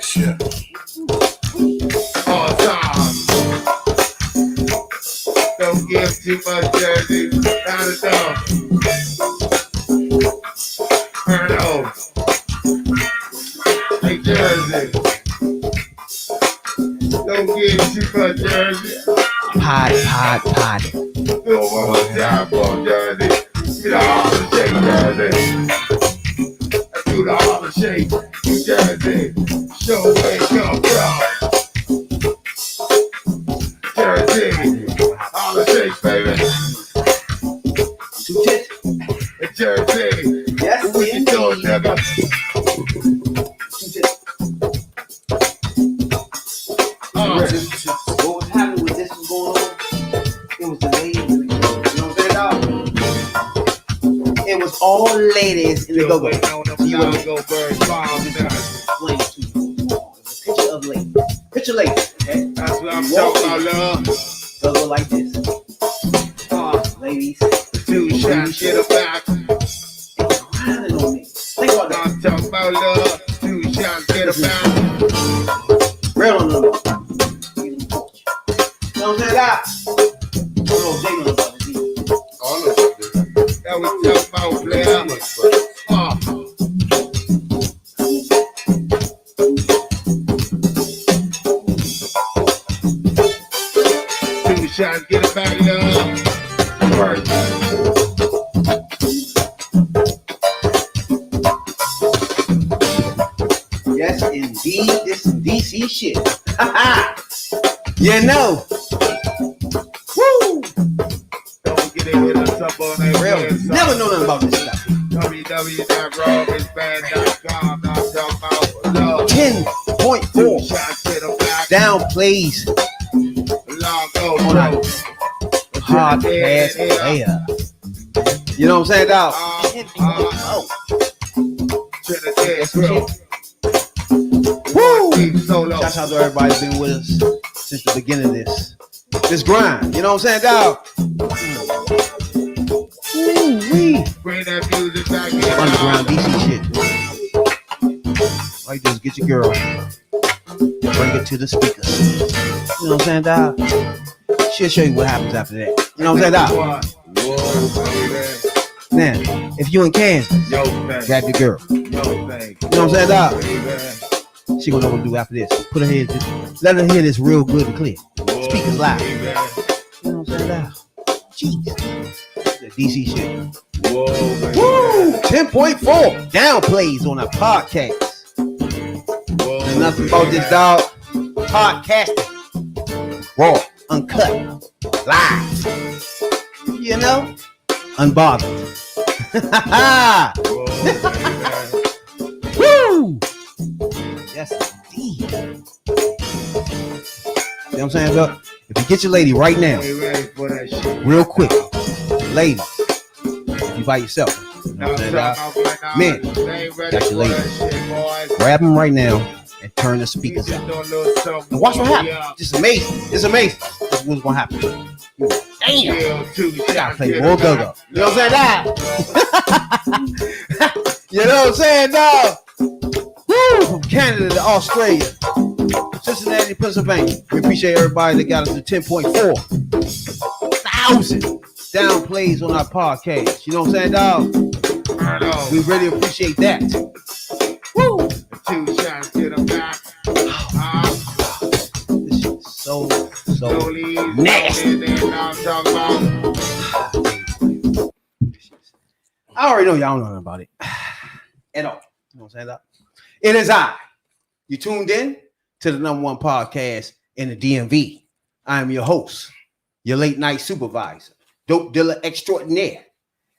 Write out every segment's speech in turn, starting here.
shit. All time. Don't give too much jersey. Not enough. Turn over. Hey, Jersey. Don't give too much jersey. Pod. Do one more time for Jersey. Get all the shake, Jersey. Do the all the shake, Jersey. Show where you come from. Jersey. All the shake, baby. Jersey. Yes, what you doing, nigga? What was happening with this was going on? It was the ladies in the go. You know what I'm saying, dog? It was all ladies in the go-go. You would explain to you. Picture of ladies. Picture ladies. Okay? That's what I'm talking about, love. They'll go like this. Ladies. Two shots, get it back. Grinding on me. Think about that. I'm talking about love. Two shots, get it back. Real on them. You know what I'm saying? That. I don't know if they know about it either. All of it. That we talking about, player. Two shots, get it back, love. First. Yes, indeed. This is DC shit. You know. Woo! Don't get it hit us up on that Real. website. Never know nothing about this stuff. www.rawbizband.com. Now I'm talking about love. 10.4 Shots, get it back. down plays Long go, on bro. a podcast player. You know what I'm saying, dog? 10.4. Trinidad, bro. Woo! Solo. Shout out to everybody who's been with us since the beginning of this grind. You know what I'm saying, dog? Woo-wee. Bring that music back in. Underground DC shit. Like this, get your girl. Bring it to the speakers. You know what I'm saying, dog? She'll show you what happens after that. You know what I'm saying, dog? Now, if you in Kansas, grab your girl. You know what I'm saying, dog? She gonna know what to do after this. Put her head, let her hear this real good and clear. Speakers loud. You know what I'm saying, dog? Jeez. That DC shit. Woo! 10.4 down plays on a podcast. And nothing about this, dog. Podcasting. Raw, uncut, live. You know? Unbothered. Woo! Yes, indeed. You know what I'm saying, look? If you get your lady right now, real quick, ladies, you by yourself. You know what I'm saying, dog? Men, got your lady. Grab them right now and turn the speakers up. And watch what happens. Just amazing. It's amazing. That's what's gonna happen. Damn. I gotta play more go-go. You know what I'm saying, dog? You know what I'm saying, dog? Woo! From Canada to Australia, Cincinnati, Pennsylvania. We appreciate everybody that got us to 10.4,000 down plays on our podcast. You know what I'm saying, dog? We really appreciate that. Woo! Two shots, get them back. This shit is so nasty. I already know y'all don't know nothing about it at all. You know what I'm saying, dog? It is I. You tuned in to the #1 podcast in the DMV. I am your host, your late night supervisor, dope dealer extraordinaire,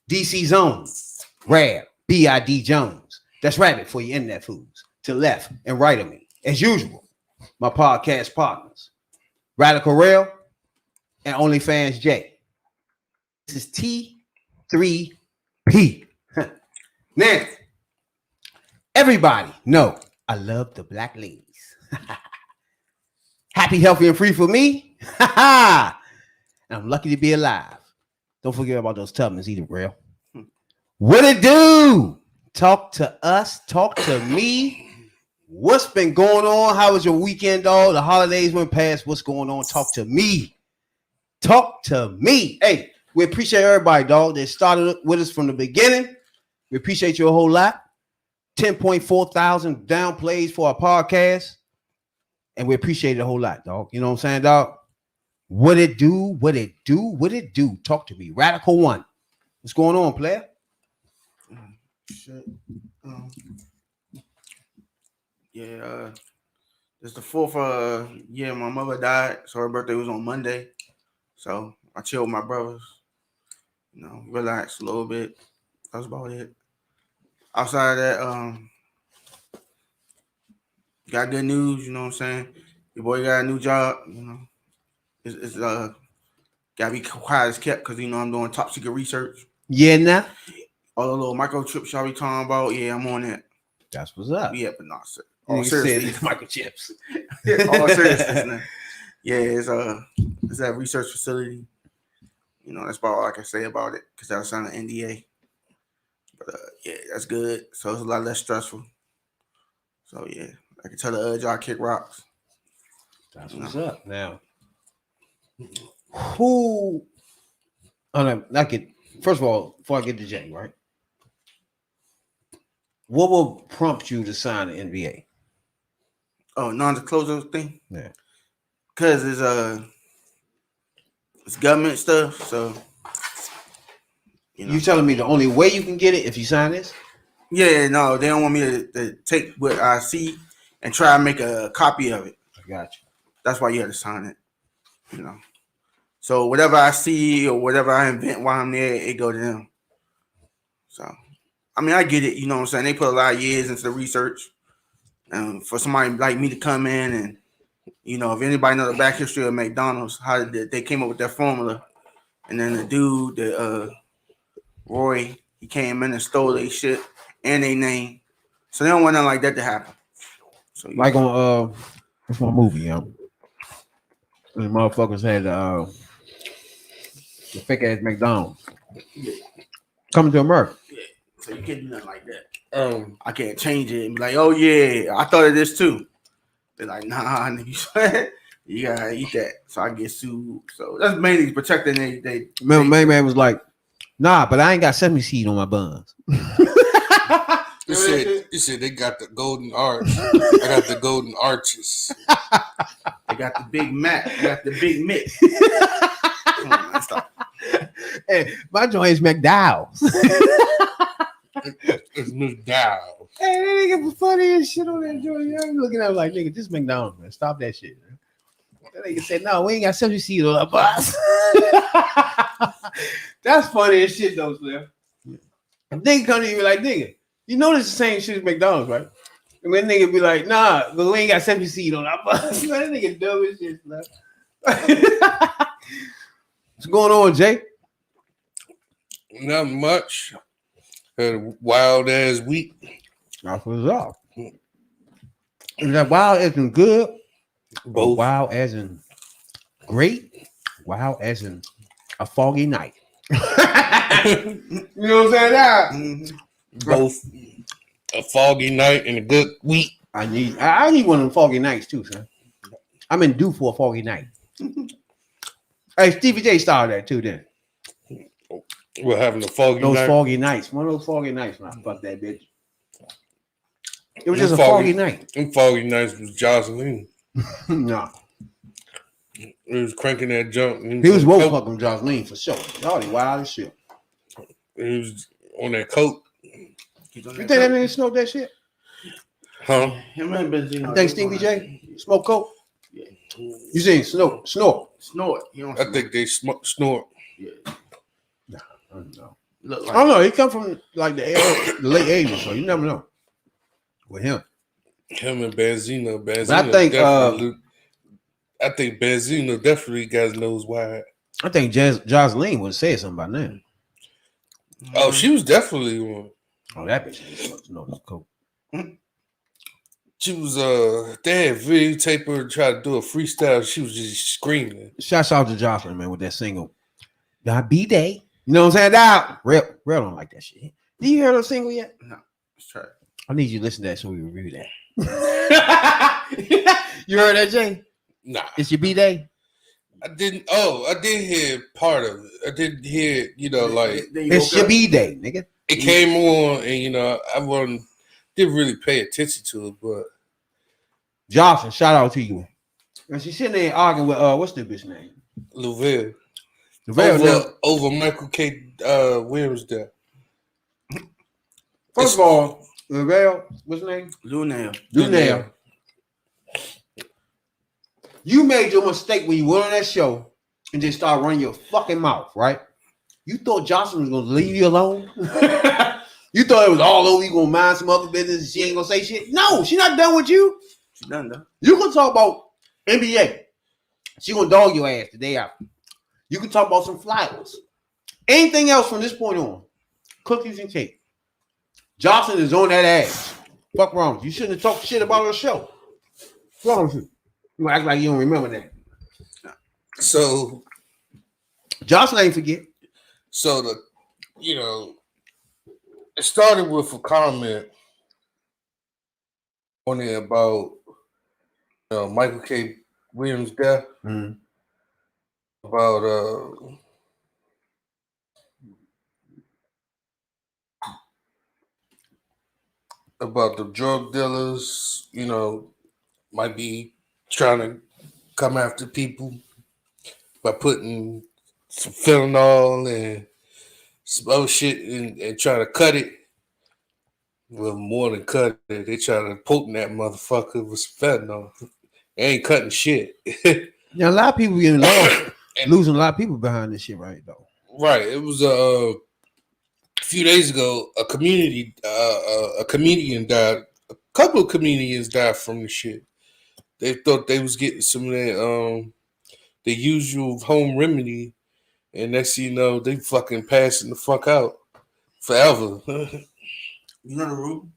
DC Zone, Rab, B.I.D. Jones. That's Rabbit for your internet foods. To the left and right of me, as usual, my podcast partners, Radical Rail and OnlyFans J. This is T3P. Now, everybody know I love the black ladies. Happy, healthy, and free for me. And I'm lucky to be alive. Don't forget about those Tubmans either, Rail. What it do? Talk to us. Talk to me. What's been going on? How was your weekend, dog? The holidays went past. What's going on? Talk to me. Talk to me. Hey, we appreciate everybody, dog, that started with us from the beginning. We appreciate you a whole lot. 10.4 thousand down plays for our podcast. And we appreciate it a whole lot, dog. You know what I'm saying, dog? What it do? What it do? What it do? Talk to me. Radical One. What's going on, player? Shit. It's the 4th year my mother died, so her birthday was on Monday. So I chilled with my brothers, relaxed a little bit. That's about it. Outside of that, got good news, you know what I'm saying? Your boy got a new job, It's gotta be quiet as kept because I'm doing top secret research. Yeah, now. All the little microchips y'all be talking about, yeah, I'm on that. That's what's up. Yeah, but not all seriously. Microchips. All seriousness. Yeah, it's that research facility. That's about all I can say about it because I signed an NDA. But yeah, that's good. So it's a lot less stressful. So yeah, I can tell the other y'all kick rocks. That's what's up. Now, who? First of all, before I get to Jay, right? What will prompt you to sign the NBA? Oh, non-disclosure thing. Yeah, because it's government stuff. So you telling me the only way you can get it if you sign this? Yeah, no, they don't want me to take what I see and try and make a copy of it. I got you. That's why you have to sign it. So whatever I see or whatever I invent while I'm there, it go to them. So, I get it. You know what I'm saying? They put a lot of years into the research. And for somebody like me to come in and, if anybody know the back history of McDonald's, how they came up with that formula. And then the dude, Roy, he came in and stole their shit and their name. So they don't want nothing like that to happen. So like on what's my movie, The motherfuckers had the fake ass McDonald's. Coming to America. Yeah. So you can't do nothing like that. I can't change it and be like, oh yeah, I thought of this too. They're like, nah, you gotta eat that. So I get sued. So that's mainly protecting they Remember, Main Man was like, nah, but I ain't got sesame seed on my buns. You said they got the golden arch. I got the golden arches. They got the Big Mac. They got the Big Mix. Come on, man, stop. Hey, my joint is McDowell's. It's McDowell. Hey, that nigga was funny as shit on that joint. I'm looking at him like, nigga, this McDonald's, man. Stop that shit, man. That nigga said, no, we ain't got sesame seed on our bus. That's funny as shit, though, Slim. And nigga come to you like, nigga, you know this the same shit as McDonald's, right? And then nigga be like, nah, but we ain't got sesame seed on our bus. That nigga dumb as shit, Slim. What's going on, Jay? Not much. Had a wild ass week. That's what's up. Is that wild as in good? Both. Wild as in great? Wild as in a foggy night. You know what I'm saying? Both a foggy night and a good week. I need one of them foggy nights too, son. I'm in due for a foggy night. Hey, Stevie J started that too then. We're having a foggy Those night. foggy nights. One of those foggy nights, man. Fuck that bitch. It was just a foggy night. Them foggy nights was Jocelyn. No. He was cranking that jump. He was woke fucking Jocelyn for sure. Y'all ain't wild as shit. He was on that coke. You think that nigga smoked that shit? Huh? Him and Benzino. I think Stevie J smoke coke? Yeah. You seen snort? Snort. He don't I think they snort. Yeah. Nah, I don't know. Look I like don't know. He come from like the late 80s, so you never know. With him. Him and Benzino. But I think Benzino definitely got his nose wide. I think Jocelyn would have said something about that. Oh, she was definitely one. Oh, that bitch knows coke. She was they had videotape her try to do a freestyle. She was just screaming. Shouts out to Jocelyn, man, with that single. God be day. You know what I'm saying? Dog. Real don't like that shit. Do you hear the single yet? no. Let's try it. I need you to listen to that so we review that. You heard that, Jay? Nah, It's your B-Day? I didn't. Oh, I did hear part of it. I didn't hear, like It's your B-Day, nigga. it came on, and I didn't really pay attention to it, but Johnson, shout out to you. And she's sitting there arguing with what's the bitch name? Louisville Louisville. over Michael K. Williams there. First of all, Louisville, what's his name? Lunel. You made your mistake when you went on that show and just started running your fucking mouth, right? You thought Johnson was gonna leave you alone? You thought it was all over, you gonna mind some other business and she ain't gonna say shit? No, she not done with you. She done though. You can talk about NBA. She gonna dog your ass the day after. You can talk about some flowers. Anything else from this point on, cookies and cake. Johnson is on that ass. Fuck wrong. You shouldn't have talked shit about her show. What's wrong with you? You act like you don't remember that. So Johnson ain't forget. So it started with a comment on there about Michael K. Williams' death. Mm-hmm. About the drug dealers, might be trying to come after people by putting some fentanyl and some other shit and trying to cut it. Well, more than cut it, they trying to potent that motherfucker with some fentanyl. They ain't cutting shit. Yeah, a lot of people getting lost, losing a lot of people behind this shit, right? Though. Right. It was a few days ago. A comedian died. A couple of comedians died from the shit. They thought they was getting some of their the usual home remedy, and next thing you know, they fucking passing the fuck out forever. You know the rule.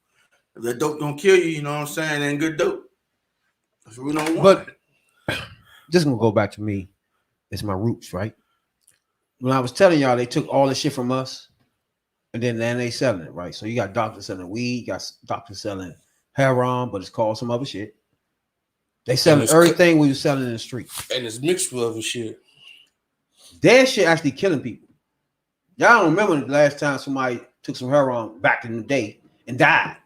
If that dope don't kill you, you know what I'm saying? It ain't good dope. That's what we don't want. But just gonna go back to me. It's my roots, right? When I was telling y'all, they took all the shit from us, and then they selling it, right? So you got doctors selling weed, you got doctors selling heroin, but it's called some other shit. They selling everything we was selling in the street, and it's mixed with other shit. That shit actually killing people. Y'all don't remember the last time somebody took some heroin back in the day and died,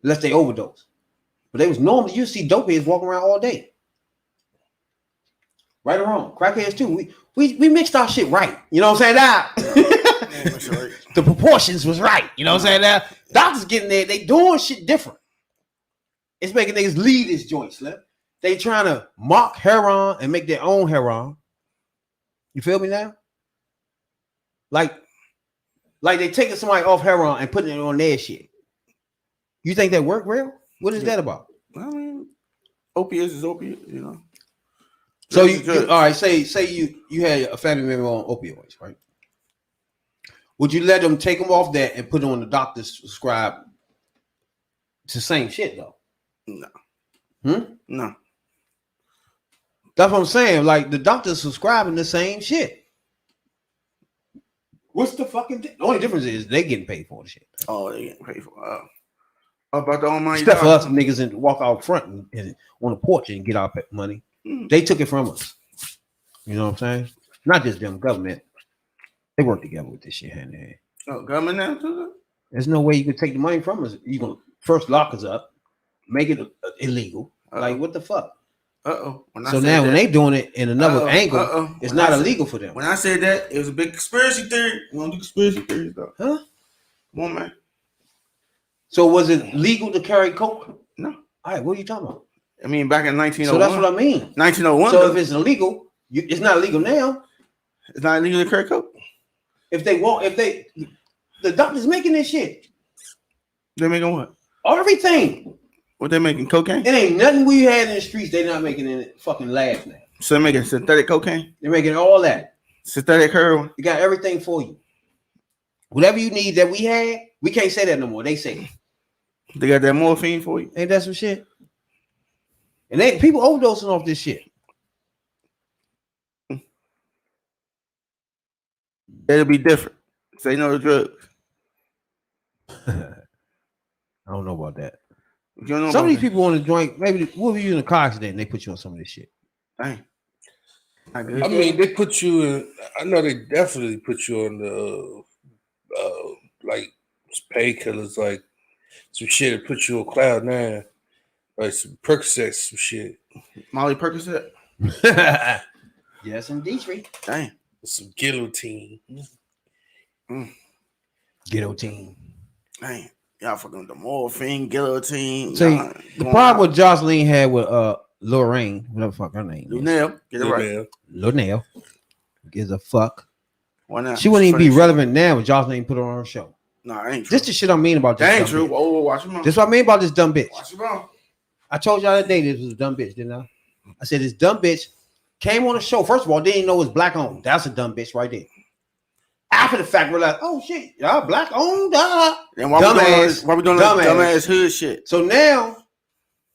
unless they overdose. But they was normally you see dope heads walking around all day. Right or wrong, crackheads too. We mixed our shit right. You know what I'm saying? Now the proportions was right. You know what I'm saying? Now doctors getting there, they doing shit different. It's making niggas leave this joint, Slip. They trying to mock heroin and make their own heroin. You feel me now? Like they taking somebody off heroin and putting it on their shit. You think that work real? What is that about? I mean, opiates is opiate, you know. So you all right? Say you had a family member on opioids, right? Would you let them take them off that and put it on the doctor's prescribed? It's the same shit though. No. No. That's what I'm saying. Like the doctor's subscribing the same shit. What's the fucking the only difference is they getting paid for the shit. Oh, they getting paid for about the almighty. Except for us niggas and walk out front and on the porch and get our money. They took it from us. You know what I'm saying? Not just them, government. They work together with this shit hand in hand. Oh, government now too? There's no way you can take the money from us. You gonna first lock us up, make it illegal. Like what the fuck? So now when they doing it in another angle, it's not illegal for them. When I said that, it was a big conspiracy theory. You want to do conspiracy theories though? Huh? Come on, man. So was it legal to carry coke? No. All right, what are you talking about? I mean, back in 1901. So that's what I mean. 1901. So if it's illegal, it's not illegal now. It's not illegal to carry coke. If the doctors making this shit. They're making what? Everything. What they making? Cocaine? It ain't nothing we had in the streets. They're not making in fucking labs now. So they're making synthetic cocaine? They're making all that. Synthetic heroin? You got everything for you. Whatever you need that we had, we can't say that no more. They say it. They got that morphine for you? Ain't that some shit? And people overdosing off this shit. It'll be different. Say no to drugs. I don't know about that. You don't know Some of about these people on the joint, maybe what were you in a car accident and they put you on some of this shit. Dang. I mean, they put you in. I know they definitely put you on the like painkillers, like some shit that put you on cloud nine, like some Percocet, some shit. Molly Percocet. Yes, indeed. Dang. Some guillotine. Guillotine. Dang. Y'all fucking with the morphine, guillotine. See, the problem with Jocelyn had with Lorraine, whatever the fuck her name is. Lunel. Get it right. Lunel. Gives a fuck. Why not? She wouldn't even be relevant now if Jocelyn ain't put her on her show. No, it ain't true. This the shit I mean about this. That ain't true. Whoa, watch your mouth. This what I mean about this dumb bitch. Watch your mouth. I told y'all that day this was a dumb bitch, didn't I? I said this dumb bitch came on the show. First of all, they didn't know it was black owned. That's a dumb bitch right there. After the fact, we're like, oh shit, y'all black owned. Then why we doing dumbass hood shit? So now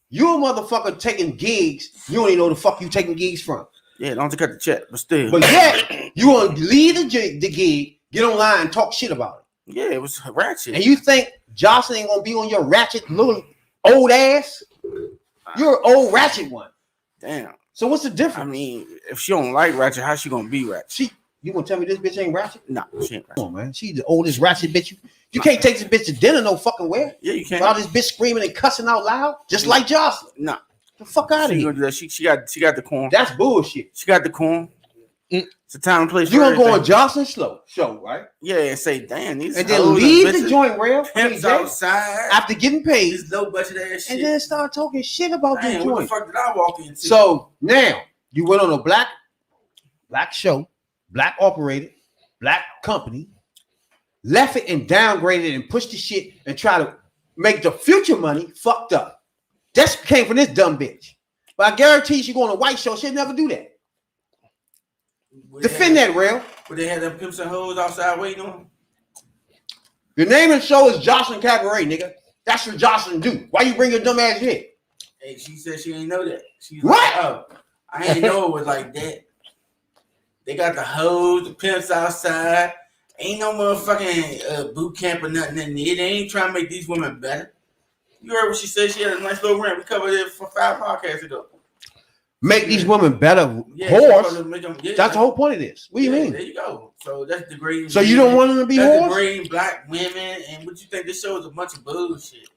you a motherfucker taking gigs. You don't even know the fuck you taking gigs from. Yeah, don't have to cut the check, but still. But yet you want to leave the gig, get online and talk shit about it. Yeah, it was ratchet. And you think Jocelyn ain't gonna be on your ratchet little old ass? You're an old ratchet one. Damn. So what's the difference? I mean, if she don't like ratchet, how she gonna be ratchet? You gonna tell me this bitch ain't ratchet? Nah, she ain't ratchet. Come on, man. She's the oldest ratchet bitch. You can't take this bitch to dinner no fucking where. Yeah, you can't. While this bitch screaming and cussing out loud, just like Jocelyn. Nah. The fuck out of She here. gonna do that. She got the corn. That's bullshit. She got the corn. It's a time and place. You gonna go on Jocelyn's show, right? Yeah, and say, damn, these and then leave the joint rail outside after getting paid. This low budget ass shit. And then start talking shit about this joint. What the fuck did I walk into? So now you went on a black show, black operated, black company, left it and downgraded and pushed the shit and try to make the future money fucked up. That came from this dumb bitch. But I guarantee you go on a white show, she'll never do that. Defend that, real. But they had them pimps and hoes outside waiting on them. The name of the show is Jocelyn Cabaret, nigga. That's what Jocelyn do. Why you bring your dumb ass here? Hey, she said she ain't know that. She's what? Like, oh, I ain't know it was like that. They got the hoes, the pimps outside. Ain't no motherfucking boot camp or nothing in there. They ain't trying to make these women better. You heard what she said? She had a nice little rant. We covered it for 5 podcasts ago. Make these women better whores. That's the whole point of this. What do you mean? There you go. So that's degrading. So you don't want them to be whores? Degrading black women. And what you think this show is a bunch of bullshit.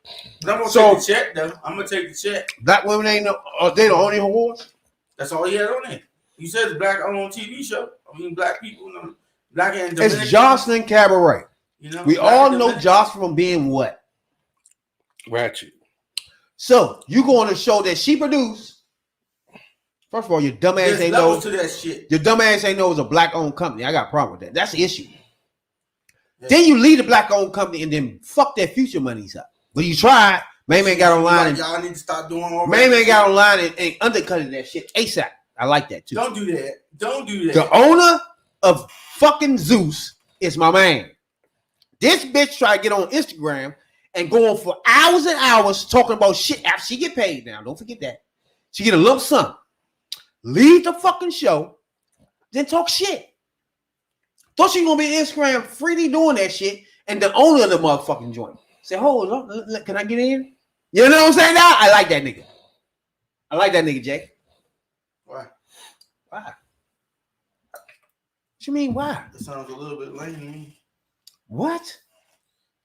But I'm going to take the check, though. I'm going to take the check. Black women ain't they the only whores? That's all he had on there. You said it's black owned TV show. I mean, black people. Black and it's Jocelyn Cabaret. You know, we all know Jocelyn from being what? Ratchet. So you go on a show that she produced. First of all, your dumb ass ain't know. To that shit. Your dumb ass ain't know it's a black owned company. I got a problem with that. That's the issue. Yeah. Then you leave the black owned company and then fuck their future monies up. But you tried. Man got online and y'all need to start doing all Man got online and undercutting that shit ASAP. I like that too. Don't do that. Don't do that. The owner of fucking Zeus is my man. This bitch tried to get on Instagram and go on for hours and hours talking about shit after she get paid now. Don't forget that. She get a lump sum. Leave the fucking show, then talk shit. Thought she gonna be on Instagram freely doing that shit, and the owner of the motherfucking joint say, "Hold on, can I get in?" You know what I'm saying? Now I like that nigga. I like that nigga, Jay. Why? What you mean? Why? It sounds a little bit lame to me. What?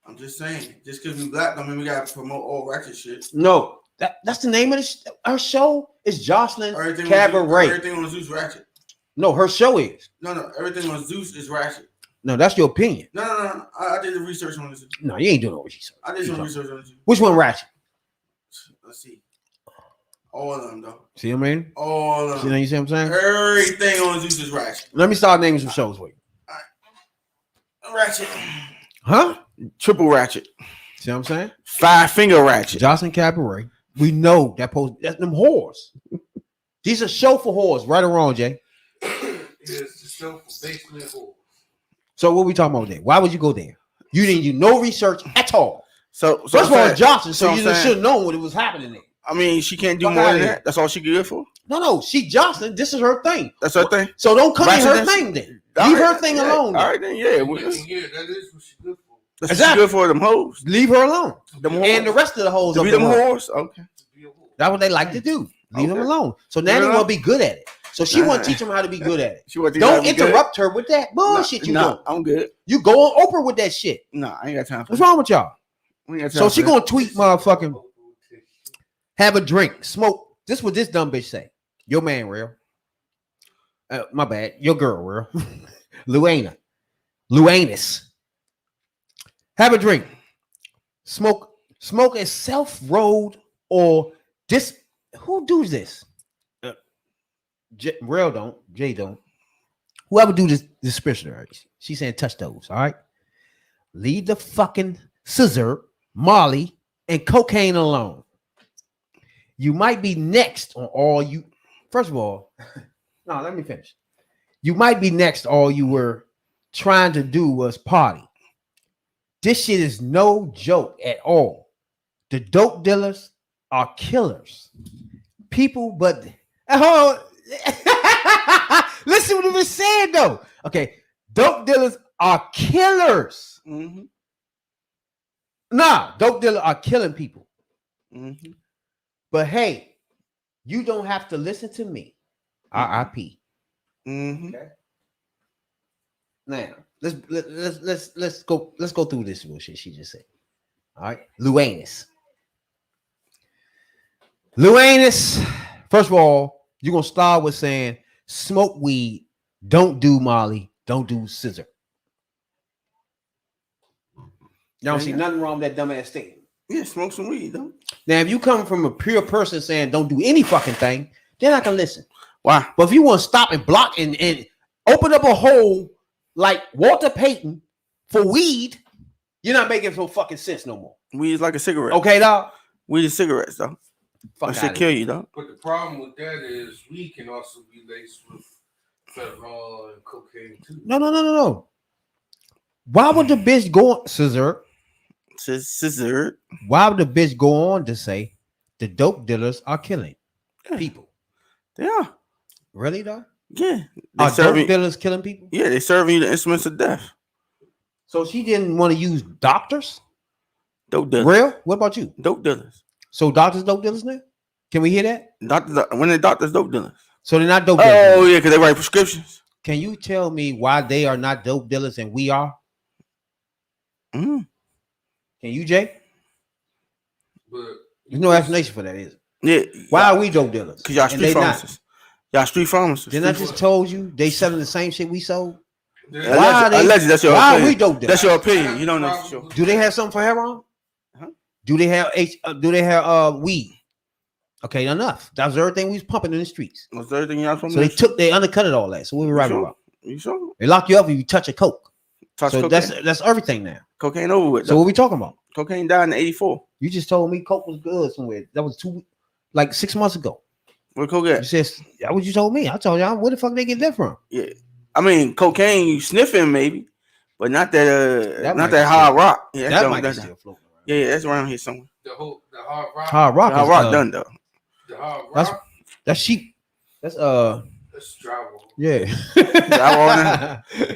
I'm just saying. Just because we black, don't mean we gotta promote all ratchet shit. No. That's the name of her show is Jocelyn Cabaret. Everything on Zeus ratchet. No, her show is. No. Everything on Zeus is ratchet. No, that's your opinion. No. I did the research on this. No, you ain't doing no research. I did some research on this. Which one ratchet? Let's see. All of them, though. See what I mean? All of them. You see what I'm saying? Everything on Zeus is ratchet. Let me start naming some shows for you. All right. Ratchet. Huh? Triple ratchet. See what I'm saying? 5-finger ratchet. Jocelyn Cabaret. We know that's them whores. These are show for whores, right or wrong, Jay? It's a show for basement whores. So what we talking about there? Why would you go there? You didn't do no research at all. So first of all, Jocelyn, so you should have known what it was happening there. I mean, she can't do more than that. That's all she good for. No, she Jocelyn. This is her thing. That's her thing. So don't come in her thing then. Leave her thing alone. All right, then, yeah. Yeah, that is what she good for. That's exactly. Good for them hoes. Leave her alone. Them and the rest of the hoes. To be them whores? Okay. That's what they like to do. Leave them alone. So now they want to be good at it. So she want to teach them how to be good at it. Don't interrupt her with that bullshit you doing. I'm good. You go on Oprah with that shit. No, I ain't got time for What's wrong with y'all? So she gonna tweet motherfucking have a drink, smoke. This is what this dumb bitch say. Your man, real. My bad. Your girl, real. Luanus. Have a drink. Smoke a self-rolled or this. Who does this? Real don't. Jay don't. Whoever do this dispenser. She's saying touch those. All right. Leave the fucking scissor, Molly, and cocaine alone. You might be next on all you. First of all, no, let me finish. You might be next. All you were trying to do was party. This shit is no joke at all. The dope dealers are killers. People, but listen what he was saying though. Okay, dope dealers are killers. Mm-hmm. Nah, dope dealers are killing people. Mm-hmm. But hey, you don't have to listen to me. R.I.P. Mm-hmm. Okay. Now let's go through this bullshit she just said. All right, Luanus. First of all, you're gonna start with saying smoke weed, don't do Molly, don't do scissor. Y'all don't see nothing wrong with that dumbass statement. Yeah, smoke some weed, though. Now, if you come from a pure person saying don't do any fucking thing, then I can listen. Why? But if you want to stop and block and open up a hole like Walter Payton for weed, you're not making no fucking sense no more. Weed is like a cigarette. Okay, dog? Weed is cigarettes, though. That should kill you, though. But the problem with that is weed can also be laced with fentanyl and cocaine, too. No. Why would the bitch go on, Scissor? Why would the bitch go on to say the dope dealers are killing people? They are. Really though? Yeah. Are dope dealers killing people? Yeah, they serving you the instruments of death. So she didn't want to use doctors? Dope dealers. Real? What about you? Dope dealers. So doctors dope dealers now? Can we hear that? When they're doctors, dope dealers. So they're not dope dealers. Oh, yeah, because they write prescriptions. Can you tell me why they are not dope dealers and we are? Mm. Can you, Jay? But there's no explanation for that, is it? Yeah. Why are we dope dealers? Because y'all street pharmacists. Y'all street pharmacists. Didn't I just told you they selling the same shit we sold? Allegedly, that's your why opinion. Are we dope dealers? That's your opinion. You don't know for sure. Do they have something for heroin? Huh? Do they have weed? Okay, enough. That was everything we was pumping in the streets. That's everything y'all pumping. So they undercut it all that. So what we writing about? You sure? They lock you up if you touch a coke. So that's everything now. Cocaine over with. So what we talking about? Cocaine died in '84. You just told me coke was good somewhere. That was 6 months ago. Where coke at? You said that what you told me. I told y'all where the fuck they get that from? Yeah, I mean cocaine you sniffing maybe, but not that hard rock. Yeah, that might be still floating around. Yeah, that's around here somewhere. The hard rock. Hard rock done though. The hard rock. That's cheap. That's drywall. Yeah.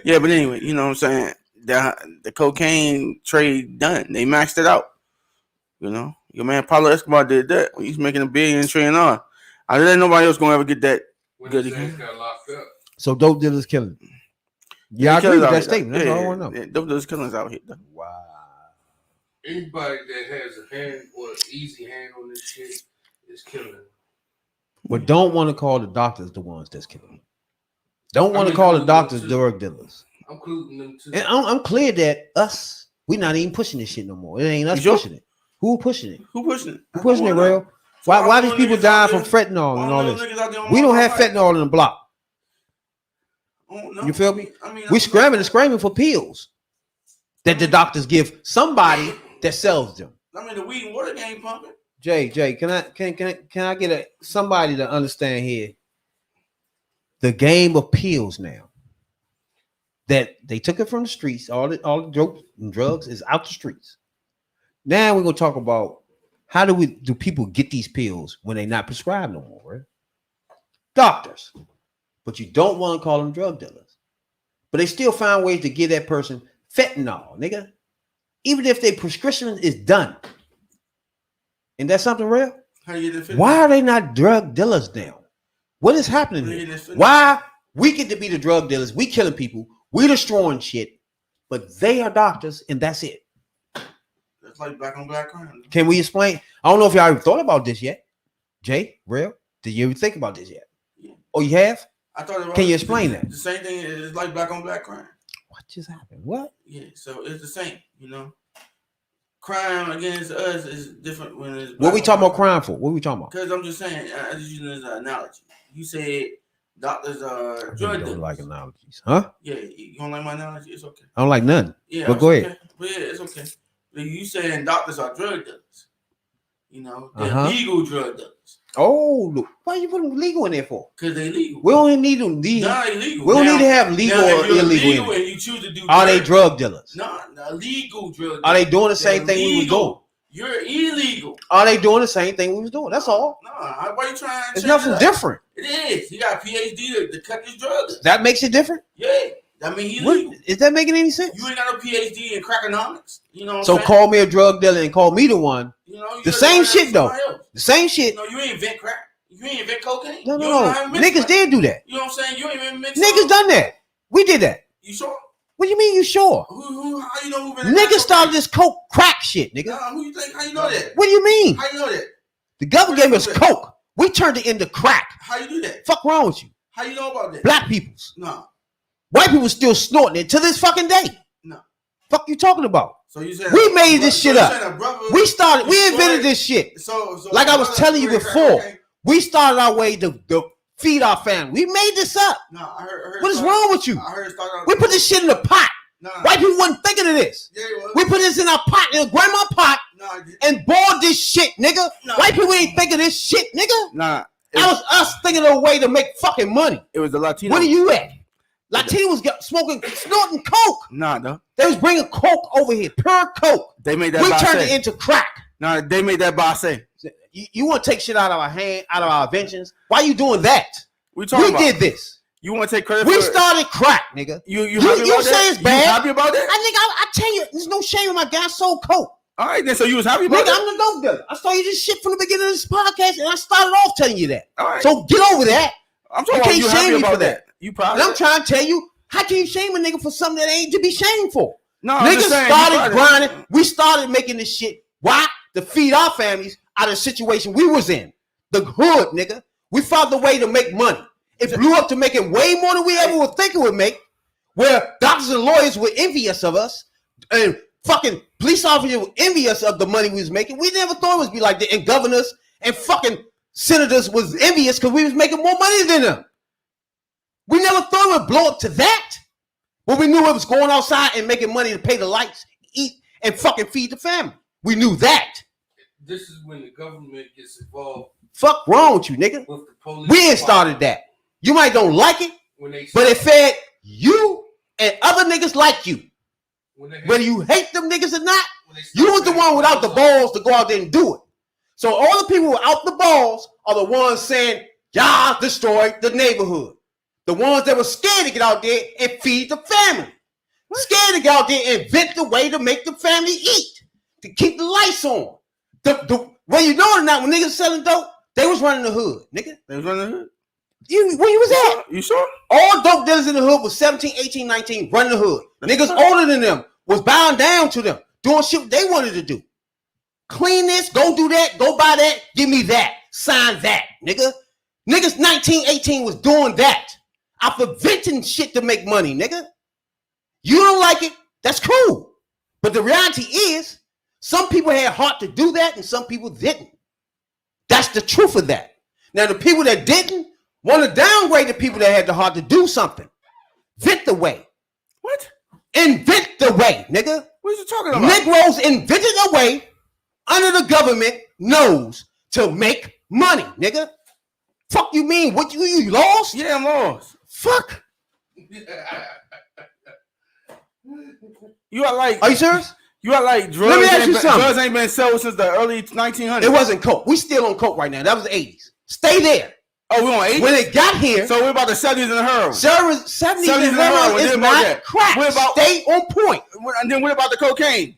Yeah, but anyway, you know what I'm saying? The cocaine trade done. They maxed it out. You know, your man Pablo Escobar did that. He's making $1 billion $1 trillion. I didn't nobody else gonna ever get that. Good again. Got locked up. So dope dealers killing. Yeah, I agree with that statement. That's all I want to know. Yeah, dope dealers killing out here. Though. Wow. Anybody that has a hand or an easy hand on this shit is killing. But don't want to call the doctors the ones that's killing. Don't want to call the doctors drug dealers. I'm including them too. And I'm clear that we're not even pushing this shit no more. It ain't us pushing it. Who pushing it? Who pushing it? Who pushing it, real? Why these people dying from fentanyl and all this? We don't have fentanyl in the block. You feel me? We screaming for pills that the doctors give somebody that sells them. I mean, the weed and water game pumping. Jay, can I get somebody to understand here? The game of pills now. That they took it from the streets, all the drugs is out the streets. Now we're gonna talk about how do people get these pills when they're not prescribed no more, right? Doctors, but you don't want to call them drug dealers. But they still find ways to give that person fentanyl, nigga. even if their prescription is done. And that's something real? How you get this? Why are they not drug dealers now? What is happening here? Why we get to be the drug dealers? We killing people. We destroying shit. But they are doctors, and that's it. That's like black on black crime. Can we explain? I don't know if y'all ever thought about this yet. Jay, real? Did you ever think about this yet? Yeah. Oh, you have? I thought Can you explain that? The same thing is like black on black crime. What just happened? What? Yeah, so it's the same, you know. Crime against us is different when it's. What we talking about crime for? What we talking about? Because I'm just saying, I'm just using this as an analogy. You said doctors are drug dealers. Don't like analogies, huh? Yeah, you don't like my analogy? It's okay. I don't like none. Yeah, but go okay. ahead. But yeah, it's okay. But you saying doctors are drug dealers? You know, they're Uh-huh. legal drug dealers. Oh, look. Why you putting legal in there for? Because they legal. We don't need them. Not illegal. We don't Now- need to have legal now, or if you're illegal legal in it. and you choose to do Are they drugs, drug dealers? No, legal drug dealers. Are they doing the same They're thing we was legal. doing? You're illegal. Are they doing the same thing we was doing? That's all. No, why you trying to It's change nothing it up? different. It is. He got a PhD to cut this drugs. That makes it different? Yeah. I mean, he's What, legal. is that making any sense? You ain't got no PhD in crackonomics. You know what So I'm saying? call me a drug dealer and call me the one. You know, you The gotta same learn shit, though. somebody else. The same shit. You know, you ain't invent crack. You ain't invent cocaine. No, You don't know no, how to no. mix Niggas crack. did do that. You know what I'm saying? You ain't even mix Niggas done that. We did that. You sure? What do you mean you sure? How you know who really Niggas started this coke crack shit, nigga. Nah, who you think? How you know that? What do you mean? How you know that? The government gave us coke. We turned it into crack. How you do that? Fuck wrong with you? How you know about that? Black peoples. No. White people still snorting it to this fucking day. No. Fuck you talking about? So you said We made this shit up. We destroyed- invented this shit. So Like I was telling you crack before. cocaine? We started our way to feed our family. We made this up. No, I heard. What is wrong with you? I heard it start out. We put this shit in a pot. Nah. White people wasn't thinking of this. Yeah, it was. We put this in our pot, in a grandma pot, Nah, and boiled this shit, nigga. No. White people ain't thinking this shit, nigga. nah. That was us thinking of a way to make fucking money. It was the Latino. Where are you at? Latinos was smoking, snorting coke. Nah, no. They was bringing coke over here, pure coke. They made that. We Basse. turned it into crack. Nah, they made that Basse. You want to take shit out of our hand, out of our inventions? Why you doing that? We talking We about. did this. You want to take credit? We for started crack, nigga. You You happy about say that? it's bad. You happy about that? I tell you, there's no shame in my guy sold coke. All right, then. So you was happy about Nigga, that? I'm the dope dealer. I started this shit from the beginning of this podcast, and I started off telling you that. All right. So get over that. I'm talking you about can't you shame happy me about for that. You proud? And of I'm that? trying to tell you, how can you shame a nigga for something that ain't to be shamed for? No, I'm just Niggas saying, you started proud of grinding. it. We started making this shit. Why? To feed our families out of the situation we was in. The hood, nigga. We found the way to make money. It blew up to making way more than we ever would think it would make. Where doctors and lawyers were envious of us, and fucking police officers were envious of the money we was making. We never thought it would be like that. And governors and fucking senators was envious because we was making more money than them. We never thought it would blow up to that. But we knew it was going outside and making money to pay the lights, eat, and fucking feed the family. We knew that. This is when the government gets involved Fuck wrong with you, nigga. with the police. We ain't started that. You might don't like it, when they but it fed you and other niggas like you. when they, Whether you hate them niggas or not, when they start you was the saying- one without the balls to go out there and do it. So all the people without the balls are the ones saying, y'all destroyed the neighborhood. The ones that were scared to get out there and feed the family. Scared to get out there and invent the way to make the family eat. To keep the lights on. Well, you know it or not, when niggas selling dope, they was running the hood, nigga. They was running the hood. Where you was at? You sure? All dope dealers in the hood was 17, 18, 19, running the hood. Niggas older than them was bowing down to them, doing shit they wanted to do. Clean this, go do that, go buy that, give me that, sign that, nigga. Niggas 19, 18 was doing that. I'm inventing shit to make money, nigga. You don't like it, that's cool. But the reality is, some people had heart to do that and some people didn't. That's the truth of that. Now, the people that didn't want to downgrade the people that had the heart to do something. Invent the way. What? Invent the way, nigga. What are you talking about? Negroes invented a way under the government nose to make money, nigga. Fuck you mean? What you lost? Yeah, I'm lost. Fuck. You are like. Are you serious? You are like drugs. Let me ask you something. Drugs ain't been sold since the early 1900s. It wasn't coke. We still on coke right now. That was the 80s. Stay there. Oh, we on 80s? When it got here, So we're about the 70s and the heroin. 70s and and heroin. heroin What is about not that? crack. What about- Stay on point. And then what about the cocaine?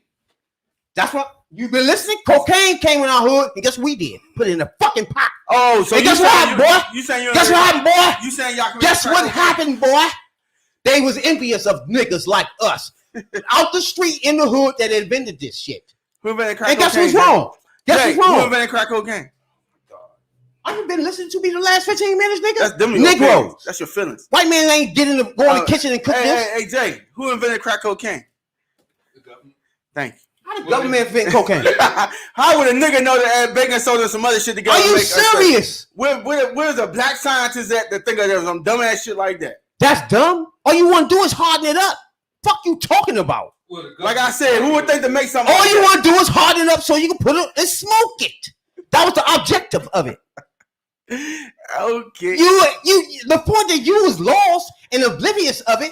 That's what you've been listening. Cocaine came in our hood, and guess what we did? Put it in a fucking pot. Oh, so and guess what happened, boy? You saying guess what happened, boy? You saying y'all? Guess what happened, boy? They was envious of niggas like us out the street in the hood that invented this shit. Who invented crack and guess cocaine? what's wrong? Guess what's wrong? Who invented crack cocaine? I ain't been listening to me the last 15 minutes, nigga. That's them Negroes. That's your feelings. White man ain't go in the kitchen and cook this. Hey, Jay, who invented crack cocaine? The government. Thank you. How the government invent cocaine? How would a nigga know to add baking soda and some other shit together? Are you serious? Where's a black scientist at to think of some dumbass shit like that? That's dumb. All you want to do is harden it up. Fuck you talking about? Like I said, who would think to make something? All you want to do is harden it up so you can put it and smoke it. That was the objective of it. Okay. The point that you was lost and oblivious of it,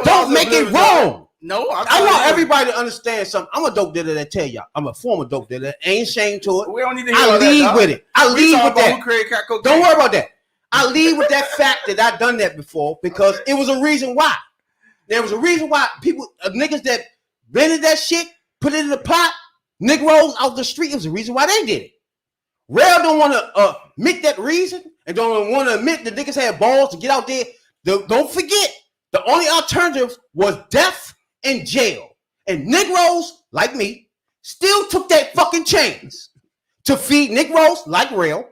don't make it wrong. No, I want everybody to understand something. I'm a dope dealer that tell y'all. I'm a former dope dealer. Ain't ashamed to it. We don't need to hear I lead with it. I lead with that. Who created crack cocaine? Don't worry about that. I lead with that fact that I done that before because it was a reason why. There was a reason why people, niggas that rented that shit, put it in the pot, Negroes out the street. It was the reason why they did it. Rail don't want to admit that reason and don't want to admit the niggas had balls to get out there. Don't forget, the only alternative was death and jail. And Negroes, like me, still took that fucking chance to feed Negroes like Rail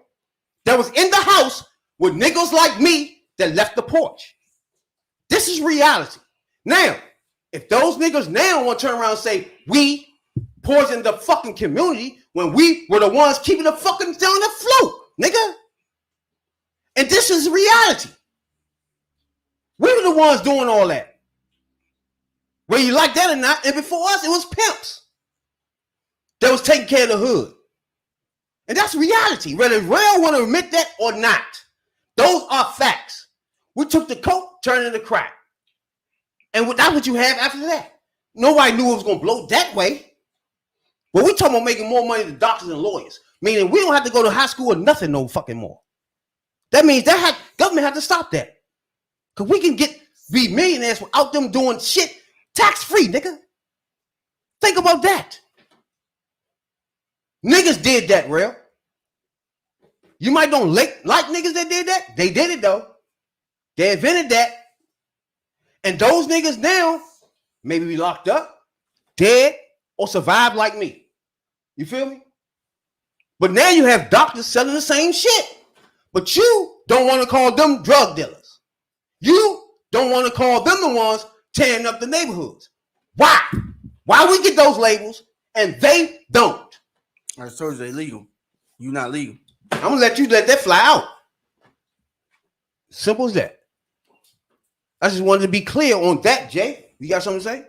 that was in the house with niggas like me that left the porch. This is reality. Now, if those niggas now want to turn around and say, we poisoned the fucking community when we were the ones keeping the fucking thing afloat, nigga. And this is reality. We were the ones doing all that. Whether you like that or not, and before us, it was pimps that was taking care of the hood. And that's reality, whether Rail want to admit that or not. Those are facts. We took the coke, turned it into crack. And that's what you have after that. Nobody knew it was going to blow that way. But we talking about making more money than doctors and lawyers. Meaning we don't have to go to high school or nothing no fucking more. That means government had to stop that. Because we can be millionaires without them doing shit tax-free, nigga. Think about that. Niggas did that, Rail. You might don't like niggas that did that. They did it, though. They invented that. And those niggas now maybe be locked up, dead, or survive like me. You feel me? But now you have doctors selling the same shit. But you don't want to call them drug dealers. You don't want to call them the ones tearing up the neighborhoods. Why? Why we get those labels and they don't? I told you they legal. You not legal. I'm gonna let that fly out. Simple as that. I just wanted to be clear on that, Jay. You got something to say?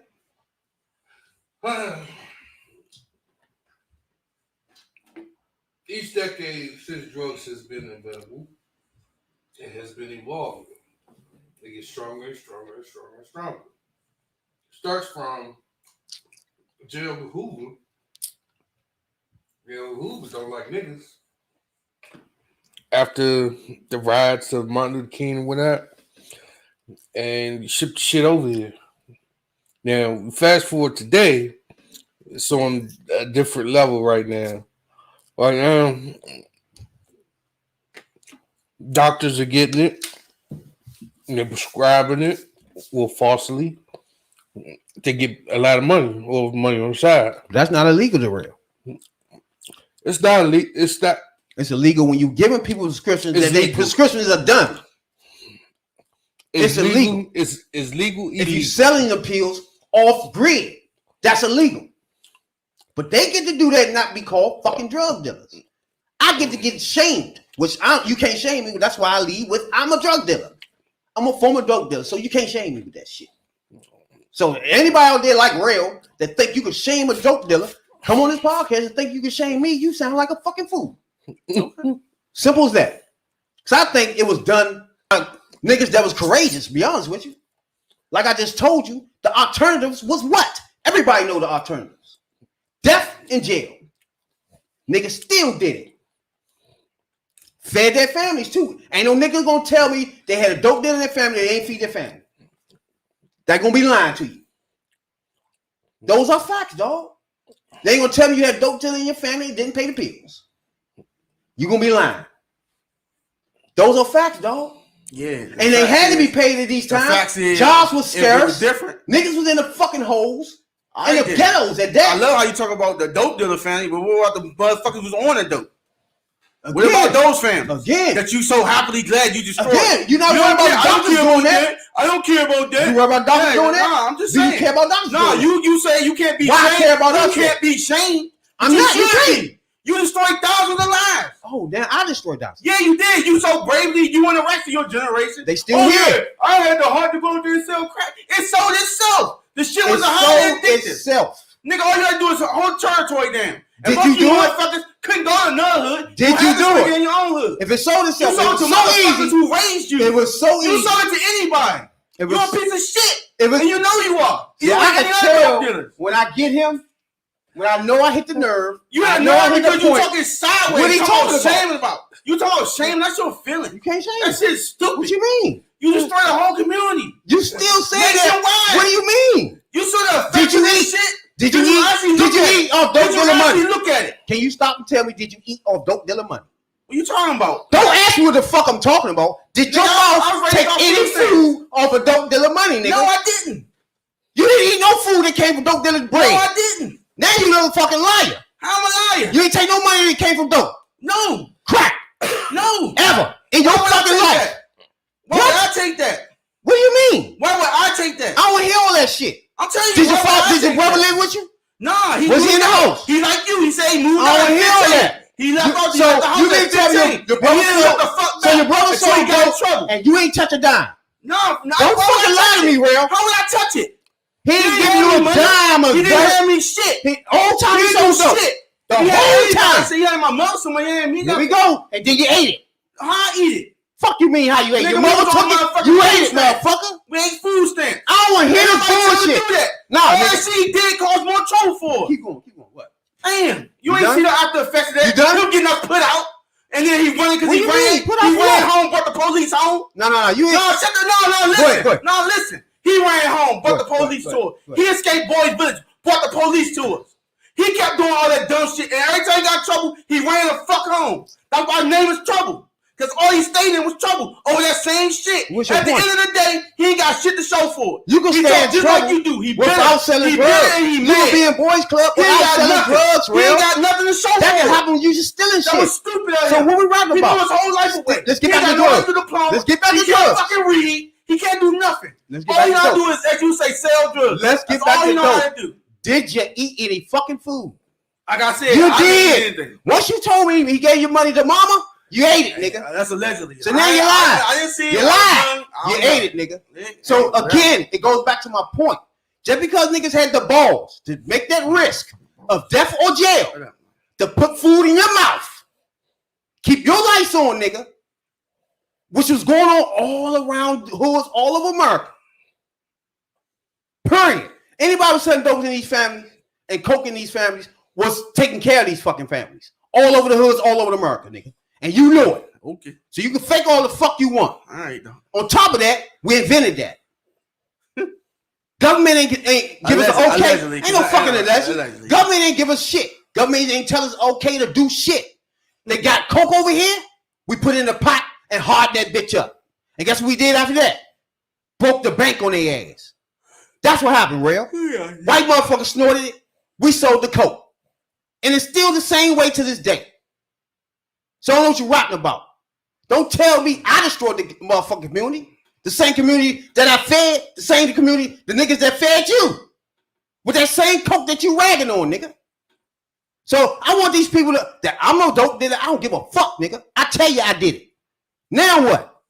Each decade since drugs has been available, it has been evolving. They get stronger and stronger and stronger and stronger. Starts from Jail Hoover. Jail Hoover don't like niggas. After the riots of Martin Luther King and whatnot, and shipped shit over here. Now, fast forward today, it's on a different level right now. Right now, doctors are getting it. And they're prescribing it, well, falsely. They get a lot of money, or money on the side. That's not illegal to Rail. It's not illegal. It's not. It's illegal when you giving people prescriptions that they prescriptions are done. It's illegal. It's legal. If you're selling the pills off grid, that's illegal. But they get to do that and not be called fucking drug dealers. I get to get shamed, which you can't shame me. That's why I lead with I'm a drug dealer. I'm a former drug dealer, so you can't shame me with that shit. So anybody out there like Rail that think you can shame a dope dealer, come on this podcast and think you can shame me, you sound like a fucking fool. Simple as that. Because I think it was done by niggas that was courageous, to be honest with you. Like I just told you, the alternatives was what? Everybody know the alternatives. Death and jail. Niggas still did it. Fed their families too. Ain't no niggas gonna tell me they had a dope dealer in their family, they ain't feed their family. They're gonna be lying to you. Those are facts, dog. They ain't gonna tell me you had dope dealer in your family and didn't pay the bills. You gonna be lying. Those are facts, dog. Yeah. And they had to be paid at these times. Jobs was scarce. It was different. Niggas was in the fucking holes. And the ghettos at that. I love how you talk about the dope dealer family, but what about the motherfuckers who's on the dope? What about those families? Again. That you so happily glad you destroyed? Again. You're not worried about doctors doing that? I don't care about that. You worry about doctors doing that? Nah, I'm just saying. Do you care about doctors doing that? You say you can't be Why shamed. care about us? You can't be shamed. I'm not. You can't. You destroyed thousands of lives. Oh, damn, I destroyed thousands. Yeah, you did. You so bravely, you and the rest of your generation. They still here. Yeah, I had the heart to go there and sell crack. It sold itself. The shit was a highly addictive. Itself. Nigga, all you gotta do is hold territory down. Did you do it? Motherfuckers couldn't go to another hood. Did you do it? In your own hood. If it sold itself, you sold it was to so motherfuckers easy. who raised you. It was so easy. You sold it to anybody. You're a piece of shit. And you know you are. Yeah, I can tell when I get him, when I know I hit the nerve. You have no idea because you're talking sideways. What are you talking about? You talking about shame? That's your feeling. You can't shame. That shit's stupid. What you mean? You destroyed the whole community. You still say that? What do you mean? You sort of affected this shit. Did you eat off dope dealer money? Look at it. Can you stop and tell me, did you eat off dope dealer money? What you talking about? Don't ask me what the fuck I'm talking about. Did your mouth take any food off of dope dealer money, nigga? No, I didn't. You didn't eat no food that came from dope dealer's brain. No, I didn't. Now you little fucking liar. How am I lying? You ain't take no money that came from dope. No. Crack. No. Ever. In your fucking life. Why would I take that? What do you mean? Why would I take that? I don't want to hear all that shit. I'm telling you. Did your brother live with you? Nah, was he in the house? He like you. He said he moved out. I don't hear all that. He left out the house. You didn't tell me your brother your brother sold dope and you ain't touch a dime. No, don't fucking lie to me, Real. How would I touch it? He didn't give you a dime of He didn't have me shit. All time he sold dope. The whole time. He had my mouth somewhere. Here we go. And then you ate it. How I eat it? Fuck you mean how you ate? Your mother took it. You ate it, motherfucker. We ate food stamps. I don't want to hear this bullshit. Nah, he did cause more trouble for. Keep going. What? Damn, you ain't see the after effects of that. You done? Him getting us put out, and then he running because he ran. He ran home, brought the police home. No, you ain't. Listen. No, listen. He ran home, brought the police to us. He escaped Boys Village, brought the police to us. He kept doing all that dumb shit, and every time he got in trouble, he ran the fuck home. That's why his name is Trouble. Because all he stayed in was trouble over that same shit. At the end of the day, he ain't got shit to show for it. You can stay in just trouble like you do. He without selling drugs. You can be in boys club without selling drugs, He ain't got nothing to show for it. That can happen when you just stealing shit. That was stupid. So what we rapping about? He blew his whole life away. Let's get back to drugs. Let's get back to drugs. He can't fucking read. He can't do nothing. All he know how to do is, as you say, sell drugs. Let's get back to drugs. Did you eat any fucking food? Like I said, you did. Once you told me he gave you money to mama, you ate it, nigga. That's allegedly. So now you lied. I didn't see it. You lied. You ate it, nigga. So again, it goes back to my point. Just because niggas had the balls to make that risk of death or jail to put food in your mouth, keep your lights on, nigga, which was going on all around hoods all over America. Period. Anybody was selling dope in these families and coke in these families was taking care of these fucking families. All over the hoods, all over America, nigga. And you know it. Okay. So you can fake all the fuck you want. All right, though. On top of that, we invented that. Government ain't give us an okay. Ain't no fucking allegedly. Government ain't give us shit. Government ain't tell us okay to do shit. They got coke over here. We put it in the pot and hard that bitch up. And guess what we did after that? Broke the bank on their ass. That's what happened, Real. Yeah. White motherfucker snorted it. We sold the coke. And it's still the same way to this day. So I don't know what you're rapping about. Don't tell me I destroyed the motherfucking community. The same community that I fed, the same community, the niggas that fed you. With that same coke that you ragging on, nigga. So I want these people that I'm no dope dealer. I don't give a fuck, nigga. I tell you I did it. Now what?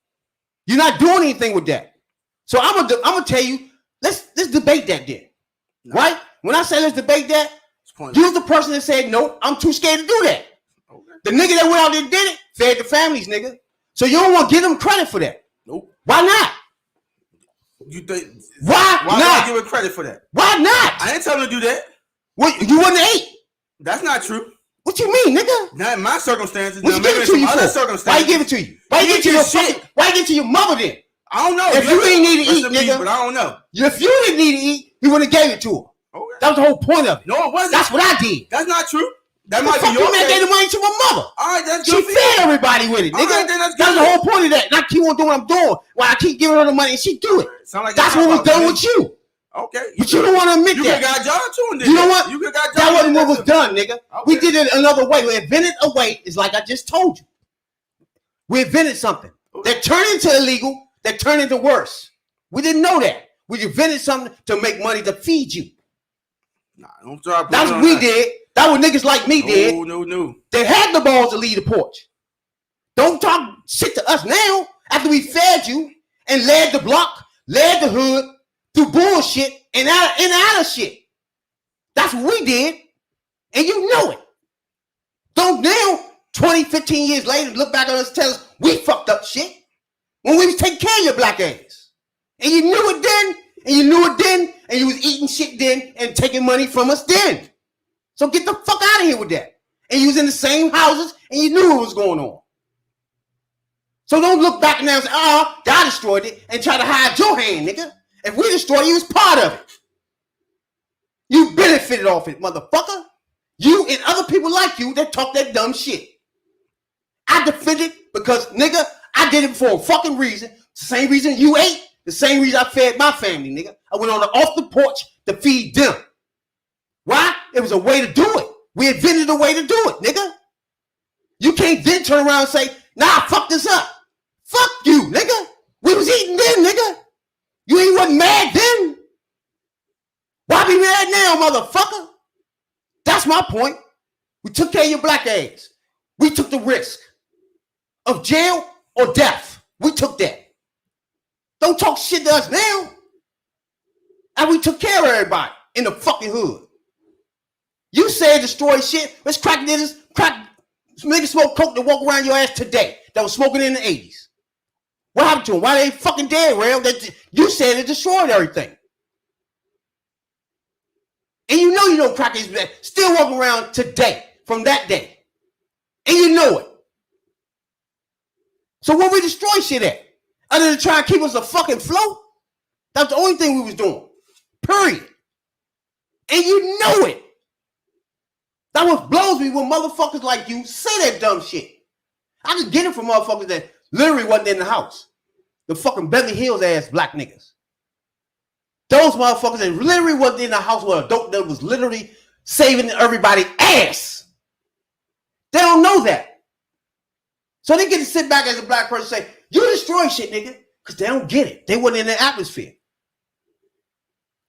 You're not doing anything with that. So I'm gonna tell you, let's debate that then. No. Right? When I say let's debate that, you're the person that said, no, I'm too scared to do that. Okay. The nigga that went out there and did it, fed the families, nigga. So you don't want to give them credit for that. Nope. Why not? You think why not? Not give him credit for that? Why not? I didn't tell him to do that. What, you wouldn't have ate? That's not true. What you mean, nigga? Not in my circumstances. What you give it to you for? Why you give it to you? Why you give it to your shit? Why you give it to your mother then? I don't know. If you didn't need to eat, nigga. But I don't know. If you didn't need to eat, he would have gave it to her. Okay. That was the whole point of it. No, it wasn't. That's what I did. That's not true. That The might fuck be your you man case. gave the money to my mother. All right, that's She good. for you. fed everybody with it, All nigga. right, then that's That's good. the whole point of that. And I keep on doing what I'm doing. While I keep giving her the money and she do it. Sound like That's what was done with you. Okay. But you don't want to admit You that. could have got John too and did You know that. what? You could have got That John. wasn't what was done, nigga. We Okay. did it another way. We invented a way. It's like I just told you. We invented something that turned into illegal, that turned into worse. We didn't know that. We invented something to make money to feed you. Nah, don't try. That's what we did. That's what niggas like me did. No. They had the balls to leave the porch. Don't talk shit to us now after we fed you and led the block, led the hood through bullshit and out of shit. That's what we did. And you know it. Don't now, 20, 15 years later, look back on us and tell us we fucked up shit when we was taking care of your black ass. And you knew it then, and you knew it then, and you was eating shit then and taking money from us then. So get the fuck out of here with that. And you was in the same houses and you knew what was going on. So don't look back now and say, oh, God destroyed it and try to hide your hand, nigga. If we destroyed it, you was part of it. You benefited off it, motherfucker. You and other people like you that talk that dumb shit. I defended because, nigga, I did it for a fucking reason. The same reason you ate, the same reason I fed my family, nigga. I went on off the porch to feed them. Why? It was a way to do it. We invented a way to do it, nigga. You can't then turn around and say, nah, fuck this up. Fuck you, nigga. We was eating then, nigga. You ain't wasn't mad then. Why be mad now, motherfucker? That's my point. We took care of your black ass. We took the risk of jail or death. We took that. Don't talk shit to us now. And we took care of everybody in the fucking hood. You said destroy shit. Let's crack niggas, niggas smoke coke that walk around your ass today that was smoking in the 80s. What happened to them? Why they ain't fucking dead, Rail? You said it destroyed everything. And you know crackers still walking around today from that day. And you know it. So where we destroy shit at? Other than trying to keep us afloat? That's the only thing we was doing. Period. And you know it. That what blows me when motherfuckers like you say that dumb shit. I just get it from motherfuckers that literally wasn't in the house. The fucking Beverly Hills ass black niggas. Those motherfuckers that literally wasn't in the house with a dope that was literally saving everybody's ass. They don't know that. So they get to sit back as a black person and say, you destroy shit, nigga. Because they don't get it. They weren't in the atmosphere.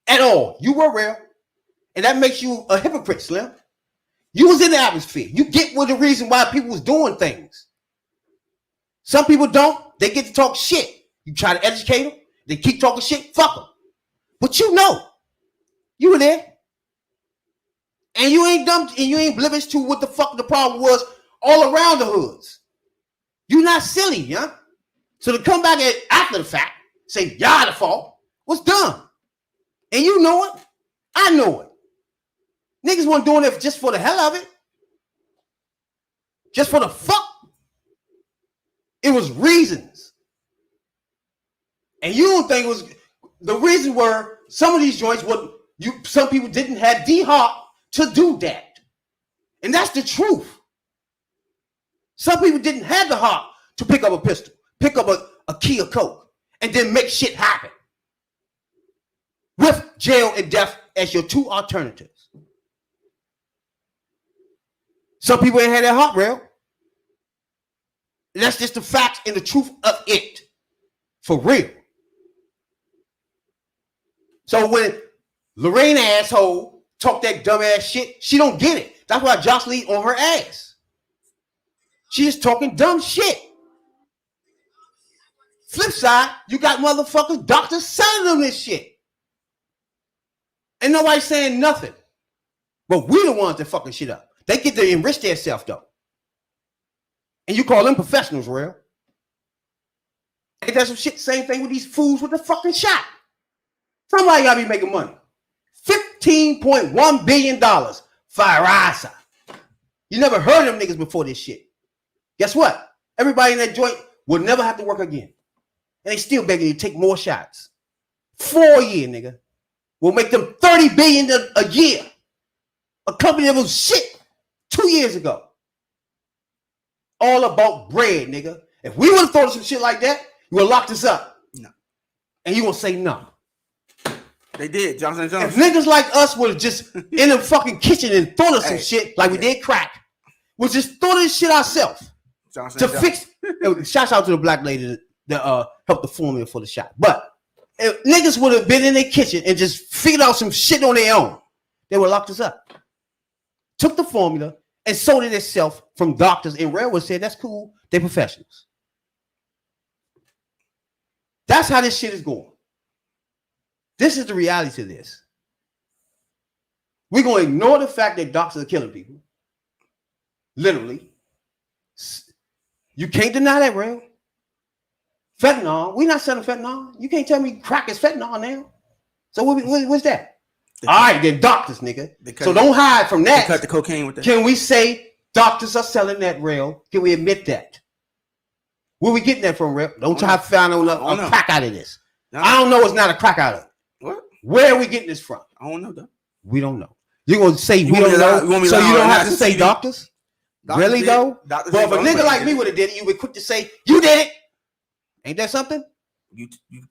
At all. You were real. And that makes you a hypocrite, Slim. You was in the atmosphere. You get with the reason why people was doing things. Some people don't. They get to talk shit. You try to educate them. They keep talking shit. Fuck them. But you know. You were there. And you ain't dumb. And you ain't oblivious to what the fuck the problem was all around the hoods. You're not silly, yeah? So to come back after the fact, say, y'all the fault, was dumb. And you know it. I know it. Niggas weren't doing it just for the hell of it. Just for the fuck. It was reasons. And you don't think it was, the reason were some of these joints, some people didn't have the heart to do that. And that's the truth. Some people didn't have the heart to pick up a pistol, pick up a key of coke, and then make shit happen. With jail and death as your two alternatives. Some people ain't had that heart, real. And that's just the facts and the truth of it. For real. So when Lorraine asshole talk that dumb ass shit, she don't get it. That's why Jocelyn on her ass. She is talking dumb shit. Flip side, you got motherfuckers, doctors selling them this shit. And nobody saying nothing. But we the ones that fucking shit up. They get to enrich themselves though. And you call them professionals, real. Ain't that some shit? Same thing with these fools with the fucking shot. Somebody gotta be making money. $15.1 billion. Farasa. You never heard of them niggas before this shit. Guess what? Everybody in that joint will never have to work again. And they still begging you to take more shots. 4 years, nigga. will make them $30 billion a year. A company that was shit 2 years ago. All about bread, nigga. If we would have thought of some shit like that, you would have locked us up. No. And you gonna say no. They did, Johnson & Johnson. If niggas like us would have just in the fucking kitchen and thought of some shit like we did crack, we just thought of this shit ourselves to fix. Shouts out to the black lady that helped the formula for the shot. But if niggas would have been in their kitchen and just figured out some shit on their own, they would have locked us up. Took the formula and sold it itself from doctors, and railroad said that's cool. They're professionals. That's how this shit is going. This is the reality to this. We're going to ignore the fact that doctors are killing people. Literally. You can't deny that, real. Fentanyl. We're not selling fentanyl. You can't tell me crack is fentanyl now. So what's that? All right, they're doctors, nigga. So don't hide from that. They cut the cocaine with that. Can we say doctors are selling that, real? Can we admit that? Where we getting that from, real? Don't try to find a crack out of this. I don't know it's not a crack out of it. What? Where are we getting this from? I don't know, though. We don't know. You're going to say we don't know, so you don't have to say doctors? Really, though? But if a nigga like me would have did it, you would quick to say, you did it. Ain't that something?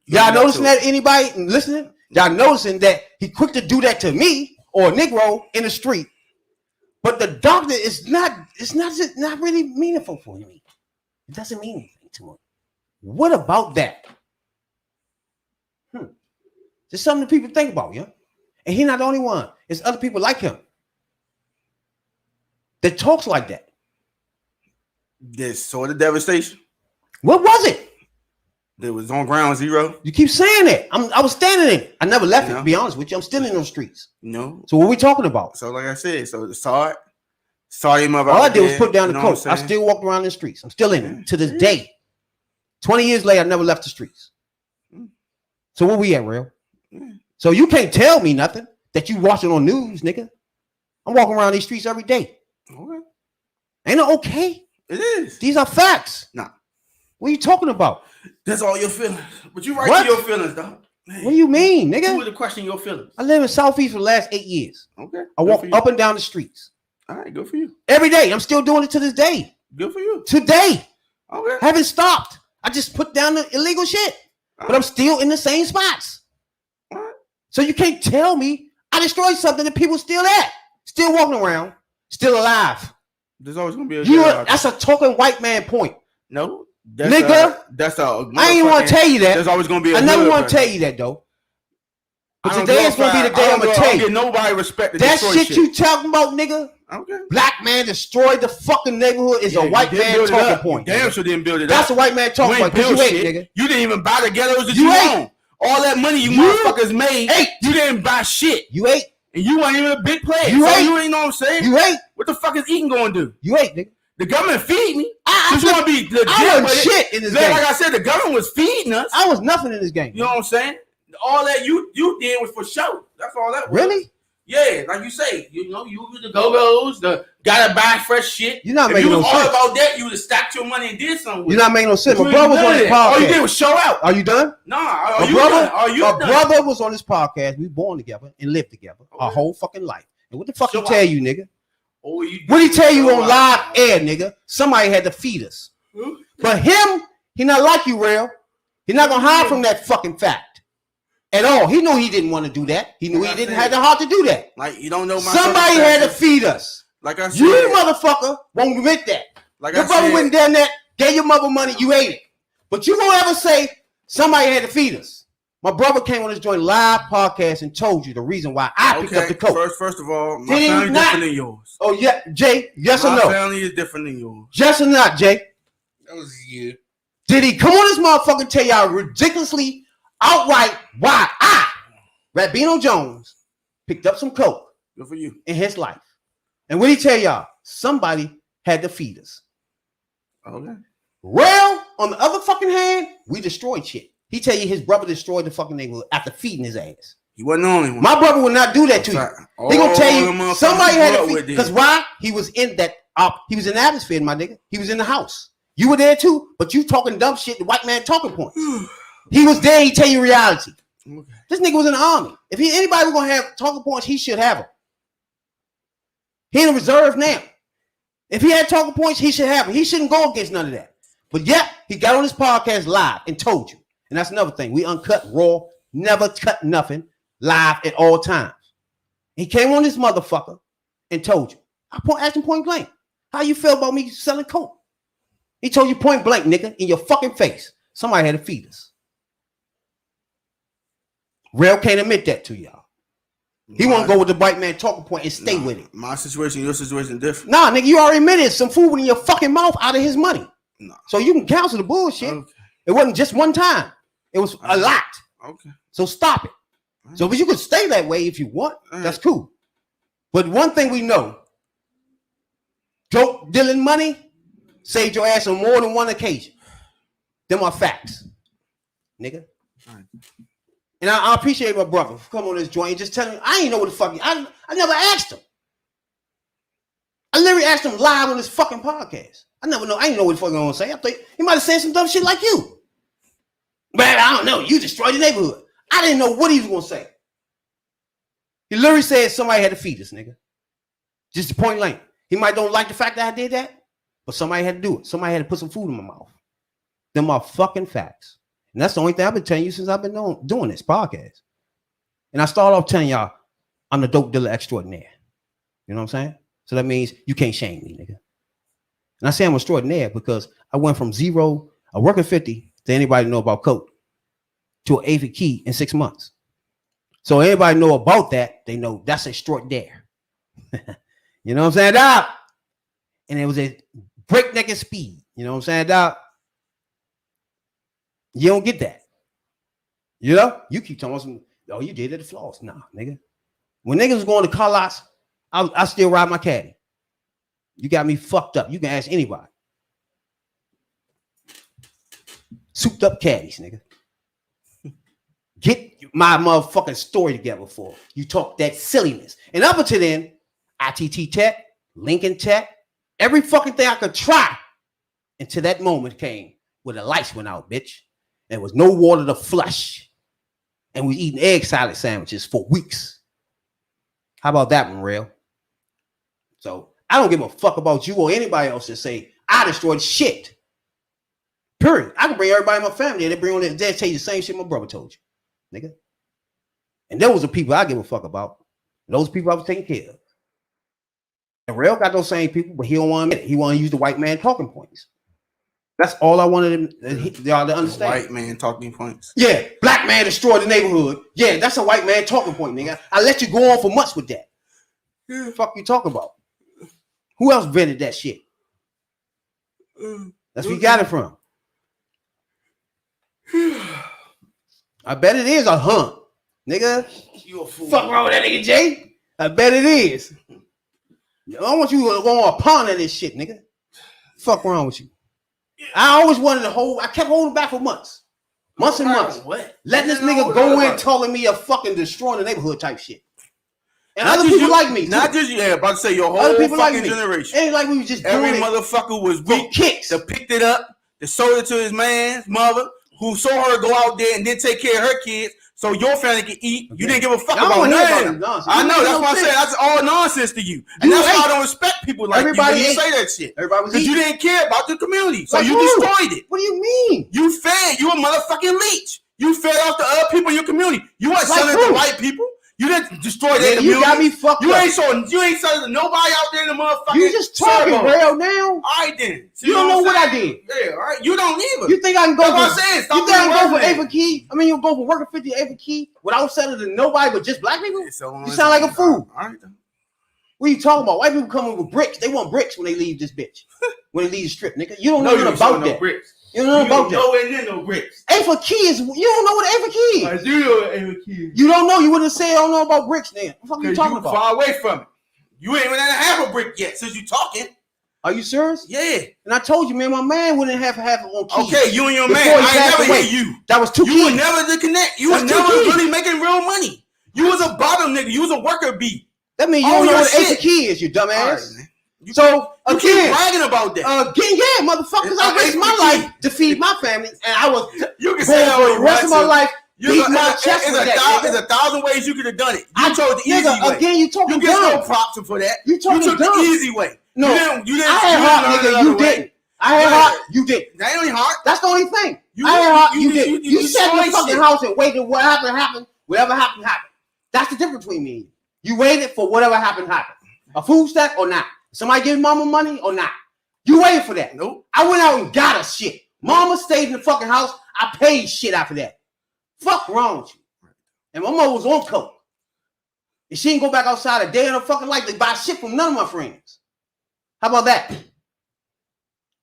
Y'all noticing that, anybody listening? Y'all noticing that he quick to do that to me or a Negro in the street, but the doctor is not really meaningful for me. It doesn't mean anything to him. What about that? Just something that people think about, yeah? And he's not the only one. It's other people like him that talks like that. This sort of devastation. What was it? That was on ground zero. You keep saying it. I was standing in it. I never left it, to be honest with you. I'm still in those streets. No. So what are we talking about? So like I said, so saw it. Saw your mother. All I did was put down the coat. I still walk around the streets. I'm still in it to this day. 20 years later, I never left the streets. So where we at, real? So you can't tell me nothing that you watching on news, nigga. I'm walking around these streets every day. Okay. Ain't it okay? It is. These are facts. Nah. What are you talking about? That's all your feelings. But you right to your feelings, dog. What do you mean, nigga? You would question your feelings. I live in Southeast for the last 8 years. Okay. I walk up and down the streets. All right, good for you. Every day. I'm still doing it to this day. Good for you. Today. Okay. Haven't stopped. I just put down the illegal shit. But I'm still in the same spots. All right. So you can't tell me I destroyed something that people still at. Still walking around. Still alive. There's always gonna be that's a talking white man point. No. Nigga. I ain't want to tell you that. There's always gonna be I never want to tell you that, though. But today is gonna be the day I'm gonna tell you. Nobody respect that shit you talking about, nigga. Okay. Black man destroyed the fucking neighborhood is a white man talking point. Damn sure didn't build it up. That's a white man talking point. You ain't, nigga. You didn't even buy the ghettos that you own. All that money you motherfuckers made, you didn't buy shit. You ate. And you weren't even a big player. You ate. You ain't know what I'm saying? You ate. What the fuck is eating gonna do? You ate, nigga. The government feed me. I want to be legit. I was shit in this game. Like I said, the government was feeding us. I was nothing in this game. You know what I'm saying? All that you did was for show. That's all that was. Really? Yeah, like you say, you know, you was the go-go's, the gotta buy fresh shit. You're not making no sense. If you was all about that, you would have stacked your money and did something with You're not making no sense. My brother was on this podcast. All you did was show out. Are you done? Nah, my brother was on this podcast. We born together and lived together our whole fucking life. And what the fuck he tell you, nigga? What he tell you on live air, nigga? Somebody had to feed us. But him, he not like you, real. He's not gonna hide from that fucking fact at all. He knew he didn't want to do that. He knew he didn't have the heart to do that. Like you don't know. Somebody had to feed us. Like I said, you motherfucker won't admit that. Like your brother went down there, gave your mother money, you ate it. But you won't ever say somebody had to feed us. My brother came on this joint live podcast and told you the reason why I picked up the coat. First of all, my family is different than yours. Oh yeah, Jay. Yes or no? My family is different than yours. Yes or not, Jay? That was you. Did he come on this motherfucker and tell y'all ridiculously outright why I, Rabino Jones, picked up some coke? Good for you. In his life. And what did he tell y'all? Somebody had to feed us. Okay. Well, on the other fucking hand, we destroyed shit. He tell you his brother destroyed the fucking neighborhood after feeding his ass. He wasn't the only one. My brother would not do that to you. He gonna tell you somebody had to feed. Because why? He was in that. He was in the atmosphere, my nigga. He was in the house. You were there too, but you talking dumb shit. The white man talking point. He was there. He tell you reality. Okay. This nigga was in the army. If anybody was gonna have talking points, he should have them. He in the reserve now. If he had talking points, he should have them. He shouldn't go against none of that. But yeah, he got on this podcast live and told you. And that's another thing. We uncut, raw, never cut nothing, live at all times. He came on this motherfucker and told you. I asked him point blank, how you feel about me selling coke? He told you point blank, nigga, in your fucking face. Somebody had to feed us. Rail can't admit that to y'all. He want to go with the white man talking point and stay with it. My situation, your situation different. Nah, nigga, you already admitted some food in your fucking mouth out of his money. No. So you can cancel the bullshit. Okay. It wasn't just one time. It was a lot. Okay. So stop it. So but you can stay that way if you want. That's cool. But one thing we know, dope dealing money saved your ass on more than one occasion. Them are facts, nigga. Right. And I appreciate my brother for coming on this joint and just telling me, I ain't know what the fuck. I never asked him. I literally asked him live on this fucking podcast. I never know. I didn't know what the fuck he was gonna say. I thought he might have said some dumb shit like you. Man, I don't know. You destroyed the neighborhood. I didn't know what he was gonna say. He literally said somebody had to feed us, nigga. Just the point blank. He might don't like the fact that I did that, but somebody had to do it. Somebody had to put some food in my mouth. Them are fucking facts. And that's the only thing I've been telling you since I've been doing this podcast. And I start off telling y'all, I'm the dope dealer extraordinaire. You know what I'm saying? So that means you can't shame me, nigga. And I say I'm extraordinaire because I went from zero, a working 50, to anybody know about coke, to an 8th key in 6 months. So anybody know about that, they know that's extraordinaire. You know what I'm saying, Doc? And it was a breakneck speed. You know what I'm saying, Doc? You don't get that. You know? You keep talking about some, oh, you did it at the floss. Nah, nigga. When niggas was going to car lots, I still ride my caddy. You got me fucked up. You can ask anybody. Souped up caddies, nigga. Get my motherfucking story together before you talk that silliness. And up until then, ITT Tech, Lincoln Tech, every fucking thing I could try until that moment came where the lights went out, bitch. There was no water to flush. And we eating egg salad sandwiches for weeks. How about that one, real? So I don't give a fuck about you or anybody else that say I destroyed shit. Period. I can bring everybody in my family and they bring on their dad tell you the same shit my brother told you, nigga. And those are people I give a fuck about. Those people I was taking care of. And Rail got those same people, but he don't want to admit it. He want to use the white man talking points. That's all I wanted y'all to understand. White man talking points. Yeah, black man destroyed the neighborhood. Yeah, that's a white man talking point, nigga. I let you go on for months with that. Yeah. Fuck you talking about? Who else invented that shit? That's where you got it from. I bet it is a hunt, nigga. You a fool. Fuck wrong with that nigga Jay? I bet it is. I want you to go on a pond of this shit, nigga. Fuck wrong with you? I always wanted to hold. I kept holding back for months and months. What? Letting this nigga go in telling me a fucking destroying the neighborhood type shit. And other people like me. Not just you. Yeah, about to say your whole Other people fucking like me. generation. Ain't like we was just Every doing it motherfucker was for weak. kicks. That picked it up, that sold it to his man's mother, who saw her go out there and then take care of her kids, so your family could eat. You didn't give a fuck about none. I know. That's why I said that's all nonsense to you, and that's why I don't respect people like Everybody you when you ate. say that shit. Everybody was Because you eating. didn't care about the community, so Like you who? destroyed it. What do you mean? You fed. You a motherfucking leech. You fed off the other people in your community. You weren't Like selling who? to white people. You didn't destroy their Yeah, community. you got me fucked You up. ain't selling to nobody out there in the motherfucking. You just talking suburbs. real now. All right then. So You don't know I'm what I saying? did. Yeah, all right. You don't either. You think I can go That's what for? I'm saying. You Stop think I can go for being Ava Key? I mean, you go for working 50 Ava Key without selling to nobody but just black people? So You sound like a fool. All right. What are you talking about? White people coming with bricks. They want bricks when they leave this bitch. When they leave the strip, nigga. You don't know nothing about that. Bricks. You don't know about that. Nowhere near no bricks. Ava Key is. You don't know what Ava Key is. I do know what Ava Key is. You don't know. You wouldn't say I don't know about bricks, nigga. What the fuck are you talking about? Far away from it. You ain't even have a brick yet since you talking. Are you serious? Yeah. And I told you, man, my man wouldn't have it on keys. Okay, you and your man. Before he I passed never away. hear you. That was 2 You keys. were never the connect. You That's was 2 never keys. really making real money. You was a bottom nigga. You was a worker bee. That means you All don't know your what Ava shit. Key is, you dumbass. All right, man. So You keep again, bragging about that. motherfuckers, I risked my life to feed my family, and I was You can going say that for all the you rest of want my to. life beat my chest with that. There's 1,000 ways you could have done it. You chose the easy way. Again, you talking dumb. You get no dumb. props for that. You took the easy way. No, you didn't. I had heart, nigga. You didn't. I had heart. You didn't. That ain't only heart. That's the only thing. I had heart. You didn't. You sat in the fucking house and waited. What happened. Whatever happened. That's the difference between me and you. You waited for whatever happened. A food stamp or not. Somebody give mama money or not. You waited for that. Nope. I went out and got her shit. Mama stayed in the fucking house. I paid shit after that. Fuck wrong with you. And my mother was on coke. And she didn't go back outside a day in her fucking life to buy shit from none of my friends. How about that?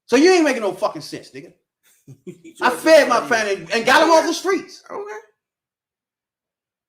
So you ain't making no fucking sense, nigga. I fed my family and got them off the streets. Okay.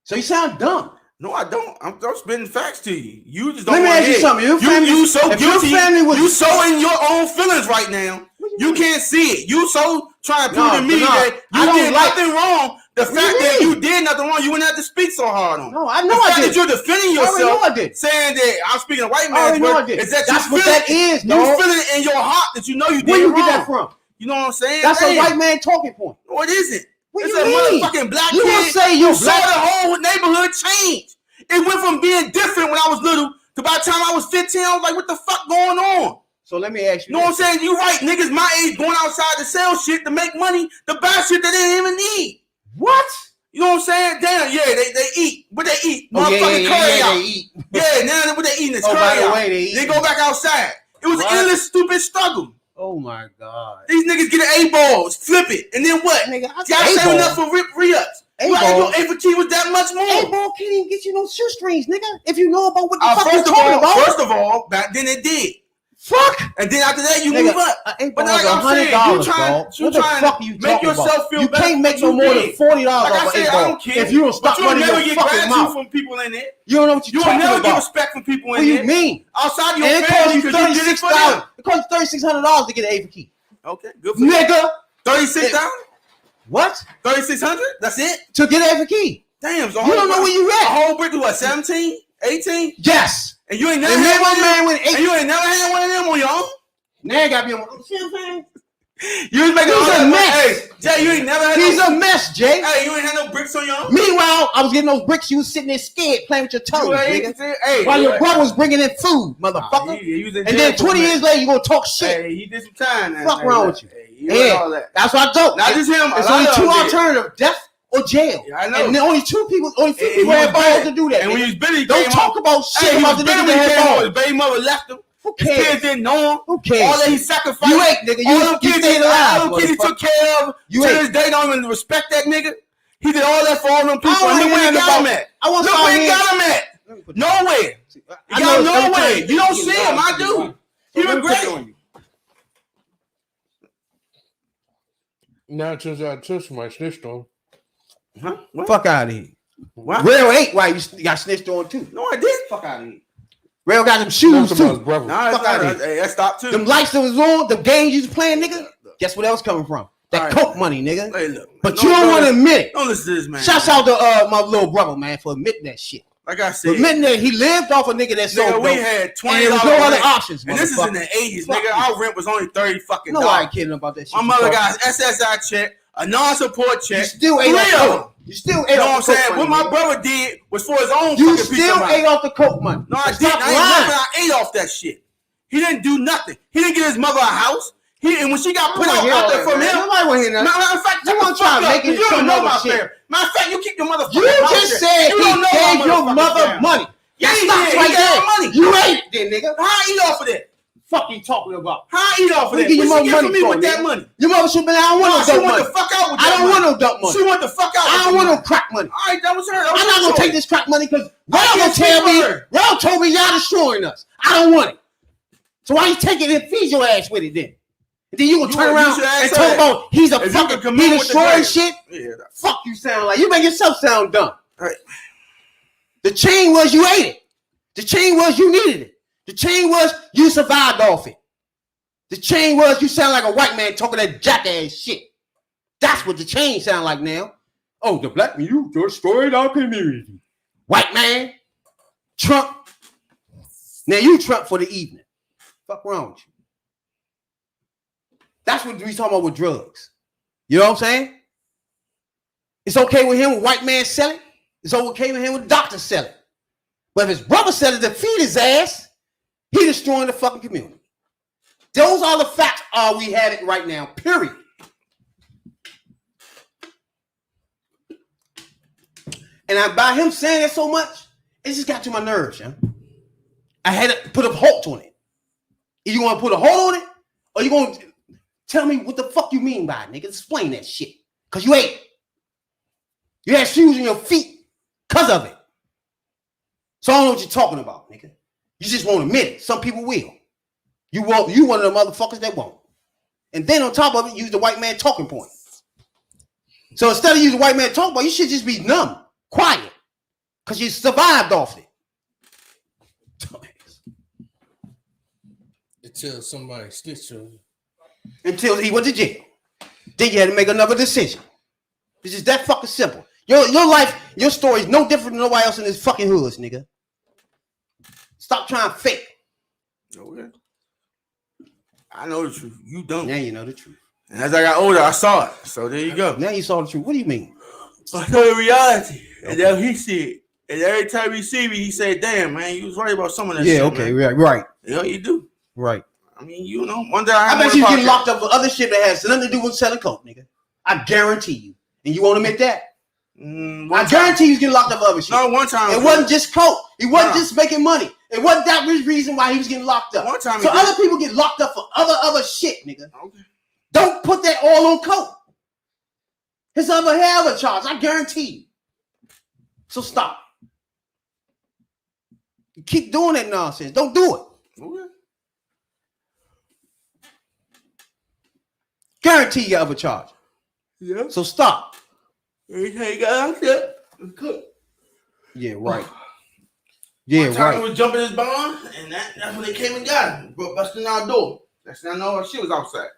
So you sound dumb. No, I don't. I'm spitting facts to you. You just don't. Let me ask you something. You so guilty. You so in your own feelings right now. You can't see it. You so trying to prove to me that you did nothing wrong. The fact that you did nothing wrong, you wouldn't have to speak so hard on. No, I know I did. That you're defending yourself, saying that I'm speaking a white man's word. Is that that's what that is, dog. You feel it in your heart that you know you did wrong. Where you get that from? You know what I'm saying? That's a white man talking point. No, it isn't. What it's you a mean? motherfucking black you kid say you saw the whole neighborhood change. It went from being different when I was little to by the time I was 15, I was like, what the fuck going on? So let me ask you. You know what I'm saying? You right, niggas my age going outside to sell shit to make money to buy shit that they didn't even need. What? You know what I'm saying? Damn, yeah, they eat. What they eat? Motherfucking curry out. They eat. Yeah, now what they eating is curry by the out. way, they go back outside. It was an endless stupid struggle. Oh my God. These niggas get an A-balls, flip it, and then what? Nigga, y'all saving up for re-ups. A-ball. A for key was that much more. A-ball can't even get you no shoestrings, nigga. If you know about what the fuck you're talking about. First of all, back then it did. Fuck. And then after that, you move up. But like I'm saying, you trying to make yourself feel better. You can't make no more than $40 off an A-ball if you don't stop running your fucking mouth. From people in there. You don't know what you're talking about. You will never get respect from people in there. What do you mean? Outside your family, it costs you $36,000. It costs $3,600 to get an A for key. Okay, good for nigga. $36,000. What? $3,600? That's it to get an A for key. Damn, so you don't know where you at. A whole brick was what? 17, 18? Yes. And you ain't never had one man with 8. And you ain't never had one of them on your own. Now I gotta be on. See what I'm saying? You was making a mess. Hey, Jay, you ain't never had. He's a mess, Jay. Hey, you ain't had no bricks on your own. Meanwhile, I was getting those bricks. You was sitting there scared, playing with your toes, nigga. Hey, while your brother was bringing in food, motherfucker. And then 20 years later, you gonna talk shit. Hey, he did some time. Fuck wrong with you? Yeah, all that. That's what I told. Not just him. It's only two alternatives: death or jail. Yeah, I know. And only two people have balls to do that. And when he's Billy, don't talk about shit about the nigga that had balls. His baby mother left him. Who cares? His kids didn't know him. Who cares? All that he sacrificed. You ain't, nigga. You stayed alive. All them kids he took care of. To this day, don't even respect that nigga. He did all that for all them people. And look where he got him at. Look where he got him at. Nowhere. He got nowhere. You don't see him. I do. He regret. Now it turns out somebody snitched on. Huh? Fuck out of here. What? Rail ain't why you got snitched on too. No, I did. Fuck out of here. Rail got them shoes too. Fuck out of here. Hey, that stopped too. Them lights that was on, the games you was playing, nigga. Guess where that was coming from? That coke money, nigga. Hey, look, but you don't want to admit it. Don't listen to this, man. Shouts out to my little brother, man, for admitting that shit. Like I said, admitting that he lived off a nigga that sold. We had $20. And there was no other options. And this is in the 80s, nigga. Our rent was only $30 fucking. No, I ain't kidding about that shit. My mother got SSI check, a non-support check. You still ate off coke. You still ate off the coke money. What my brother did was for his own. You still ate off the coke money. No, I didn't. I ate off that shit. He didn't do nothing. He didn't get his mother a house. And when she got put out there from him, nobody want to hear that. Matter of fact, you want to try to make it you don't know my shit. Matter of fact, you keep your motherfucker. You just said he gave your mother money. Yeah, he right there. Money. You ate it, then, nigga. How I eat off of that? Fuck you talking about? How I eat off of that? Give your mother money me with that money. Your mother should be. I don't want no dump money. She want the fuck out with that. I don't want no dump money. She want the fuck out. I don't want no crack money. All right, that was her. I'm not gonna take this crack money because Raul gonna tell me. Raul told me y'all destroying us. I don't want it. So why you take it and feed your ass with it then? And then you gonna turn around and talk about he's a fucking he destroying shit. Yeah, fuck you sound like you make yourself sound dumb. Right. The chain was you ate it. The chain was you needed it. The chain was you survived off it. The chain was you sound like a white man talking that jackass shit. That's what the chain sound like now. Oh, the black man, you destroyed our community. White man, Trump. Now you Trump for the evening. Fuck wrong with you. That's what we talking about with drugs. You know what I'm saying? It's okay with him when white man sell it. It's okay with him when doctors sell it. But if his brother sells it to feed his ass, he destroying the fucking community. Those are the facts we have it right now, period. And by him saying that so much, it just got to my nerves, yeah. I had to put a halt on it. You want to put a hold on it? Or you going to tell me what the fuck you mean by it, nigga? Explain that shit. Because you ain't. You had shoes on your feet because of it. So I don't know what you're talking about, nigga. You just won't admit it. Some people will. You one of the motherfuckers that won't. And then on top of it, use the white man talking point. So instead of using white man talking point, you should just be numb, quiet. Because you survived off it. Until somebody snitched on you. Until he went to jail. Then you had to make another decision. It's just that fucking simple. Your life, your story is no different than nobody else in this fucking hoods, nigga. Stop trying to fake. Okay. I know the truth. You don't. Now you know the truth. And as I got older, I saw it. So there you go. Now you saw the truth. What do you mean? I saw the reality. Okay. And then he said, and every time he see me, he said, damn, man, you was right about some of that shit. Yeah, okay, man. right. You know, you do. Right. I mean, you know, one day I bet you get locked up for other shit that has nothing to do with selling coke, nigga. I guarantee you. And you won't admit that? I guarantee you get locked up for other shit. No, one time. It wasn't just coke. He wasn't just making money. It wasn't that reason why he was getting locked up. One time so other people get locked up for other shit, nigga. Okay. Don't put that all on coke. His other charge, I guarantee you. So stop. You keep doing that nonsense. Don't do it. Okay. Guarantee your other charge. Yeah. So stop. Everything got out there. Yeah, right. Yeah, one time right. He was jumping his bond, and that's when they came and got him. Busting our door. That's when I know she was outside.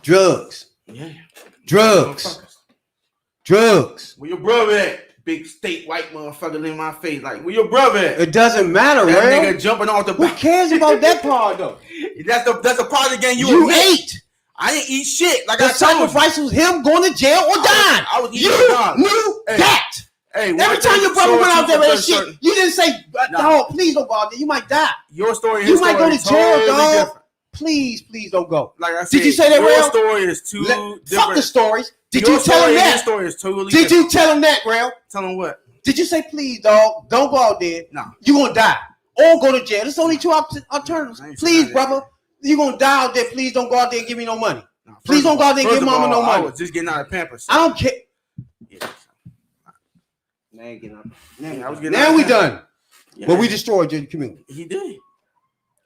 Drugs. Yeah. Drugs. Where your brother at? Big state white motherfucker in my face. Like, where your brother at? It doesn't matter, that right? Nigga jumping off the Who cares about that part, though? That's the part of the game you ate. I didn't eat shit. Like the I told you. sacrifice was him going to jail or dying. I was you knew that. Hey, every time your brother went out there and shit, you didn't say, dog, please don't go out there. You might die. Your story, you might go to jail, dog. Different. Please don't go. Like I said, did you say that, your Rail? Story is too different. Fuck the stories. Did your you tell him that? Your story is totally Did different. you tell him that, Rail? Tell him what? Did you say, please, dog, don't go out there? No. You're going to die. Or go to jail. There's only two alternatives. Please, brother, you're going to die out there. Please don't go out there and give me no money. No, please don't go out there and give mama no money. I was just getting out of Pampers. I don't care. Yeah. Now you getting out. Now we done. Yeah. But we destroyed your community. He did.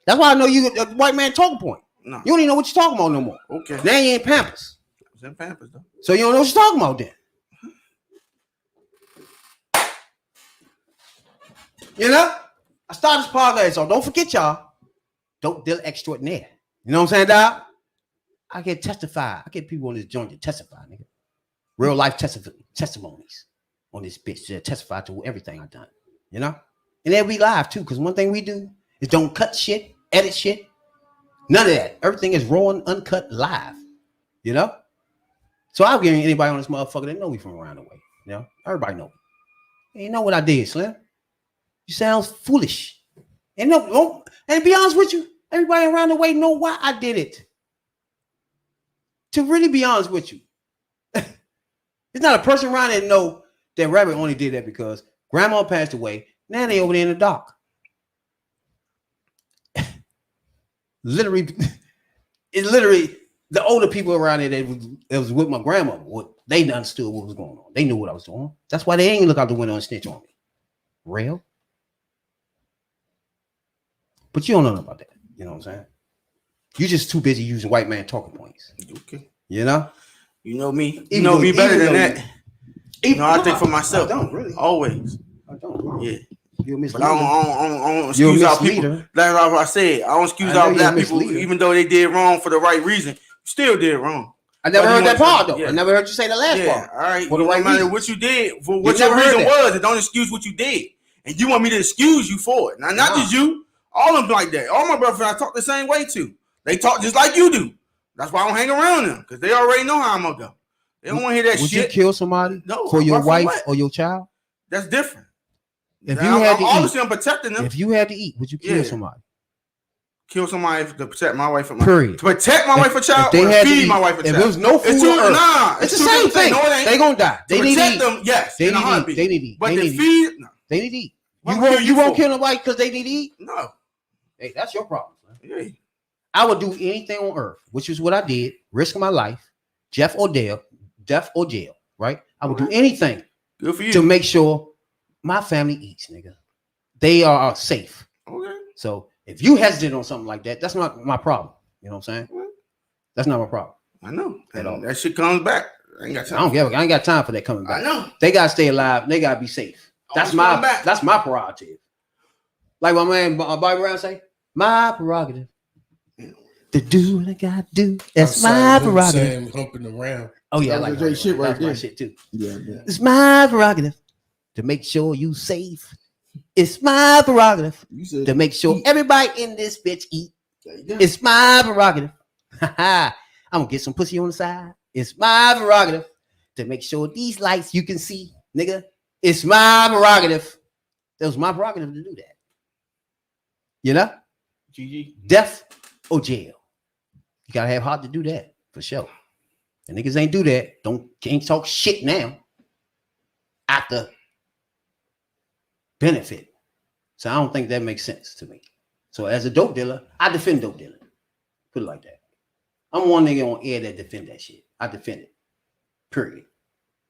That's why I know you a white man talking point. No. You don't even know what you're talking about no more. Okay. Now you ain't Pampers. I was in Pampers, though. So you don't know what you're talking about then. You know? I started this podcast, so don't forget, y'all. Don't deal extraordinaire. You know what I'm saying, dog? I can testify. I get people on this joint to testify, nigga. Real life testimonies on this bitch to testify to everything I've done. You know? And they'll be live too, because one thing we do is don't cut shit, edit shit. None of that. Everything is raw and uncut live. You know? So I'll give anybody on this motherfucker that know me from around the way. You know? Everybody know me. You know what I did, Slim? You sound foolish. And no, and to be honest with you, everybody around the way know why I did it. To really be honest with you. There's not a person around there that know that Rabbit only did that because grandma passed away. Now they over there in the dark. Literally, the older people around there that was with my grandmother, they understood what was going on. They knew what I was doing. That's why they ain't look out the window and snitch on me. Real? But you don't know about that. You know what I'm saying? You're just too busy using white man talking points. Okay. You know? You know me. You know me better than that. I think for myself. I don't really. Always. I don't. Yeah. You're a misleader. But I don't excuse out people. That's what I said. I don't excuse out black people, even though they did wrong for the right reason. You still did wrong. I never heard that part, though. Yeah. I never heard you say the last part. All right. For the right matter what you did, for what your reason was, it don't excuse what you did. And you want me to excuse you for it. Now, not just you. All of them like that. All my brothers I talk the same way too. They talk just like you do. That's why I don't hang around them, because they already know how I'm gonna go. They don't want to hear that Would shit. you kill somebody No, for your apart from wife what? or your child? That's different. If Now, you had to obviously eat, I'm protecting them. if you had to eat, would you kill Yeah. somebody? Kill somebody to protect my wife and my Period. to protect my wife or child, If they or had to to feed eat, my wife or if child. there was no food it's two, on earth, nah, it's the two same different things. thing. No, it ain't. They gonna die. To They need to protect eat. them, yes. They in a need to eat. heartbeat. They need to eat. But They to need to feed, no. They need to eat. What You I'm gonna won't. kill You you won't for? kill nobody because they need to eat. No. Hey, that's your problem. Man. Yeah. I would do anything on earth, which is what I did. Risk my life, death or jail. Right? I would do anything Good for you. to make sure my family eats, nigga. They are safe. Okay. So if you hesitate on something like that, that's not my problem. You know what I'm saying? That's not my problem. I know. At all. That shit comes back. I ain't got I time. don't give. I ain't got time for that coming back. I know. They gotta stay alive. They gotta be safe. That's Always come back. that's my prerogative. Like my man Bobby Brown say, my prerogative. To do what I gotta do. That's my prerogative. Saying, humping around. Oh yeah, I like That's shit right that's my there. shit too. Yeah. It's my prerogative to make sure you safe. It's my prerogative You said to make sure everybody in this bitch eat. there you go. It's my prerogative. I'm gonna get some pussy on the side. It's my prerogative to make sure these lights you can see, nigga. It's my prerogative. That was my prerogative to do that. You know? GG. Death or jail. You gotta have heart to do that for sure. And niggas ain't do that. Can't talk shit now. After benefit. So I don't think that makes sense to me. So as a dope dealer, I defend dope dealing. Put it like that. I'm one nigga on air that defend that shit. I defend it. Period.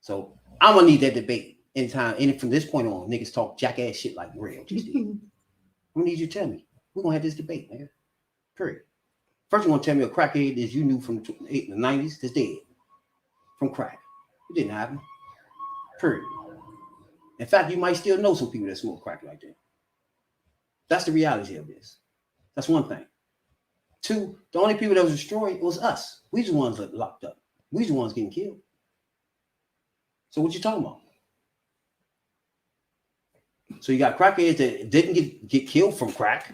So I'm gonna need that debate anytime. And from this point on, niggas talk jackass shit like real. Just did. I'm gonna need you to tell me. We're gonna have this debate, nigga. Period. First, you want to tell me a crackhead that you knew from the 90s that's dead from crack. It didn't happen. Period. In fact, you might still know some people that smoke crack like that. That's the reality of this. That's one thing. Two, the only people that was destroyed was us. We the ones that locked up. We the ones getting killed. So what you talking about? So you got crackheads that didn't get killed from crack.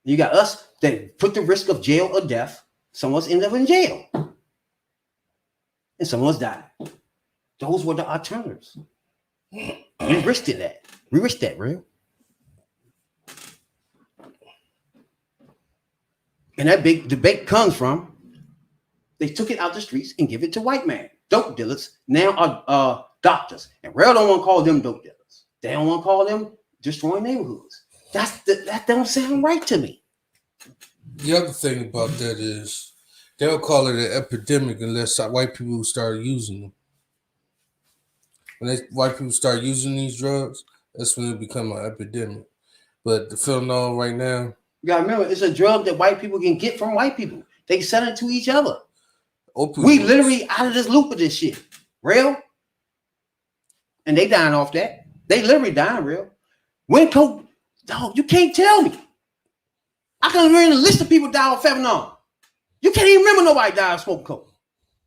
You got us that put the risk of jail or death. Someone's ended up in jail. And someone's died. Those were the alternatives. We risked that. We risked that, real. And that big debate comes from they took it out the streets and give it to white man. Dope dealers now are doctors. And real don't want to call them dope dealers. They don't want to call them destroying neighborhoods. That don't sound right to me. The other thing about that is they'll call it an epidemic unless white people start using them. When white people start using these drugs, that's when it become an epidemic. But the fentanyl right now, You gotta remember, it's a drug that white people can get from white people. They sell it to each other. opioids. We literally out of this loop of this shit. Real? And they dying off that. They literally dying real. When coke, dog, you can't tell me. I can remember the list of people die off fentanyl. You can't even remember nobody died of smoking coke.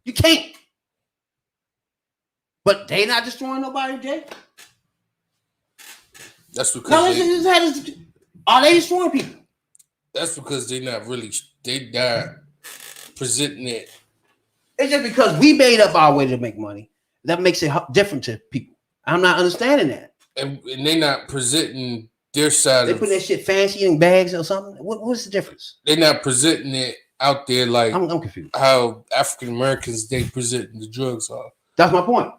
You can't. But they not destroying nobody, Jay. That's because No, are they destroying people? that's because they not presenting it. It's just because we made up our way to make money. That makes it different to people. I'm not understanding that. And they not presenting their side. They put that shit fancy in bags or something. What's the difference? They're not presenting it out there like I'm confused. how African Americans they presenting the drugs are. That's my point.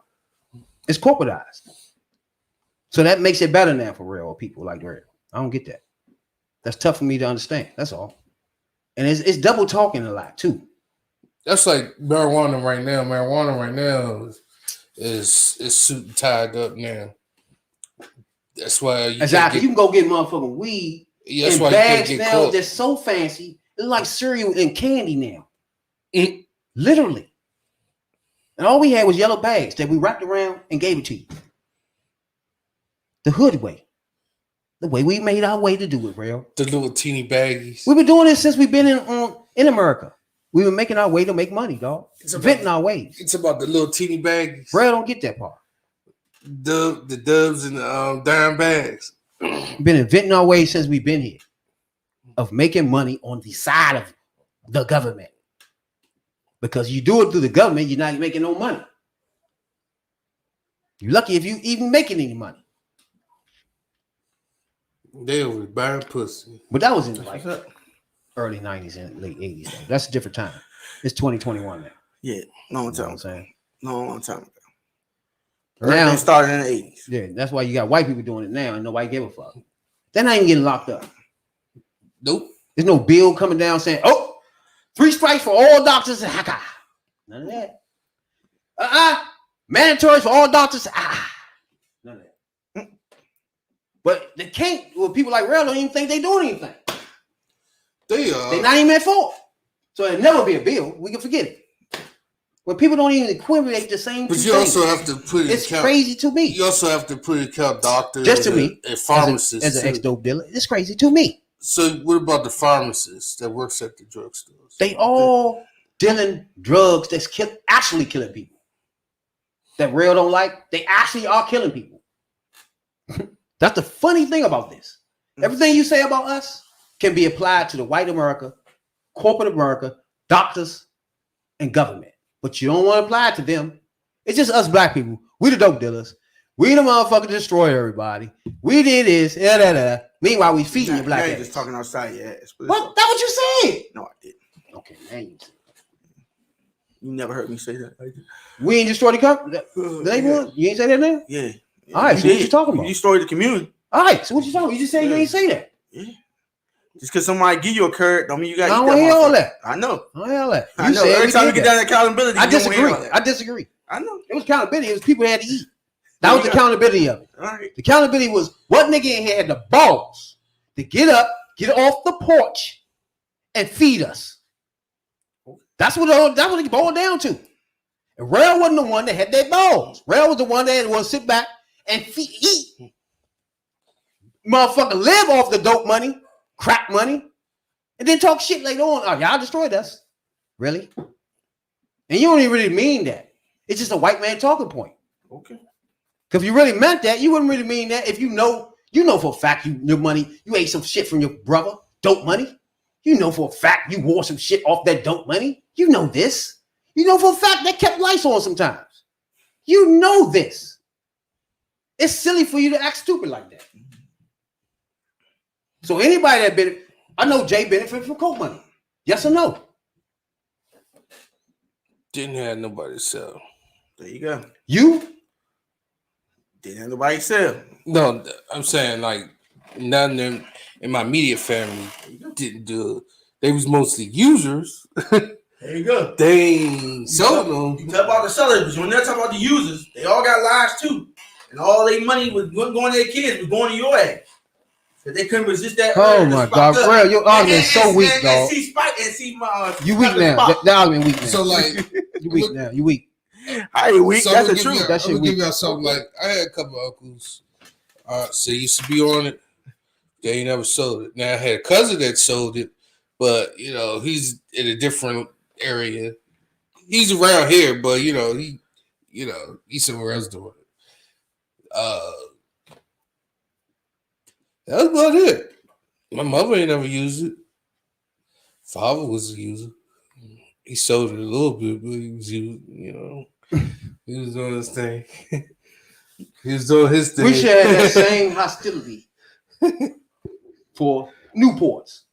It's corporatized. So that makes it better now for real people like real. I don't get that. That's tough for me to understand. That's all. And it's double talking a lot too. That's like marijuana right now. Marijuana right now is suit and tied up now. That's why Exactly. You can go get motherfucking weed that's in why bags you can't get now caught. that's so fancy. It's like cereal and candy now. Literally. And all we had was yellow bags that we wrapped around and gave it to you. The hood way. The way we made our way to do it, real. The little teeny baggies. We've been doing this since we've been in America. We've been making our way to make money, dog. Inventing our ways. It's about the little teeny baggies. Real don't get that part. The dubs and the dime bags. We've been inventing our ways since we've been here. Of making money on the side of the government. Because you do it through the government, you're not making no money. You're lucky if you even making any money. They was buying pussy. But that was in like early 90s and late 80s. Though. That's a different time. It's 2021 now. Yeah, long You know time. what I'm saying? Long time ago. Now, Everything started in the 80s. yeah, that's why you got white people doing it now and nobody give a fuck. They're not even getting locked up. Nope. There's no bill coming down saying, oh, 3 strikes for all doctors and haka. None of that. Mandatory for all doctors. None of that. But they can't. Well, people like Rail don't even think they doing anything. They're not even at fault. So it'll never be a bill. We can forget it. But people don't even equate the same. But you also have to put it's crazy to me. You also have to put in account doctors, just to me, and pharmacists as an ex-dope dealer. It's crazy to me. So what about the pharmacists that works at the drugstores? They all dealing drugs that's actually killing people. That Rail don't like. They actually are killing people. That's the funny thing about this. Everything you say about us can be applied to the white America, corporate America, doctors, and government. But you don't want to apply it to them. It's just us black people. We the dope dealers. We the motherfucker destroy everybody. We did this. Meanwhile, we feeding your black ass. You're just talking outside your ass. What? That's what you said. No, I didn't. Okay, man. You never heard me say that. We ain't destroyed the neighborhood? You ain't say that now? Yeah. All right, so what you talking about? You destroyed the community. All right, so what you talking about? You just said you ain't say that. Yeah. Just because somebody give you a curd, don't mean you got to I don't want to hear all that. I know. I don't hear all that. I know. Every time you get that accountability, I disagree. I know. It was accountability. It was people had to eat. That was the accountability of it. All right. The accountability was what nigga in here had the balls to get up, get off the porch, and feed us. That's what it boiled down to. And Rail wasn't the one that had their balls. Rail was the one that was sit back and eat. Motherfucker live off the dope money, crack money, and then talk shit later on. Oh, y'all destroyed us. Really? And you don't even really mean that. It's just a white man talking point. Okay. Because if you really meant that, you wouldn't really mean that. If you know for a fact your money, you ate some shit from your brother, dope money. You know for a fact you wore some shit off that dope money. You know this. You know for a fact that kept lights on sometimes. You know this. It's silly for you to act stupid like that. So anybody that benefit, I know Jay benefited from coke money. Yes or no? Didn't have nobody sell. There you go. You? Didn't have nobody sell. No, I'm saying like none of them in my immediate family didn't do it. They was mostly users. There you go. They ain't sold them. You talk about the sellers, but when they're talking about the users, they all got lives too. And all their money was going to their kids, was going to your ass. Because they couldn't resist that. Oh my God, bro, your argument is so weak, dog. You weak now. That argument weak now. So like, you weak now. You weak. I ain't weak. So That's the I'm truth. gonna give y'all something. Like I had a couple of uncles. So he used to be on it. They ain't never sold it. Now I had a cousin that sold it, but he's in a different area. He's around here, but he's somewhere else doing it. That was about it. My mother ain't never used it. Father was a user. He sold it a little bit, but he was using, he was doing his thing. He was doing his thing. We should have that same hostility for Newports.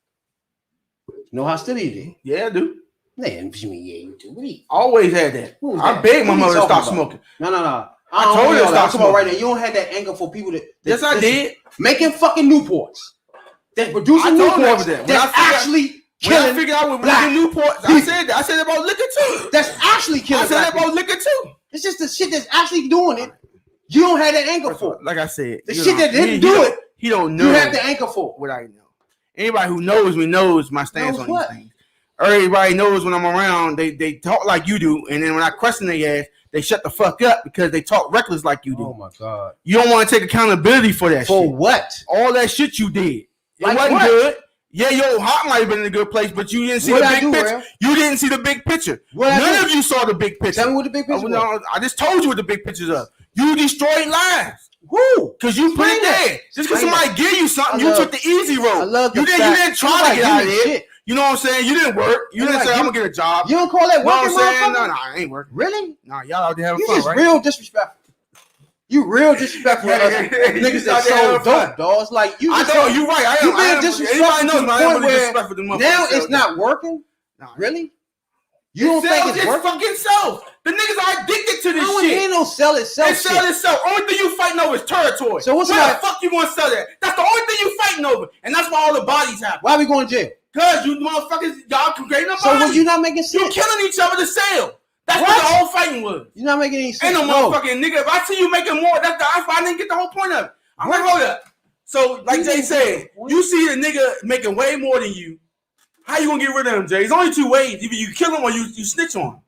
No hostility there. Yeah, I do. Man, what you mean, yeah, you do? What do you? Always had that. I begged my mother to stop smoking. No. I told her to stop smoking. Right now. You don't have that anger for people that yes, I did. Making fucking Newports. That's producing Newports. That's actually killing. When I figured out when we do Newports, I said that. I said about liquor too. That's actually killing. I said that about liquor too. It's just the shit that's actually doing it. You don't have that anger for it. Like I said, the shit that didn't do it. He don't know. You have the anchor for what I know. Anybody who knows me knows my stance on these things. Everybody knows when I'm around, they talk like you do, and then when I question their ass, they shut the fuck up because they talk reckless like you do. Oh my God! You don't want to take accountability for that shit. For what? All that shit you did. It like wasn't what? good. Yeah, your heart might have been in a good place, but you didn't see the big picture. Real? You didn't see the big picture. None of you saw the big picture. Tell me what the big picture was. I just told you what the big picture's of. You destroyed lives. Who? Because you put it there. Just because somebody give you something, you took the easy road. I love the you didn't try to get out of it. You know what I'm saying? You didn't work. You didn't say I'm gonna get a job. You don't call that You know what working, I'm saying? motherfucker? No, I ain't working. Really? Nah, y'all out there having You fun, just right? real disrespectful. You real disrespectful to us niggas that sold dope, dog. It's like you. I know you're right. You being disrespectful to the point where now it's not working. Nah, really? You don't think it's working? Fucking self. The niggas are addicted to this I don't shit. ain't no sell itself. They sell itself. Only thing you fighting over is territory. So what's where the fuck you gonna sell that? That's the only thing you fighting over, and that's why all the bodies happen. Why we going to jail? Cause you motherfuckers, y'all creating a body. So what, you not making sense? You killing each other to sell. That's what the whole fighting was. You're not making any sense. Ain't no motherfucking nigga. If I see you making more, that's why I didn't get the whole point of it. I'm like, hold up. So, like Jay said, you see a nigga making way more than you. How you gonna get rid of him, Jay? There's only two ways. Either you kill him or you snitch on him.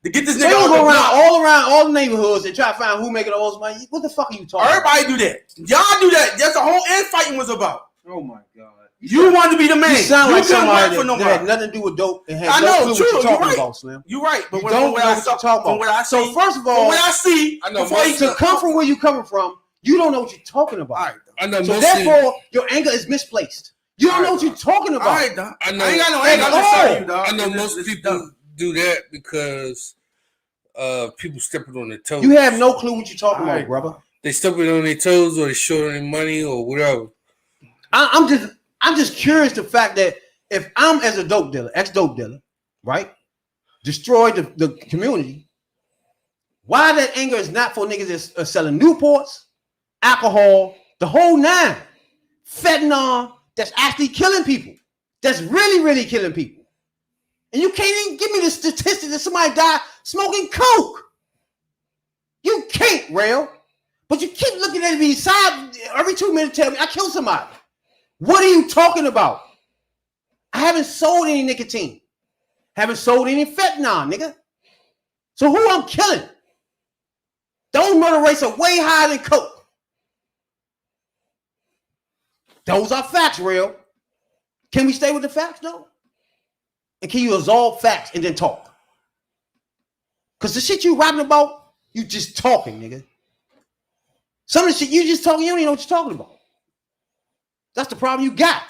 To get this nigga go around all the neighborhoods and try to find who making the most money. What the fuck are you talking about? Everybody do that. Y'all do that. That's the whole fighting was about. Oh my God. You want to be the man. You sound like somebody that had nothing to do with dope and had I no know, clue true. what you're talking You're right. about, Slim. You're right. But you don't know what you're talking about. So first of all, from what I see, I know to come from where you're coming from, you don't know what you're talking about. Right. I know. So therefore, your anger is misplaced. You don't know what you're talking about. I know. I ain't got no anger. I'm just telling you, dog. I know most people do that because people stepping on their toes. You have no clue what you're talking about, brother. They stepping on their toes, or they showing their money, or whatever. I'm just curious the fact that if I'm as a dope dealer, ex-dope dealer, right, destroyed the community, why that anger is not for niggas that's selling Newports, alcohol, the whole nine, fentanyl, that's actually killing people, that's really, really killing people. And you can't even give me the statistic that somebody died smoking coke. You can't, Rail. But you keep looking at me side every 2 minutes, tell me I killed somebody. What are you talking about? I haven't sold any nicotine. Haven't sold any fentanyl, nigga. So who I'm killing? Those murder rates are way higher than coke. Those are facts, Real. Can we stay with the facts, though? And can you absorb facts and then talk? Because the shit you rapping about, you just talking, nigga. Some of the shit you just talking, you don't even know what you're talking about. That's the problem you got.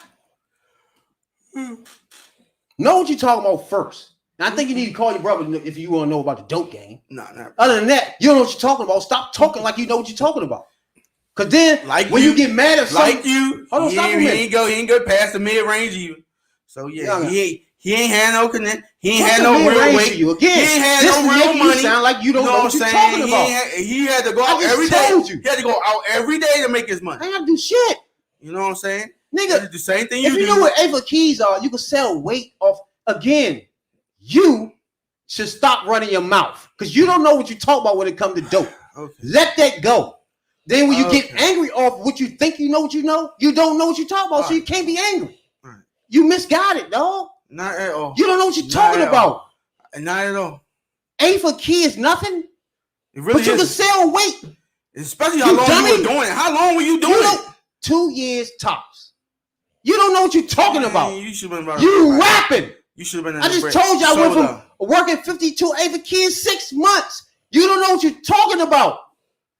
Know what you're talking about first. Now, I think you need to call your brother if you want to know about the dope game. No, not other than that, you don't know what you're talking about. Stop talking like you know what you're talking about. Because then, when you get mad at something, he ain't go past the mid-range even. So, yeah, he ain't had no connect. He ain't had no real weight. Again, he ain't had no real money. Sound like you don't know what you're talking about. He had to go out every day. He had to go out every day to make his money. I ain't got to do shit. You know what I'm saying? Nigga, the same thing you do. If you know what Ava keys are, you can sell weight off. Again, you should stop running your mouth because you don't know what you talk about when it comes to dope. Okay. Let that go. Then when you get angry off what you think you know what you know, you don't know what you talk about, so you can't be angry. Right. You misguided, dog. Not at all. You don't know what you're talking about. Not at all. A for key is nothing. It really but you can sell weight. Especially how long you were doing it. How long were you doing it? 2 years tops. You don't know what you're talking about. You should have been You rapping. You should have been. I just told you I went from working 52 Ava Key in 6 months. You don't know what you're talking about.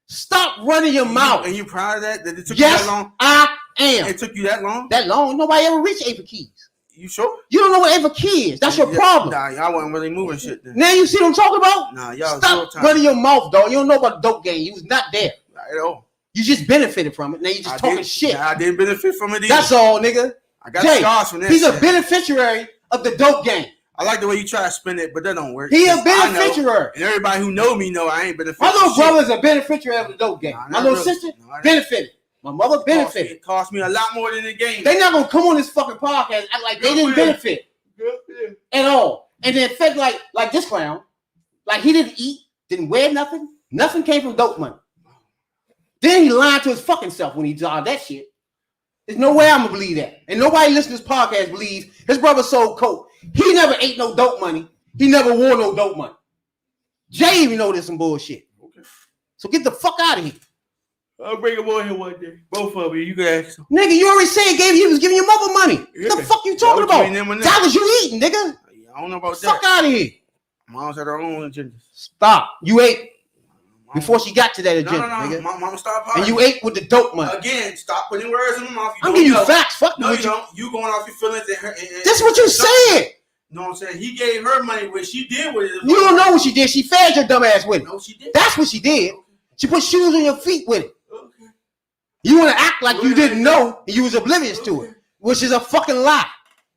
Stop running your mouth. And you proud of that? That it took you that long? I am. It took you that long? That long? Nobody ever reached Ava Keys. You sure? You don't know what Ava Key is. That's your problem. Nah, y'all wasn't really moving shit then. Now you see what I'm talking about? Nah, y'all stop running your mouth, dog. You don't know about the dope game. You was not there. Not at all. You just benefited from it. Now you just talking shit. Nah, I didn't benefit from it either. That's all, nigga. I got scars from that. He's a beneficiary of the dope game. I like the way you try to spin it, but that don't work. He a beneficiary. And everybody who know me know I ain't beneficiary. My little brother's a beneficiary of the dope game. My little sister benefited. My mother benefited. It cost me a lot more than the game. They not gonna come on this fucking podcast and act like they didn't benefit at all. And then fed like this clown, like he didn't eat, didn't wear nothing. Nothing came from dope money. Then he lied to his fucking self when he did all that shit. There's no way I'm gonna believe that. And nobody listening to this podcast believes his brother sold coke. He never ate no dope money. He never wore no dope money. Jay even know there's some bullshit. Okay. So get the fuck out of here. I'll bring him on here one day. Both of you. You can ask him. Nigga, you already said he was giving your mother money. Yeah. What the fuck you talking about? That was you eating, nigga. I don't know about that. Fuck out of here. Mom's had her own agenda. Stop. You ate. before she got to that agenda, No. nigga. My mama started partying. And you ate with the dope money. Again, stop putting words in my mouth. I'm giving you facts. Fuck no, you. you don't. You going off your feelings and her. That's what you said. You know what I'm saying? He gave her money. What she did with it. You don't know what she did. She fed your dumb ass with it. No, she did. That's what she did. Okay. She put shoes on your feet with it. Okay. You want to act like you didn't know and you was oblivious to it, which is a fucking lie.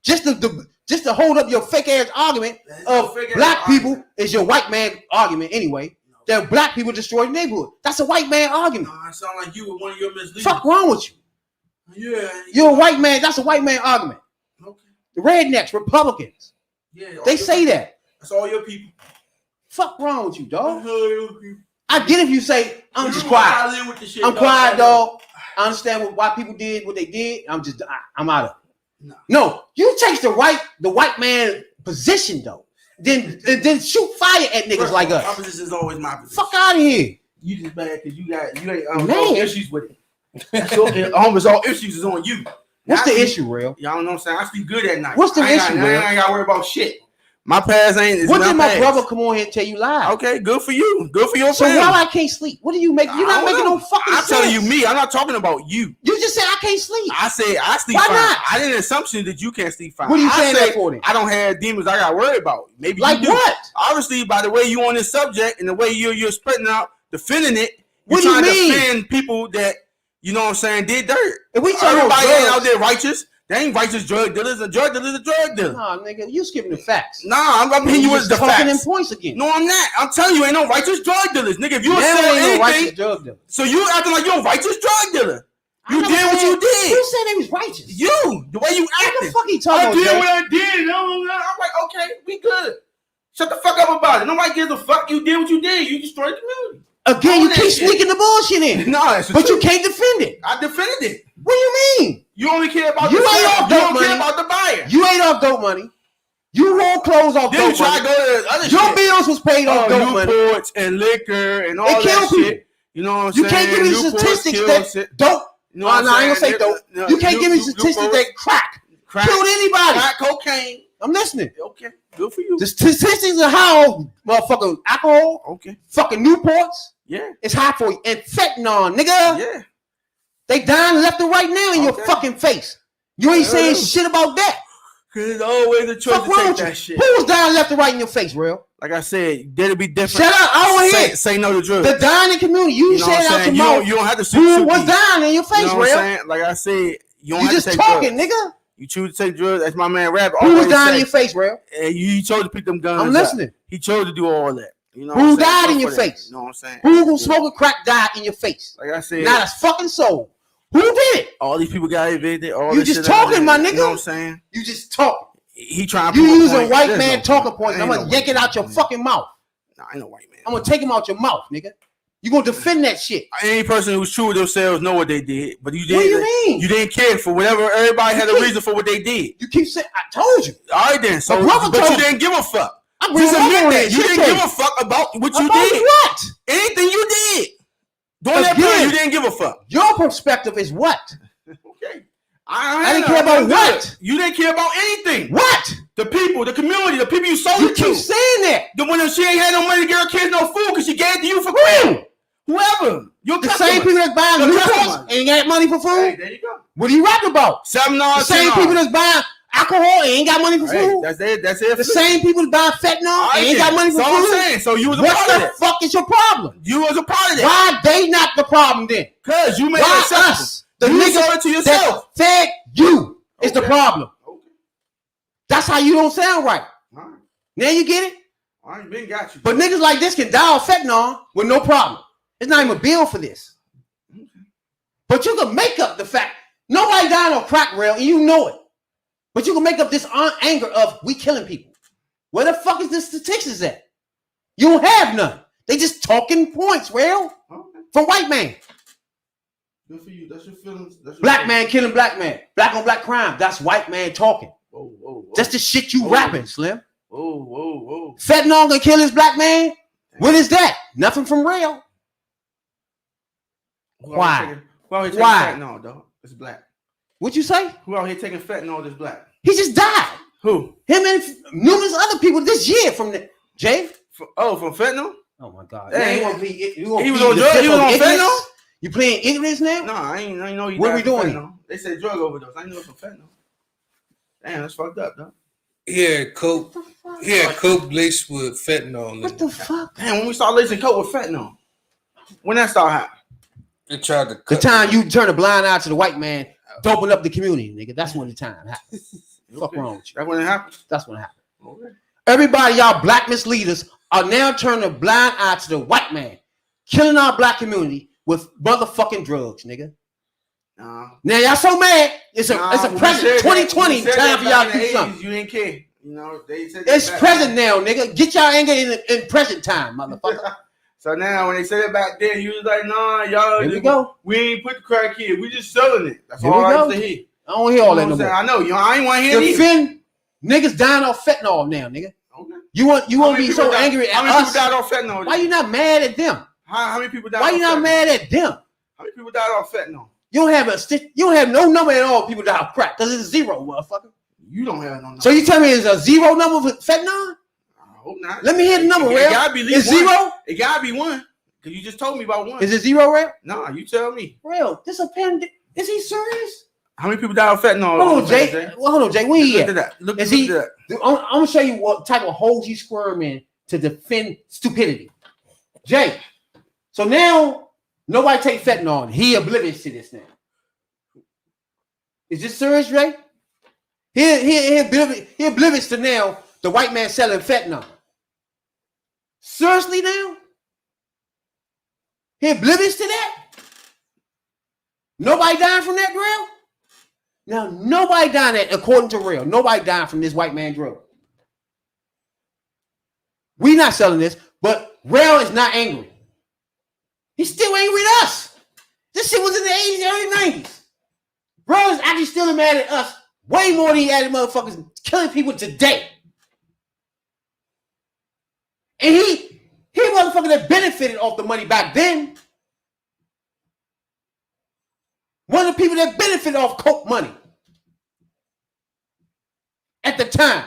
Just to hold up your fake ass argument of black people is your white man argument anyway. That black people destroy the neighborhood. That's a white man argument. I sound like you with one of your misleading. Fuck wrong with you? Yeah. You're a white man. That's a white man argument. Okay. The rednecks, Republicans, Yeah. they say that. That's all your people. Fuck wrong with you, dog? That's all your people. I get if you say I'm just quiet. I'm quiet, dog. I understand why people did what they did. I'm out of it. No, you take the white man position though. Then shoot fire at niggas like us. My position is always my position. Fuck out of here. You just bad because you ain't all issues with it. Almost all issues is on you. What's the issue, real? Y'all know what I'm saying? I sleep good at night. What's the issue, real? I ain't got to worry about shit. My past ain't. What did my brother come on here and tell you live? Okay, good for you. Good for your So family. why I can't sleep? What do you make? You're not making no fucking sense. I'm telling you me. I'm not talking about you. You just said I can't sleep. I said I sleep Why fine. not? I did an assumption that you can't sleep fine. What are you saying that for then? I don't have demons I got to worry about. Maybe like you do. what? Obviously, by the way you on this subject and the way you're spreading out, defending it, you're What do you trying to mean? defend people that, you know what I'm saying, did dirt. If we talking about Everybody ain't drugs, out there righteous. They ain't righteous drug dealers. A drug dealer is a drug dealer. nah, nigga, you skipping the facts. Nah, I'm hitting you with the talking in facts. points again. No, I'm not. I'm telling you, ain't no righteous drug dealers, nigga. If you Now sell ain't no righteous anything, drug dealer. so you acting like you're a righteous drug dealer. I You never did what said- you did. Who said they was righteous? You, the way you What the acted. fuck you talking I about? did Jay? what I did. I'm like, okay, we good. Shut the fuck up about it. Nobody gives a fuck. You did what you did. You destroyed the community. Again, you All keep that shit. sneaking the bullshit in. No, that's the But you truth. can't defend it. I defended it. What do you mean? You only care about You the ain't seller. off You dope don't care money. about the buyer. You ate off dope money. You won't close off Then you dope try money. to go to the other Your shit. bills was paid off dope money. Newports and liquor and all They that kill shit. people. You know what I'm You saying? can't give me Newports statistics kill that shit. dope. You know what I ain't I'm gonna say saying? dope. You can't give me statistics that crack killed anybody. Crack cocaine. I'm listening. Okay, good for you. The statistics of how motherfucking alcohol, Okay, fucking Newports, yeah, it's high for you. And fentanyl, nigga. yeah. They dying left and right now in your Okay. fucking face. You ain't saying shit about that. Cause it's always a choice Fuck to wrong take with that you? shit. Who was dying left and right in your face, real? Like I said, that'll be different. Shut up. I don't want to hear it. Say no to drugs. The dying community. You, You know said what I'm out your saying? mouth. You don't have to Who shoot was these. dying in your face, You know what real? I'm saying? Like I said, you don't You have just to take talking, drugs. nigga. You choose to take drugs. That's my man Rap. Who was always dying say. in your face, real? And you chose to pick them guns. I'm up. listening. He chose to do all that. You know Who what I'm saying? died Go in your for that. face? You know what I'm saying? Who gonna smoke a crack died in your face? Like I said, Not a fucking soul. Who did it? all these people got evicted. All You this just shit talking, my You know nigga. what I'm saying? You just talking. He trying to You prove a using point. white There's man no talking point. points. I'm Ain't gonna no yank it white out your man. fucking mouth. Nah, ain't no white man. I'm gonna take him out your mouth, nigga. You gonna defend that shit? Any person who's true with themselves know what they did, but you didn't. What do you mean? You didn't care for whatever. Everybody had a keep- reason for what they did. You keep saying, I told you. All right then. So, My brother but told you me. didn't give a fuck. I'm Just bringing admit on that that. you Shit didn't tell give you. a fuck about what you About did. what? Anything you did during that Again. period, you didn't give a fuck. Your perspective is what? Okay. I didn't care about what? You didn't care about anything. What? The people, the community, the people you sold You it keep to. saying that. The one that she ain't had no money to get her kids no food because she gave it to you for free. Whoever. Your The customers. same people that's buying The Newports customers. ain't got money for food. Hey, there you go. What are you rapping about? The $7, same $10. people that's buying alcohol and ain't got money for Hey, food. that's it. That's it. The same people that's buying fentanyl All and right, ain't got then. money for That's all I'm food. saying. So you was a What part of the it. fuck is your problem? You was a part of it. Why they not the problem then? Because you made Why it acceptable. us? The You niggas sold it to yourself. that fed you is the Okay. problem. Okay. That's how you don't sound right. All right. Now you get it? All right, Ben got you. But niggas like this can die of fentanyl with no problem. It's not even a bill for this. But you can make up the fact nobody died on crack rail and you know it. But you can make up this anger of we killing people. Where the fuck is the statistics at? You don't have none. They just talking points, rail. Okay. From white man. Good for you. That's your feelings. That's your Black feelings. man killing black man. Black on black crime. That's white man talking. Whoa, whoa, whoa. That's the shit you Whoa. rapping, Slim. Whoa, whoa, whoa. Fentanyl gonna kill his black man? What is that? Nothing from rail. Why? Who out here taking Why? fentanyl, dog? It's black. What'd you say? Who out here taking fentanyl that's black? He just died. Who? Him and numerous other people this year from the Jay. From fentanyl? Oh my God! Hey, he was on drugs. He was on fentanyl. You playing ignorance now? No, I ain't know you. What are we doing? Fentanyl. They said drug overdose. I know it's from fentanyl. Damn, that's fucked up, though. Yeah, coke. Yeah, coke laced with fentanyl. What the fuck? Damn, when we start lacing coke with fentanyl, when that start happening? They tried to. The time you turn a blind eye to the white man, doping up the community, nigga. That's when the time happens. Fuck wrong with you? That's when it happened. That's when it happened. Okay. Everybody, y'all black misleaders are now turning a blind eye to the white man, killing our black community with motherfucking drugs, nigga. Now y'all so mad. It's a present 2020 time for y'all to do something. You didn't care. You know, they said it's present now, nigga. Get y'all anger in present time, motherfucker. So now when they said it back then, you was like, nah, y'all. Here we go. We ain't put the crack here. We just selling it. That's Here all I go. used to hear. I don't hear all that no more. I know. I ain't want to hear Defend niggas dying off fentanyl now, nigga. Okay. You want to be so angry at us? How many people died off fentanyl? Why you not mad at them? How many people died? Why you not mad at them? How many people died off fentanyl? You don't have no number at all. People die off crack because it's zero, motherfucker. You don't have no number. So you tell me it's a zero number for fentanyl? I hope not. Let me hear the number, It gotta be at least it's zero. It gotta be one. Cause you just told me about one. Is it zero, Real? Nah, you tell me. Real, this a pandemic. Is he serious? How many people died off fentanyl? Hold on, Jay. Well, hold on, Jay. Where he at? Look is at he? that. I'm gonna show you what type of holes he squirm in to defend stupidity. Jay. So now nobody take fentanyl. He oblivious to this now. Is this serious, Jay? He oblivious to now the white man selling fentanyl. Seriously now? He oblivious to that? Nobody dying from that, Real? Now, nobody dying that, according to Real. Nobody dying from this white man drug. We not selling this, but Real is not angry. He's still angry at us. This shit was in the 80s, early 90s. Real is actually still mad at us way more than he added motherfuckers killing people today. And he motherfucker that benefited off the money back then. One of the people that benefited off coke money at the time.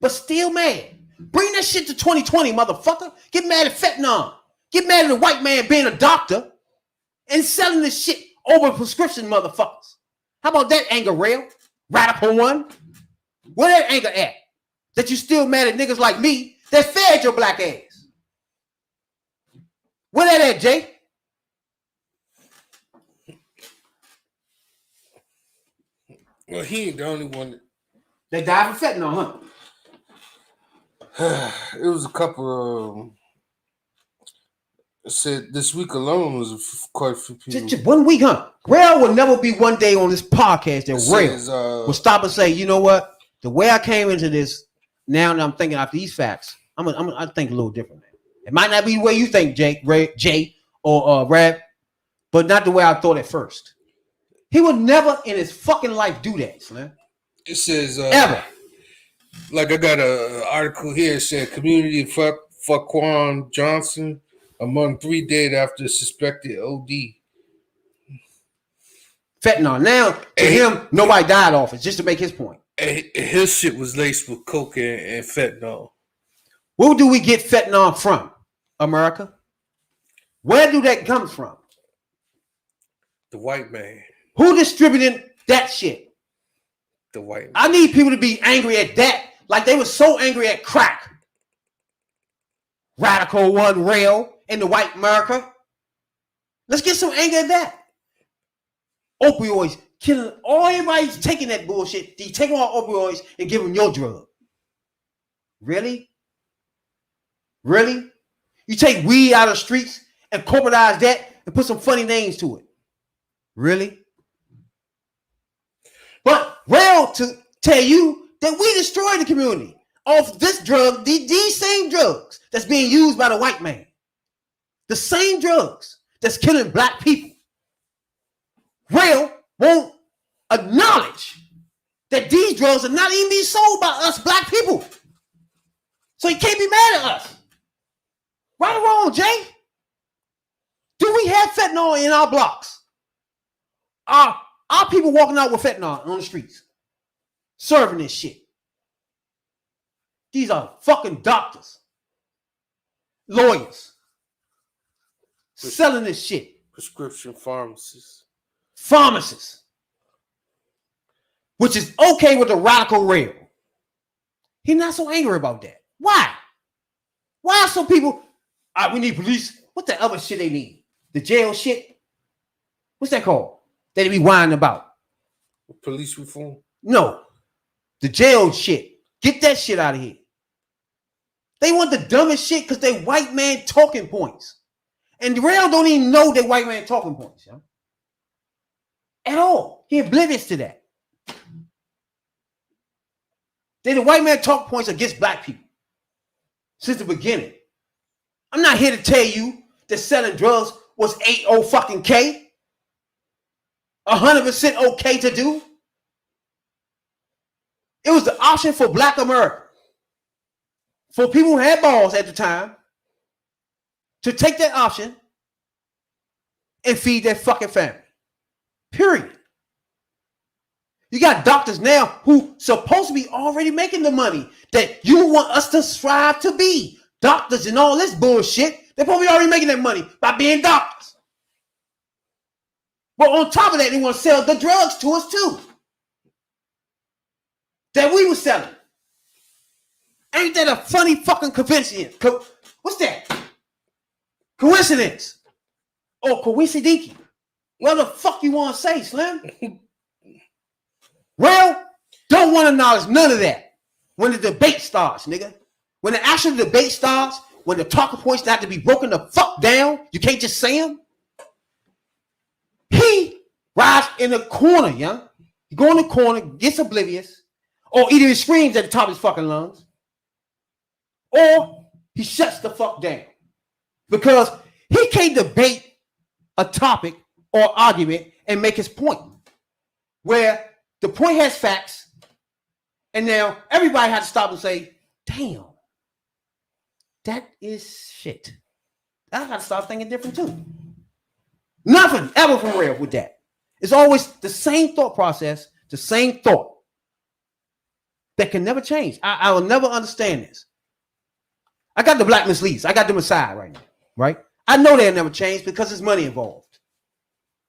But still mad. Bring that shit to 2020, motherfucker. Get mad at fentanyl. Get mad at the white man being a doctor and selling this shit over prescription motherfuckers. How about that anger, Real? Radical one? Where that anger at? That you still mad at niggas like me that fed your black ass. Where that at, Jay? Well, he ain't the only one. That died from fentanyl, huh? It was a couple of. I said this week alone was quite a few people. Just 1 week, huh? Real will never be one day on this podcast that Real will stop and say, you know what? The way I came into this, now that I'm thinking after these facts, I think a little different, man. It might not be the way you think, Jay or Rab, but not the way I thought at first. He would never in his fucking life do that, man. It says ever. Like I got an article here. It said community fuck Quan Johnson among 3 dead after suspected OD. Fentanyl. Now to him, nobody died off it. Just to make his point. And his shit was laced with coke and fentanyl. Where do we get fentanyl from, America? Where do that come from? The white man. Who distributed that shit? The white man. I need people to be angry at that, like they were so angry at crack. Radical one, Real, and the white America. Let's get some anger at that. Opioids killing everybody's taking that bullshit. You take all opioids and give them your drug. Really? Really? You take weed out of the streets and corporatize that and put some funny names to it. Really? But Real to tell you that we destroyed the community off this drug, these same drugs that's being used by the white man. The same drugs that's killing black people. Real won't acknowledge that these drugs are not even being sold by us black people. So he can't be mad at us. Right or wrong, Jay? Do we have fentanyl in our blocks? Our people walking out with fentanyl on the streets, serving this shit. These are fucking doctors. lawyers selling this shit. Prescription pharmacists. Pharmacists. Which is okay with the radical rail. He's not so angry about that. Why? Why are some people, we need police? What the other shit they need? The jail shit? What's that called? That they be whining about? Police reform? No. The jail shit. Get that shit out of here. They want the dumbest shit because they white man talking points. And the rail don't even know they white man talking points. Yo. At all. He oblivious to that. They the white man talk points against black people. Since the beginning. I'm not here to tell you that selling drugs was 80 fucking K. 100% okay to do. It was the option for black America. For people who had balls at the time to take that option and feed their fucking family. Period. You got doctors now who supposed to be already making the money that you want us to strive to be. Doctors and all this bullshit. They're probably already making that money by being doctors. But on top of that, they want to sell the drugs to us too. That we were selling. Ain't that a funny fucking coincidence? What's that? Coincidence. Or coincidence. What the fuck you want to say, Slim? Well, don't want to acknowledge none of that. When the debate starts, nigga. When the actual debate starts, when the talking points have to be broken the fuck down, you can't just say them. He rides in the corner, young. He go in the corner, gets oblivious, or either he screams at the top of his fucking lungs, or he shuts the fuck down. Because he can't debate a topic or argument and make his point. Where the point has facts, and now everybody has to stop and say, damn, that is shit. I gotta start thinking different too. Nothing ever from real with that. It's always the same thought process, the same thought that can never change. I will never understand this. I got the black misleads. I got them aside right now, right? I know they'll never change because there's money involved,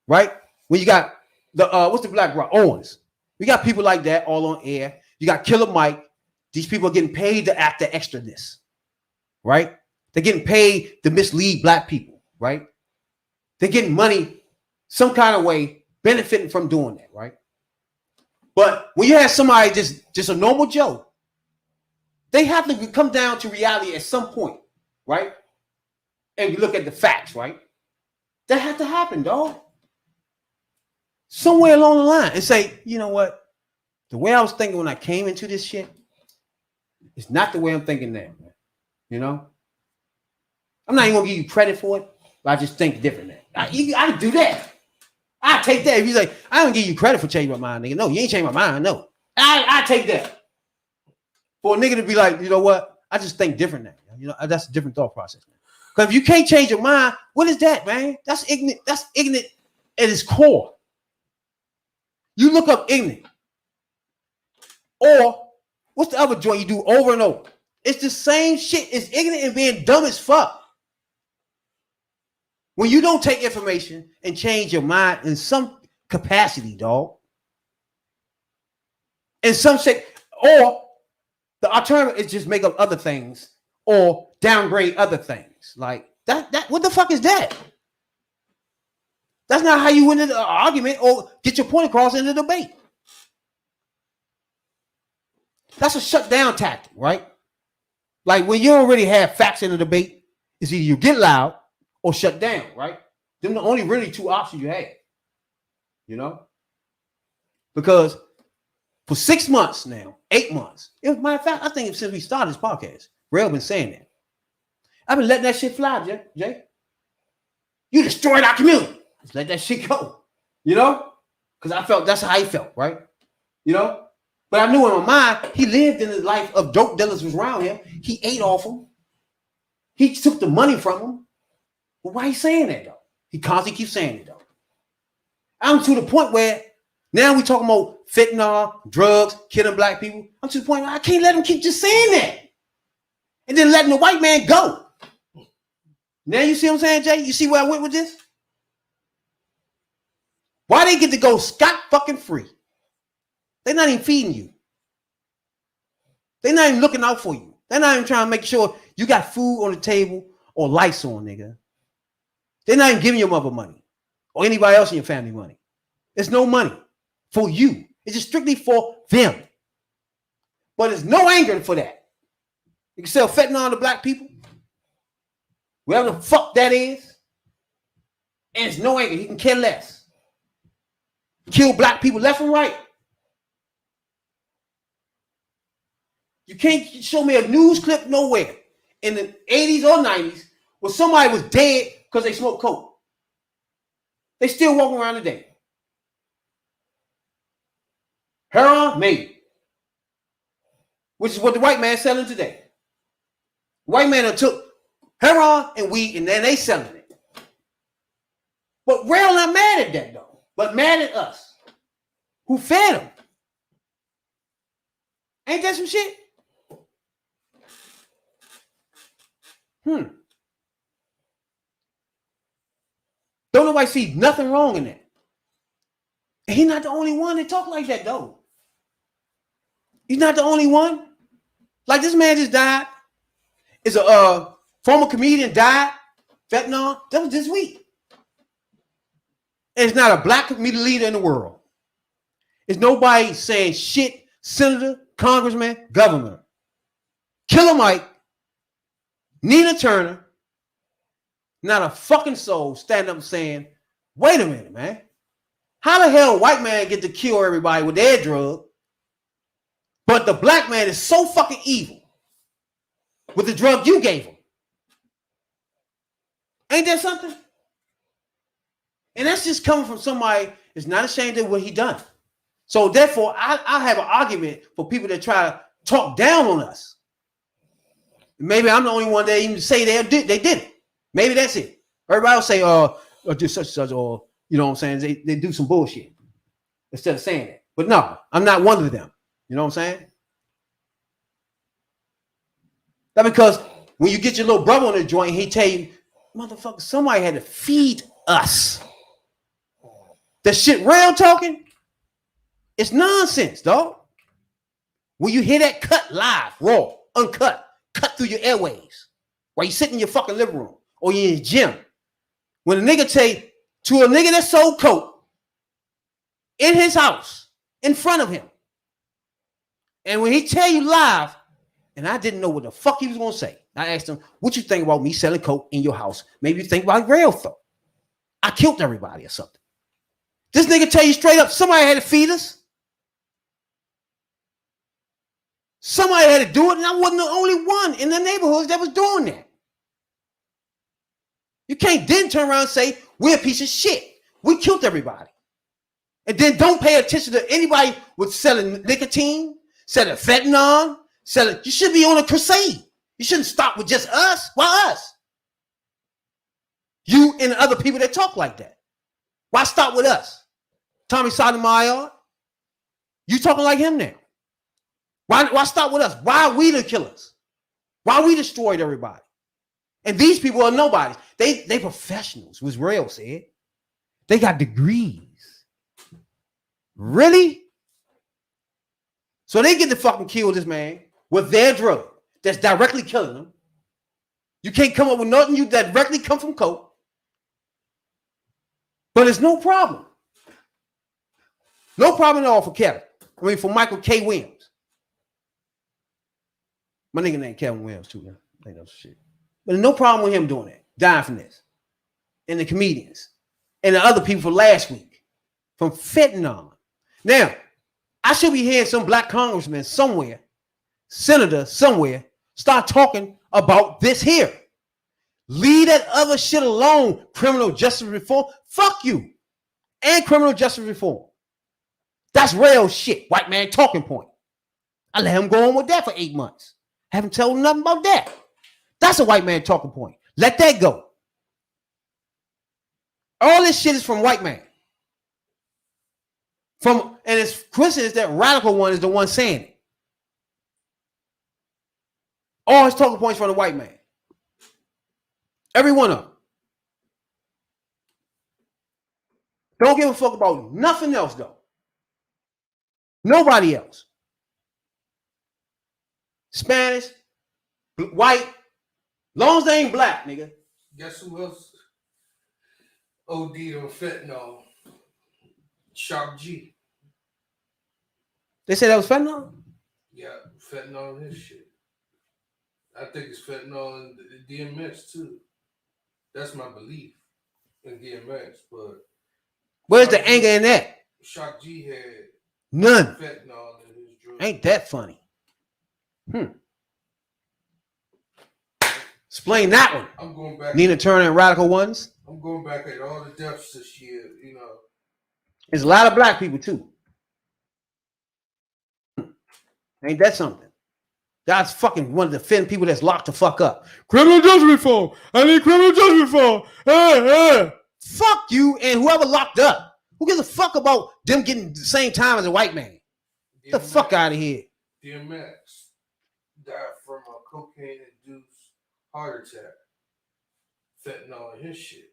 right? When you got the, what's the black rock? Owens. We got people like that all on air. You got Killer Mike. These people are getting paid to act the extraness, right? They're getting paid to mislead black people, right? They're getting money some kind of way, benefiting from doing that, right? But when you have somebody just a normal Joe, they have to come down to reality at some point, right? And you look at the facts, right? That had to happen, dog. Somewhere along the line and say, you know what? The way I was thinking when I came into this shit is not the way I'm thinking now, man. You know? I'm not even going to give you credit for it, but I just think different now. I do that. I take that. If you say, I don't give you credit for changing my mind, nigga. No, you ain't changed my mind. No. I take that. For a nigga to be like, you know what? I just think different now. You know, that's a different thought process. Because if you can't change your mind, what is that, man? That's ignorant. That's ignorant at its core. You look up ignorant. Or what's the other joint you do over and over? It's the same shit. It's ignorant and being dumb as fuck. When you don't take information and change your mind in some capacity, dog. In some shape, or the alternative is just make up other things or downgrade other things. Like that what the fuck is that? That's not how you win an argument or get your point across in the debate. That's a shutdown tactic, right? Like when you already have facts in the debate, it's either you get loud or shut down, right? Them the only really two options you have, you know? Because for 6 months now, 8 months, it was matter of fact, I think since we started this podcast, Rail been saying that. I've been letting that shit fly, Jay. You destroyed our community. Just let that shit go, you know? Because I felt that's how he felt, right? You know? But I knew in my mind, he lived in the life of dope dealers was around him. He ate off them. He took the money from them. But why he saying that, though? He constantly keeps saying it, though. I'm to the point where now we talking about fentanyl, drugs, killing black people. I'm to the point where I can't let him keep just saying that. And then letting the white man go. Now you see what I'm saying, Jay? You see where I went with this? Why they get to go scot fucking free? They're not even feeding you. They're not even looking out for you. They're not even trying to make sure you got food on the table or lights on, nigga. They're not even giving your mother money or anybody else in your family money. There's no money for you. It's just strictly for them. But there's no anger for that. You can sell fentanyl to black people, whatever the fuck that is, and there's no anger. He can care less. Kill black people left and right. You can't show me a news clip nowhere in the 80s or 90s where somebody was dead because they smoked coke. They still walking around today. Heroin, maybe. Which is what the white man's selling today. White man took heroin and weed and then they selling it. But real not mad at that though, but mad at us who fed them. Ain't that some shit? Don't nobody see nothing wrong in that. And he's not the only one that talk like that though. He's not the only one. Like this man just died. It's a former comedian died. Fentanyl. That was this week. And it's not a black comedian leader in the world. It's nobody saying shit. Senator, congressman, governor. Killer Mike. Nina Turner. Not a fucking soul standing up saying, wait a minute, man. How the hell white man get to kill everybody with their drug, but the black man is so fucking evil with the drug you gave him? Ain't that something? And that's just coming from somebody that's not ashamed of what he done. So therefore, I have an argument for people that try to talk down on us. Maybe I'm the only one that even say they did it. Maybe that's it. Everybody will say, or do such and such, or you know what I'm saying? They do some bullshit instead of saying that. But no, I'm not one of them. You know what I'm saying? That's because when you get your little brother on the joint, he tell you, motherfucker, somebody had to feed us. The shit real talking, it's nonsense, dog. When you hear that cut live, raw, uncut, cut through your airwaves, while you sit in your fucking living room or you're in your gym, when a nigga tell you to a nigga that sold coke in his house, in front of him, and when he tell you live, and I didn't know what the fuck he was gonna say, I asked him, what you think about me selling coke in your house? Maybe you think about real thought. I killed everybody or something. This nigga tell you straight up, somebody had to feed us. Somebody had to do it, and I wasn't the only one in the neighborhoods that was doing that. You can't then turn around and say, we're a piece of shit. We killed everybody. And then don't pay attention to anybody with selling nicotine, selling fentanyl, selling. You should be on a crusade. You shouldn't stop with just us. Why us? You and the other people that talk like that. Why stop with us? Tommy Sotomayor, you talking like him now. Why stop with us? Why are we the killers? Why we destroyed everybody? And these people are nobodies. They professionals, was Rail said. They got degrees. Really? So they get to fucking kill this man with their drug that's directly killing them. You can't come up with nothing you directly come from coke. But it's no problem. No problem at all for Kevin. I mean, for Michael K. Williams. My nigga named Kevin Williams too. Man. I know shit. But no problem with him doing that. Dying from this. And the comedians. And the other people for last week. From fentanyl. Now, I should be hearing some black congressman somewhere, senator somewhere, start talking about this here. Leave that other shit alone, criminal justice reform. Fuck you. And criminal justice reform. That's real shit. White man talking point. I let him go on with that for 8 months. Haven't told him nothing about that. That's a white man talking point. Let that go. All this shit is from white man. And it's coincidence that radical one is the one saying it. All his talking points from the white man. Every one of them. Don't give a fuck about nothing else, though. Nobody else. Spanish, white, long as they ain't black, nigga. Guess who else OD'd on fentanyl? Sharp G. They said that was fentanyl? Yeah, fentanyl in his shit. I think it's fentanyl in DMX too. That's my belief in DMX, but Where's the anger in that? Shock G had None. fentanyl in his drug. Ain't that funny? Explain that one. I'm going back. Nina Turner and Radical Ones. I'm going back at all the deaths this year, you know. There's a lot of black people too. Ain't that something? That's fucking one of the thin people that's locked the fuck up. Criminal justice reform. I need criminal justice reform. Fuck you and whoever locked up. Who gives a fuck about them getting the same time as a white man? Get the fuck out of here. DMX died from a cocaine-induced heart attack. Fentanyl in his shit.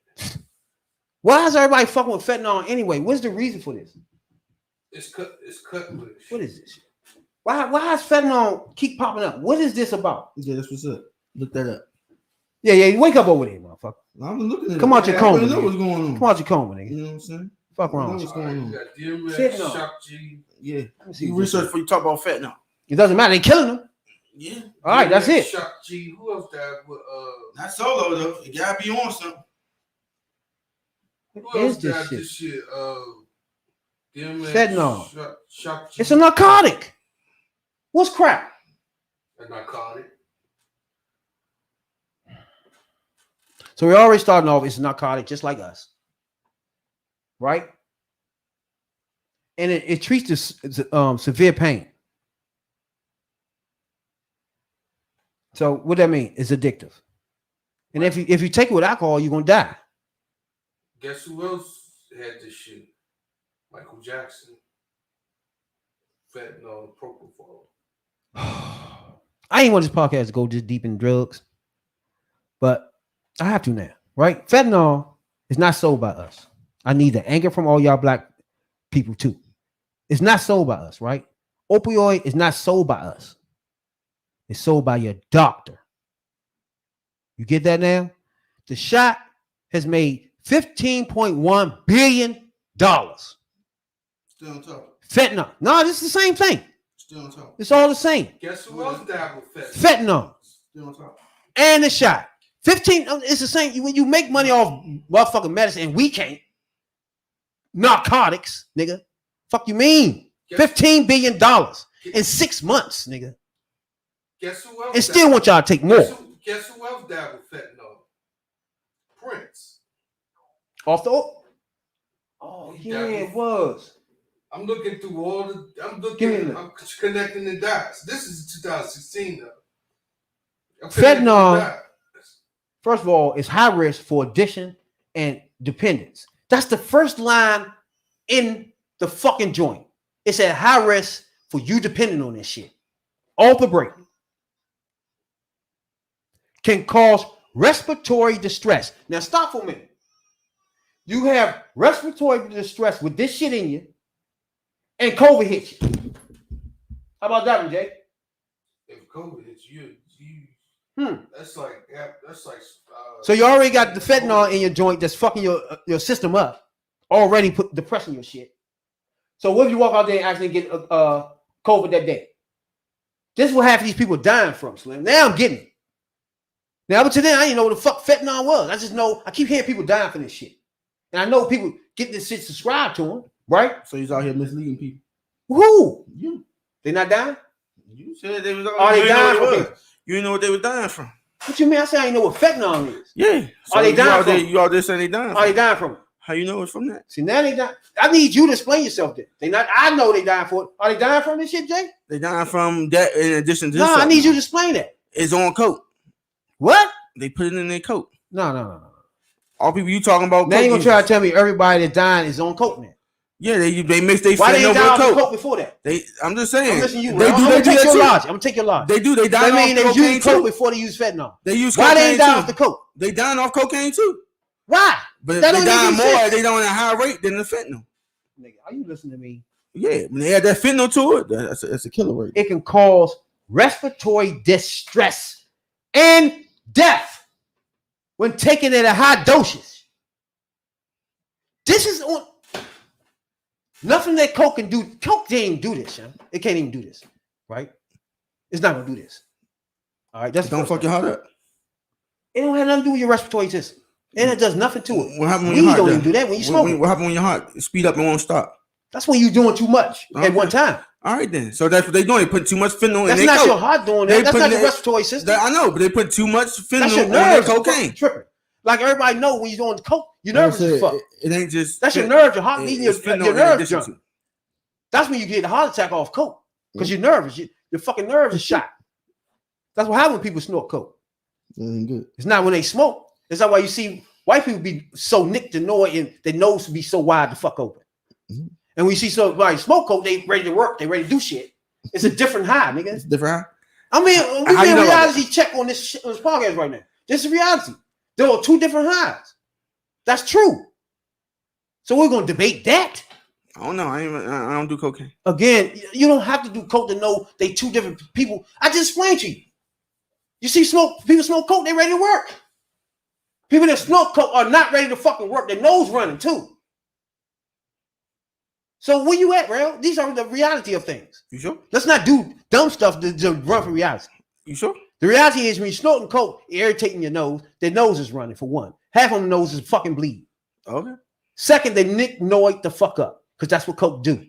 Why is everybody fucking with fentanyl anyway? What's the reason for this? It's cut with it. What is this? Why is fentanyl keep popping up? What is this about? Yeah, that's what's up. Look that up. Yeah, wake up over there, motherfucker. I'm looking at Come it. out your coma. I know what's going on. Come out your coma, nigga. You know what I'm saying? Fuck I know wrong. what's going on. You got DMX, Fentanyl. Shock G. Yeah. Let me see You what this research is. before you talk about fentanyl. It doesn't matter. They killing them. Yeah. All right, that's DMX, it. Shock G. Who else died with Not solo though. You gotta be on something. who What else is this died shit? this shit? DMX, Fentanyl. Shock G. It's a narcotic. What's crack? A narcotic. So we're already starting off. It's a narcotic, just like us, right? And it treats this severe pain. So what that mean? It's addictive. And if you take it with alcohol, you're gonna die. Guess who else had this shit? Michael Jackson. Fentanyl, propofol. I ain't want this podcast to go this deep in drugs, but I have to now, right? Fentanyl is not sold by us. I need the anger from all y'all black people too. It's not sold by us, right? Opioid is not sold by us. It's sold by your doctor. You get that now? The shot has made $15.1 billion. Still on top. Fentanyl. No, this is the same thing. Still on top. It's all the same. Guess who else died with fentanyl? Fentanyl Still on top. and the shot. 15, it's the same. When you make money off motherfucking medicine and we can't. Narcotics, nigga. Fuck you mean? $15 billion in 6 months, nigga. Guess who else And still want y'all to take more. Guess who else died with fentanyl? Prince. Off the. Oh, yeah, it was. I'm looking through all the. I'm Give me looking. a I'm connecting the dots. This is 2016 though. I'm Fentanyl. connecting the dots. First of all, it's high risk for addiction and dependence. That's the first line in the fucking joint. It's at high risk for you depending on this shit. Off the break. Can cause respiratory distress. Now stop for a minute. You have respiratory distress with this shit in you, and COVID hits you. How about that one, Jay? If COVID hits you, that's like. So you already got the fentanyl in your joint that's fucking your system up, already depressing your shit. So what if you walk out there and actually get COVID that day? This is what half of these people are dying from, Slim. Now I'm getting it. Now, but today I didn't know what the fuck fentanyl was. I just know I keep hearing people dying from this shit. And I know people get this shit subscribed to them, right? So he's out here misleading people. Who? You. They not dying? You said they was. Are they dying from it? You didn't know what they were dying from. What you mean? I said I didn't know what fentanyl is. Yeah. Are they dying from it? You out there saying they dying? Are they dying from it? How you know it's from that? See, now they die. I need you to explain yourself then. They not. I know they dying for it. Are they dying from this shit, Jay? They dying from that in addition to No, this. I need you to explain that. It's on coat. What? They put it in their coat. No. All people you talking about. Now you gonna coke try to users. tell me everybody that's dying is on coke now. Yeah, they mix their Why they fentanyl ain't die with off the coke. coke before that? I'm just saying. I'm listening to you. They I'm do gonna take that your too. logic. I'm gonna take your logic. They do. They die That off mean they was cocaine using coke too. before they use fentanyl. They use Why cocaine they ain't die too. off the coke? They dying off cocaine too. Why? But That they don't make dying any more. sense. They don't at a higher rate than the fentanyl. Nigga, are you listening to me? Yeah, when they add that fentanyl to it, that's a killer rate. It can cause respiratory distress and death when taken at a high dosage. This is on nothing that coke can do. Coke can't even do this, yeah. It can't even do this, right? It's not gonna do this. All right, that's Don't fuck your heart up. It don't have nothing to do with your respiratory system, and it does nothing to it. What happened when Weed your heart don't does? even do that when you smoke. What happened when your heart speed up and won't stop? That's when you're doing too much at one time. All right then. So that's what they doing. They put too much fentanyl That's in their not coke. your heart doing that. That's not your respiratory system. I know, but they put too much That's fentanyl your on their nerves. cocaine. Tripping. Like everybody know when you're doing coke, your nerves is fucked. It ain't just. That's your nerves. Your heart beating. Your nerves jump. To. That's when you get a heart attack off coke because you're nervous. Your fucking nerves are shot. That's what happens when people snort coke. Good. It's not when they smoke. It's not why you see white people be so nicked and annoyed and their nose to be so wide to fuck open. Mm-hmm. And when you see somebody smoke coke, they ready to work. They ready to do shit. It's a different high, nigga. It's different high. I mean, we doing reality check on this podcast right now. This is reality. There are two different highs. That's true. So we're gonna debate that. I don't know. I don't do cocaine. Again, you don't have to do coke to know they two different people. I just explained to you. You see, people smoke coke, they ready to work. People that smoke coke are not ready to fucking work. Their nose running too. So where you at, bro? These are the reality of things. You sure? Let's not do dumb stuff to run from reality. You sure? The reality is when you're snorting coke, irritating your nose, their nose is running for one. Half of the nose is fucking bleeding. Okay. Second, they noid the fuck up because that's what coke do.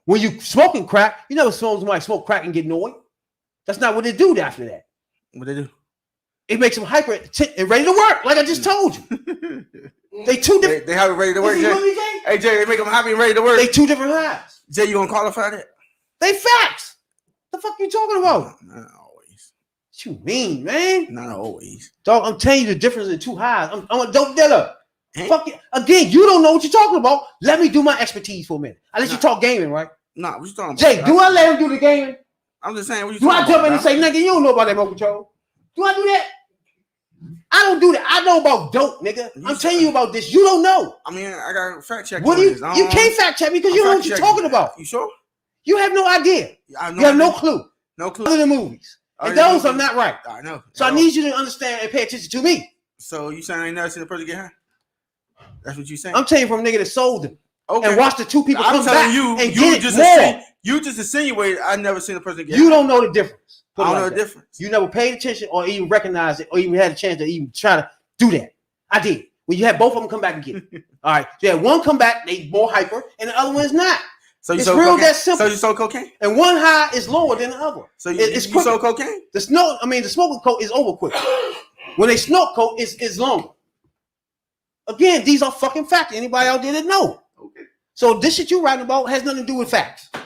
When you smoking crack, you never saw somebody smoke crack and get annoyed. That's not what they do after that. What they do? It makes them hyper and ready to work, like I just told you. They two different. They have it ready to work. Jay? Hey Jay, they make them happy and ready to work. They two different highs. Jay, you gonna qualify that? They facts. The fuck you talking about? Not always. What you mean, man? Not always. Dog, I'm telling you the difference in two highs. I'm a dope dealer. Fuck you. Again, you don't know what you're talking about. Let me do my expertise for a minute. I let you talk gaming, right? Nah, what you talking about? Jay, do I let him do the gaming? I'm just saying. What you do I talking jump in about, and say, nigga, you don't know about that remote control? Do I do that? I don't do that. I know about dope, nigga. I'm telling you about this. You don't know. I mean, I got fact check. What do you can't fact check me because you don't know what you're talking about. You sure? You have no idea. You have no clue. No clue. Other than movies. And those are not right. I know. So I need you to understand and pay attention to me. So you saying I ain't never seen a person get high? That's what you saying? I'm telling you from a nigga that sold them. Okay. And watch the two people come back and you get just it more. You just insinuated I never seen a person get high. You high. don't know the difference. I don't know the difference. You never paid attention or even recognized it or even had a chance to even try to do that. I did. When you had both of them come back and get it. All right. You had one come back, they more hyper, and the other one is not. So you it's real cocaine? that simple. So you sold cocaine? And one high is lower than the other. So you sold cocaine? The smoking coke is over quick. When they snort coke, it's longer. Again, these are fucking facts. Anybody out there that know? Okay. So this shit you writing about has nothing to do with facts. All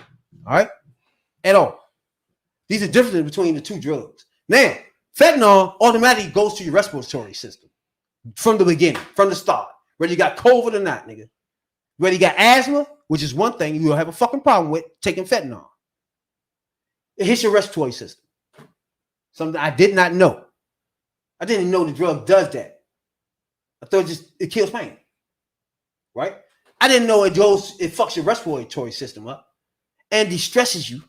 right? At all. These are differences between the two drugs. Now, fentanyl automatically goes to your respiratory system from the beginning, from the start. Whether you got COVID or not, nigga. Whether you got asthma, which is one thing you'll have a fucking problem with taking fentanyl. It hits your respiratory system. Something I did not know. I didn't know the drug does that. I thought it kills pain. Right? I didn't know it fucks your respiratory system up and distresses you.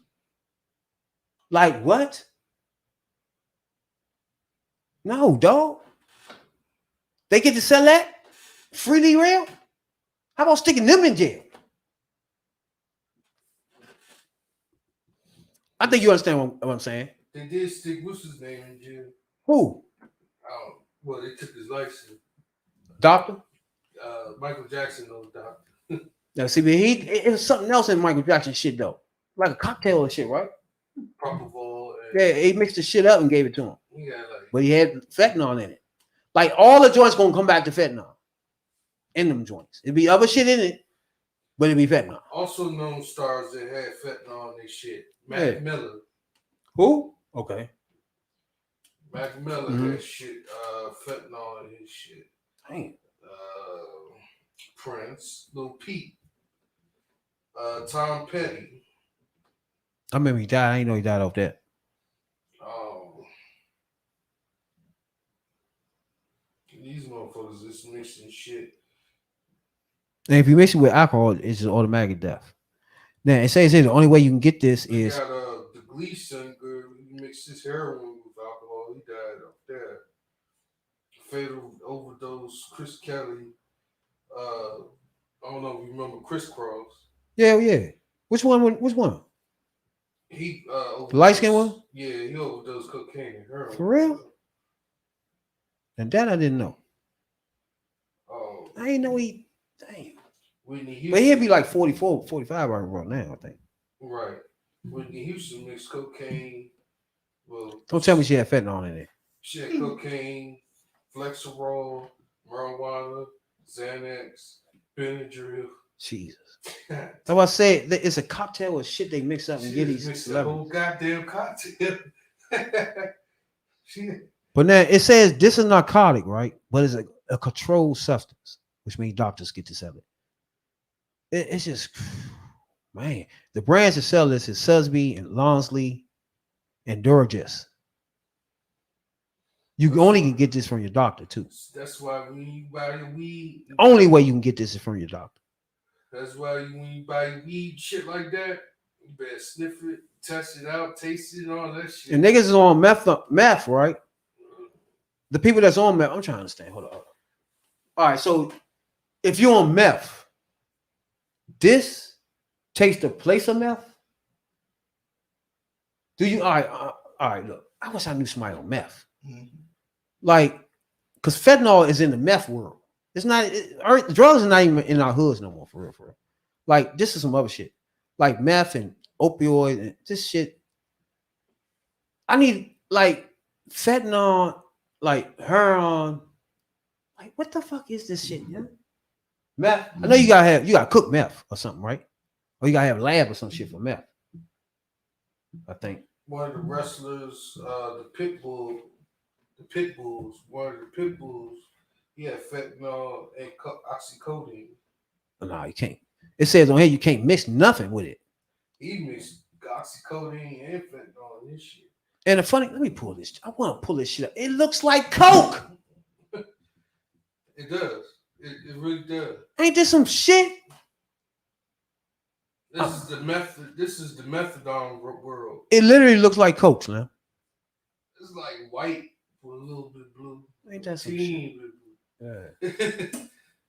Like what? No, dog. They get to sell that freely real? How about sticking them in jail? I think you understand what I'm saying. They did stick what's his name in jail. Who? Well, they took his license. Doctor? Michael Jackson, no doctor. Now, see, but it was something else in Michael Jackson shit though, like a cocktail or shit, right? Propofol. Yeah, he mixed the shit up and gave it to him. Yeah, but he had fentanyl in it. Like all the joints gonna come back to fentanyl in them joints. It'd be other shit in it, but it'd be fentanyl. Also known stars that had fentanyl in their shit. Mac Miller. Who? Okay. Mac Miller had shit, fentanyl in his shit. Damn. Prince, Lil Peep. Tom Petty. I remember he died. I didn't know he died off that. Oh, these motherfuckers just mixing shit. And if you mix it with alcohol, it's just automatic death. Now it says here the only way you can get this They is got the Glee singer. He mixed his heroin with alcohol. He died off that. Fatal overdose. Chris Kelly. I don't know if you remember Chris Cross. yeah. Which one? Which one? He The light skin one? Yeah, he overdosed cocaine and heroin. For real? And that I didn't know. Oh, I didn't know he. Damn. Whitney Houston. But he'd be like 44, 45 right now, I think. Right. Whitney Houston mixed cocaine. Well, Don't tell me she had fentanyl in it. she had cocaine, Flexerol, marijuana, Xanax, Benadryl. Jesus. So I say it's a cocktail of shit they mix up and She get just these mixed the celebrities. whole goddamn cocktail. Shit. But now it says this is narcotic, right? But it's a controlled substance, which means doctors get to sell it. It's just, man. The brands that sell this is Susby and Lonsley and Duragis. You only can get this from your doctor too. That's why when you buy your weed, The only way you can get this is from your doctor. that's why when you buy weed, shit like that, you better sniff it, test it out, taste it, and all that shit. And niggas is on meth, right? The people that's on meth, I'm trying to understand. Hold on. All right, so if you're on meth, this takes the place of meth? Do you? All right, look. I wish I knew somebody on meth. Mhm. Like, because fentanyl is in the meth world. It's not, drugs are not even in our hoods no more, for real. Like, this is some other shit. Like meth and opioid and this shit. I need, like, fentanyl, like heroin. Like, what the fuck is this shit, yeah? Meth. I know you gotta cook meth or something, right? Or you gotta have a lab or some shit for meth. I think. One of the wrestlers, the Pitbulls, one of the Pitbulls, he had fentanyl and oxycodone. No, you can't. It says on here you can't mix nothing with it. He mixed oxycodone and fentanyl and this shit. And the funny, let me pull this. I want to pull this shit up. It looks like coke. It does. It really does. Ain't this some shit? This is the methadone world. It literally looks like coke, man. It's like white with a little bit blue. Ain't that some shit? Teeny bit blue. Yeah.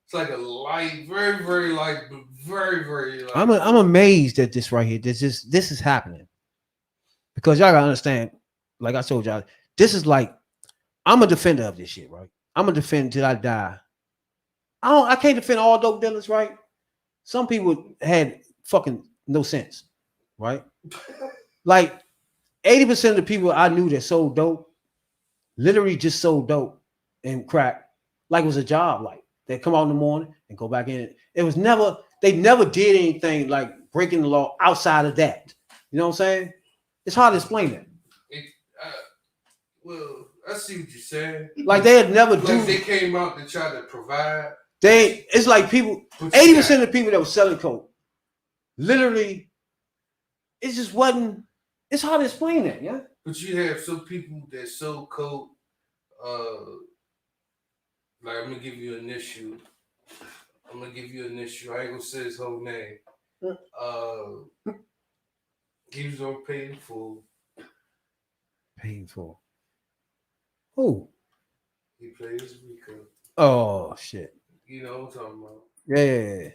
It's like a light, very, very light, but very, very light. I'm amazed at this right here. This is happening. Because y'all gotta understand, like I told y'all, this is like, I'm a defender of this shit, right? I'm a defender till I die. I can't defend all dope dealers, right? Some people had fucking no sense, right? Like 80% of the people I knew that sold dope literally just sold dope and crack like it was a job. Like they come out in the morning and go back in. They never did anything like breaking the law outside of that. You know what I'm saying? It's hard to explain that. Well, I see what you're saying. Like they had never like they came out to try to provide. It's like people, 80% of the people that were selling coke, literally, it just wasn't. It's hard to explain that, yeah. But you have some people that sold coke. Like I'm gonna give you an issue. I ain't gonna say his whole name. He was on Painful. Painful. Who? He played his Rico. Oh shit. You know what I'm talking about. Yeah.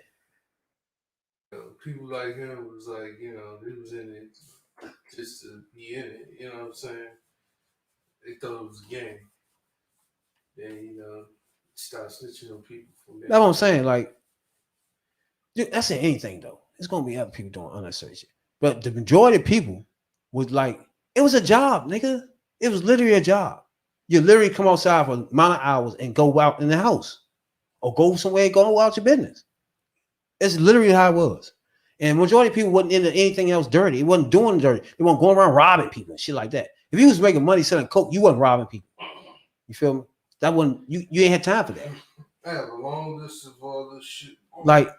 People like him was like, he was in it just to be in it. You know what I'm saying? They thought it was a game. Then, start snitching on people from there. That's what I'm saying. Like, dude, that's in anything though. It's gonna be other people doing unnecessary shit. But the majority of people was like, it was a job, nigga. It was literally a job. You literally come outside for an amount of hours and go out in the house or go somewhere and go out your business. It's literally how it was. And majority of people wasn't into anything else dirty. It wasn't doing dirty. They weren't going around robbing people and shit like that. If you was making money selling coke, you wasn't robbing people. You feel me? That wasn't, you ain't had time for that. I have a long list of all this shit. Like,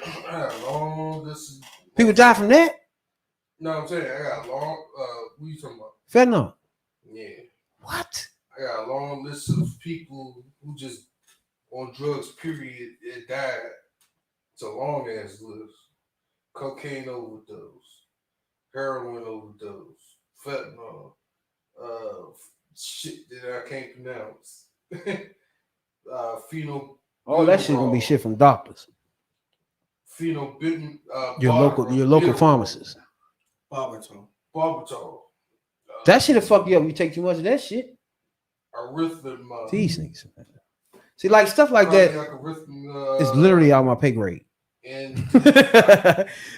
I got long. People die from that? No, I'm saying I got long. What you talking about? Fentanyl. Yeah. What? I got a long list of people who just on drugs. Period. It died. It's a long ass list. Cocaine overdose, heroin overdose, fentanyl, shit that I can't pronounce. Phenol. All that shit gonna be shit from doctors. Phenobutyn. Your local pharmacist. Barbital. That shit'll fuck you up. You take too much of that shit. Arrhythmia. These niggas. See, like stuff like that. It's literally out my pay grade. And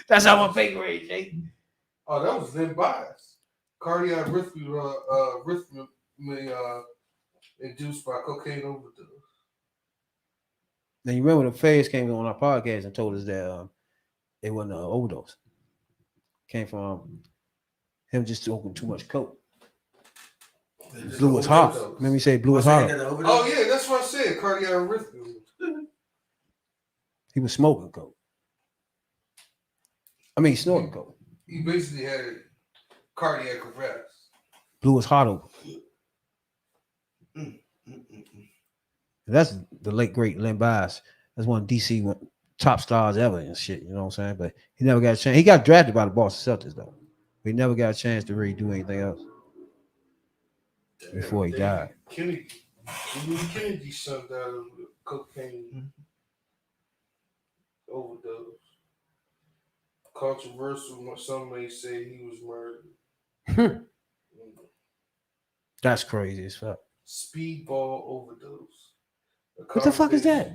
that's out my pay grade, Jay. Oh, that was then bias. Cardiac arrhythmia induced by cocaine overdose. Now you remember the feds came on our podcast and told us that it wasn't an overdose. Came from him just smoking too much coke. Blew his heart. Remember me say blew his heart. Oh yeah, that's what I said. Cardiac arrhythmia. He was smoking coke. I mean, snorting coke. He basically had cardiac arrest. Blew his heart over. That's the late great Len Bias. That's one of DC top stars ever and shit. You know what I'm saying? But he never got a chance. He got drafted by the Boston Celtics though. But he never got a chance to really do anything else before he died. Kennedy's son died of cocaine overdose. Controversial. Some may say he was murdered. That's crazy as fuck. Speedball overdose. What the fuck is that?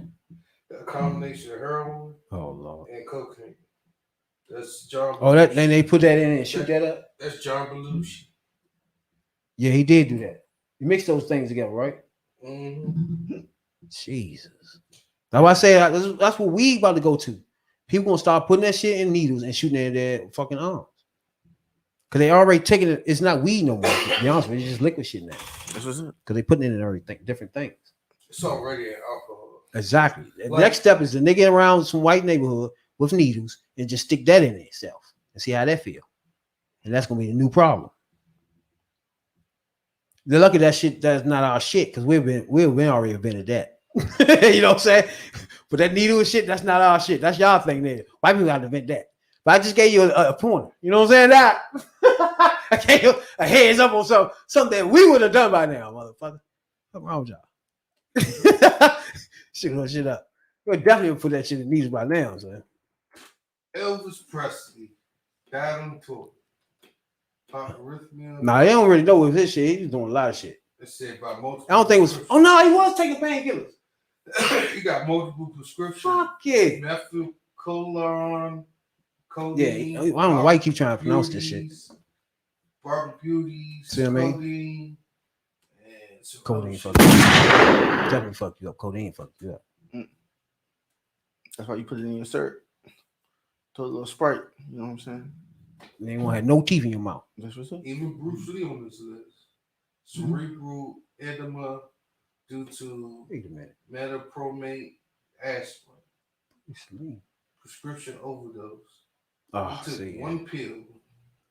A combination of heroin Lord. and cocaine. That's John. Oh, that then they put that in and shoot that up. That's John Belushi. Yeah, he did do that. He mixed those things together, right? Mm-hmm. Jesus. That's why I say that's what we about to go to. People gonna start putting that shit in needles and shooting it in their fucking arms. Cause they already taking it. It's not weed no more. To be honest with you, it's just liquid shit now. That's what's it. Cause they putting it in everything, different things. It's already an alcohol. Exactly. The next step is the nigga around some white neighborhood with needles and just stick that in itself and see how that feel. And that's gonna be the new problem. They're lucky that shit that's not our shit because we've already invented that. You know what I'm saying? But that needle and shit, that's not our shit. That's y'all thing there. White people gotta invent that. But I just gave you a pointer. You know what I'm saying? That I gave you a heads up on something that we would have done by now, motherfucker. What's wrong with y'all? Shit up. We'll definitely put that shit in needles by now, son. Elvis Presley died on the tour. Arrhythmia. Nah, they don't really know with his shit. He was doing a lot of shit. They said by multiple. I don't think it was. Oh no, he was taking painkillers. He got multiple prescriptions. Fuck yeah. Methylcolon, codeine. Yeah, I don't know why you keep trying to pronounce this shit. Barbiturities, See what I mean? codeine, and some Codeine shit. fuck you up. Definitely fuck you up. Codeine fuck you up. That's why you put it in your shirt. Throw a little Sprite. You know what I'm saying? And they won't have no teeth in your mouth. That's what's up. Even Bruce Lee on this list. Cerebral edema due to Wait a minute. metapromate aspirin. It's Prescription overdose. Oh, He took see. one pill.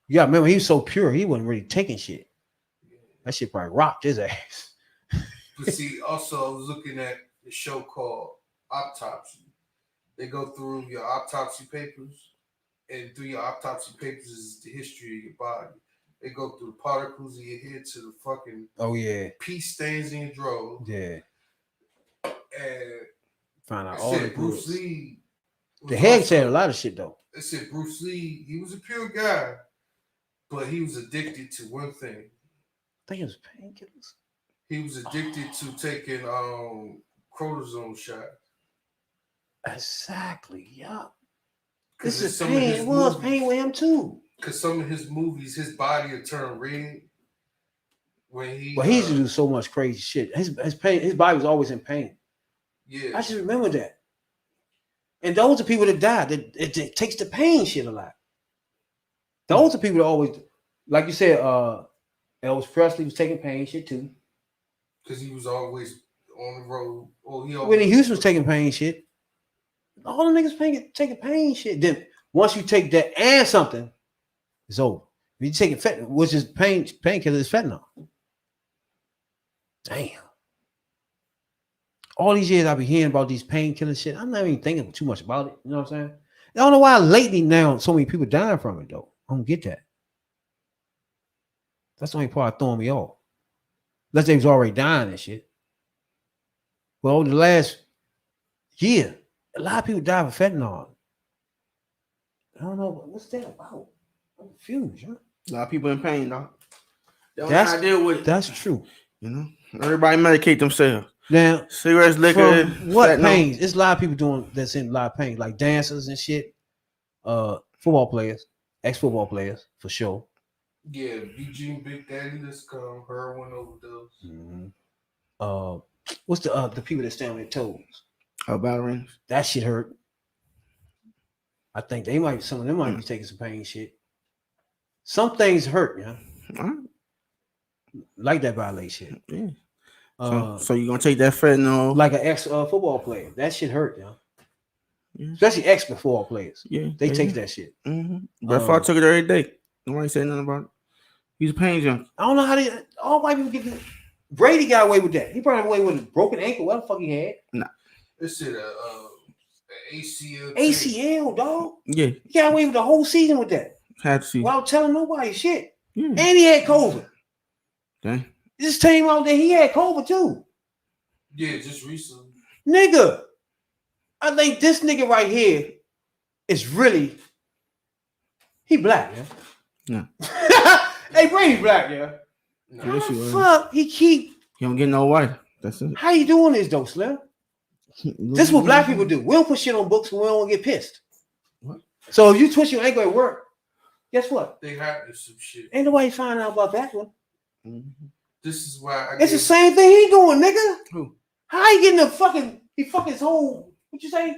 Yeah, remember he was so pure, he wasn't really taking shit. That shit probably rocked his ass. But see, also I was looking at the show called Autopsy. They go through your autopsy papers, and through your autopsy papers is the history of your body. They go through the particles in your head to the fucking pee stains in your drawers. Yeah. And Find out it all the said Bruce groups. Lee. The head said a lot of shit though. It said Bruce Lee, he was a pure guy, but he was addicted to one thing. I think it was painkillers. He was addicted to taking cortisone shots. Exactly. Yeah. This This is pain. It was pain with him too. Because some of his movies, his body would turn red when he. But he used to do so much crazy shit. His pain, his body was always in pain. Yeah. I just remember that. And those are people that died. It takes the pain shit a lot. Those are people that always, like you said, Elvis Presley was taking pain shit too. Because he was always on the road. Or he always, Whitney Houston was taking pain shit. All the niggas taking pain shit. Then once you take that and something, it's over. If you take it, which is painkiller is fentanyl. Damn. All these years I've been hearing about these painkiller shit. I'm not even thinking too much about it. You know what I'm saying? I don't know why lately now so many people dying from it though. I don't get that. That's the only part throwing me off. Unless they was already dying and shit. Well, over the last year, a lot of people die of fentanyl. I don't know what's that about. I'm confused, huh? A lot of people in pain, dog. They don't That's know how to deal with it. That's true. You know, everybody medicate themselves. Now, Cigarettes, liquor, what fentanyl. pains? There's a lot of people doing that's in a lot of pain, like dancers and shit. Football players, ex-football players for sure. Yeah, BG Big Daddy, let's go. Heroin overdose. Mm-hmm. What's the people that stand on their toes? Ballerines. That shit hurt. I think some of them might be taking some pain shit. Some things hurt, yeah. Right. Like that ballet shit. Yeah. So you're gonna take that fentanyl? Like an ex football player. That shit hurt, yeah. Yeah. Especially ex football players. Yeah. They take that shit. Mm-hmm. Brett Favre took it every day. Nobody said nothing about it. He's a pain junkie. I don't know how all white people get. Brady got away with that. He probably away with a broken ankle. What the fuck he had? Nah. This is ACL. ACL, dog. Yeah. He got away with the whole season with that. Had to see. Without telling nobody shit. Yeah. And he had COVID. Okay. This team out there, he had COVID too. Yeah, just recently. Nigga, I think this nigga right here is really, he black, yeah. Yeah. Hey, Brady black, yeah. No. How Yes, the you are. fuck he keep? He don't get no white. That's it. How you doing this though, Slim? This is what black people do. We don't put shit on books and we don't get pissed. What? So if you twist your ankle at work, guess what? They have this some shit. Ain't nobody finding out about that one. Mm-hmm. This is why It's the same thing he doing, nigga. Who? How he getting the fucking? He fucking his whole. What you say?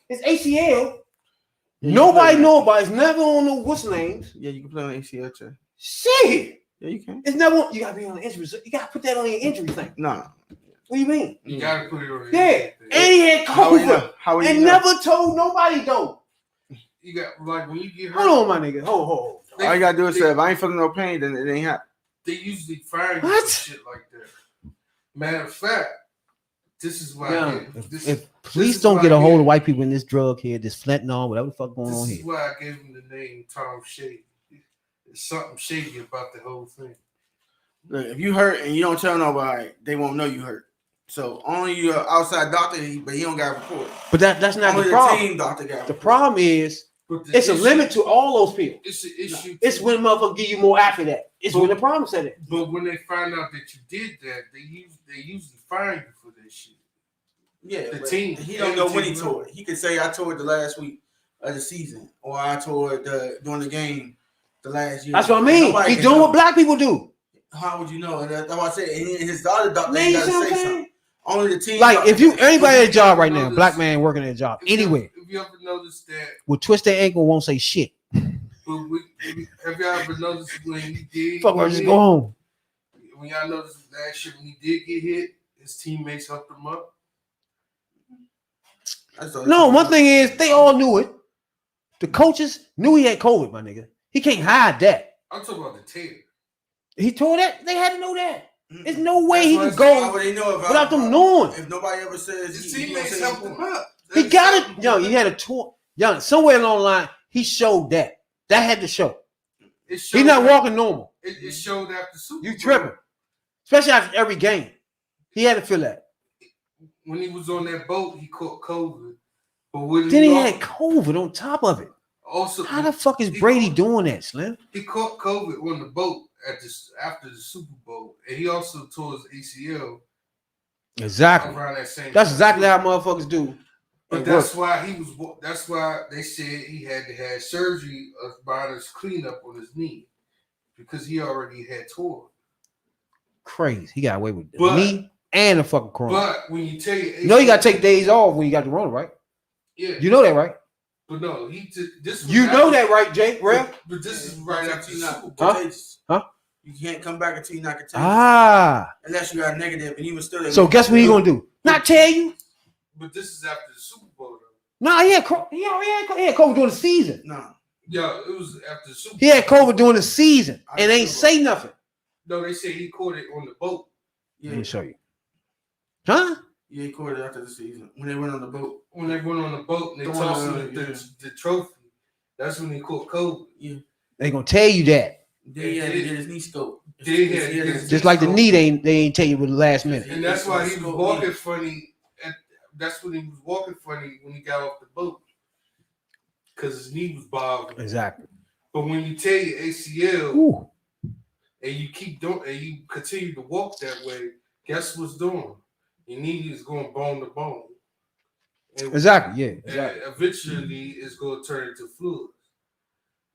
His ACL. Yeah, Nobody know about. It's never on no what's names. Yeah, you can play on ACL check. Shit. Yeah, you can. It's never. You gotta be on the injury. You gotta put that on your injury thing. Nah. What do you mean? You gotta put it on. Yeah. And he had How would you COVID. know? How would you And know? never told nobody though. You got like when you get hurt. Hold on, my nigga. Hold. All you gotta do is say, if I ain't feeling no pain, then it ain't happen. They usually fire you What? for shit like that. Matter of fact, this is why. Yeah. This If is police don't why get a I hold gave- of white people in this drug here, this fentanyl, whatever the fuck going on This is here. why I gave him the name Tom Shady. There's something shady about the whole thing. Look, if you hurt and you don't tell nobody, they won't know you hurt. So only your outside doctor, but he don't got a report. But that's not Only the the problem. team doctor got a The report. problem is But the it's a issue- limit to all those people. It's an issue. It's too. when motherfuckers give you more after that. It's when the problem said it. But when they find out that you did that, they usually fire you for that shit. Yeah, The but team- He don't and know the when he team tore it. He could say, "I tore it the last week of the season," or "I tore it during the game the last year." That's what I mean. Nobody He's can doing know. what black people do. How would you know? And that's why I said, and his other doctor Man, ain't you got see to what I'm say saying? something. Only the team. Like doctor if you can. anybody at a job right now, Notice- black man working at a job anywhere, If you ever noticed that, will twist their ankle, won't say shit. have you ever noticed when he did? Fuck, or get just hit? go home. When y'all noticed that shit, when he did get hit, his teammates helped him up. That's all- No, one thing is they all knew it. The coaches knew he had COVID, my nigga. He can't hide that. I'm talking about the team. He told that. They had to know that. There's no way That's he what could I'm saying. How go would they know without them knowing. If nobody ever says His he teammates gonna say helped him anything. up. He got it. Yo, he had a tour. Yo, somewhere along the line, he showed that. That had to show. He's not walking normal. It showed after Super You Bowl. tripping. Especially after every game. He had to feel that. When he was on that boat, he caught COVID. But when Then he had COVID on top of it. also How the fuck is Brady doing that, Slim? he caught COVID on the boat after the Super Bowl, and he also tore his ACL Exactly. around that same. That's time. exactly how motherfuckers do. But It that's works. why he was. That's why they said he had to have surgery of minus cleanup on his knee because he already had tore. Crazy. He got away with But- me and the fucking corona. But when you take, You know you gotta take days off when you got the corona, right? Yeah, You know that, right? but no, this. Was You know after- that, right, Jake? Real? But this is right after the You're not Super Bowl. Huh? contagious. Huh? You can't come back until you're not contagious. Ah. Unless you got negative, and even still. So guess what he gonna do? Not tell you? But this is after the Super Bowl, though. No, he had COVID during the season. No. Yeah, it was after the Super He had COVID during the season I and ain't still- say nothing. No, they say he caught it on the boat. Yeah, Let me show you. Huh? yeah, he caught it after the season when they went on the boat. When they went on the boat and they tossed him the trophy, that's when he caught COVID. Yeah, They gonna tell you that. then he had to get his knee scoped. Just like the knee, they ain't tell you with the last minute. And that's why he was walking funny. That's when he was walking funny when he got off the boat. Because his knee was bothering. Exactly. But when you tear your ACL Ooh. and you keep doing and you continue to walk that way, guess what's doing? Your knee is going bone to bone. And, Exactly. Yeah. and Exactly. eventually it's going to turn into fluid.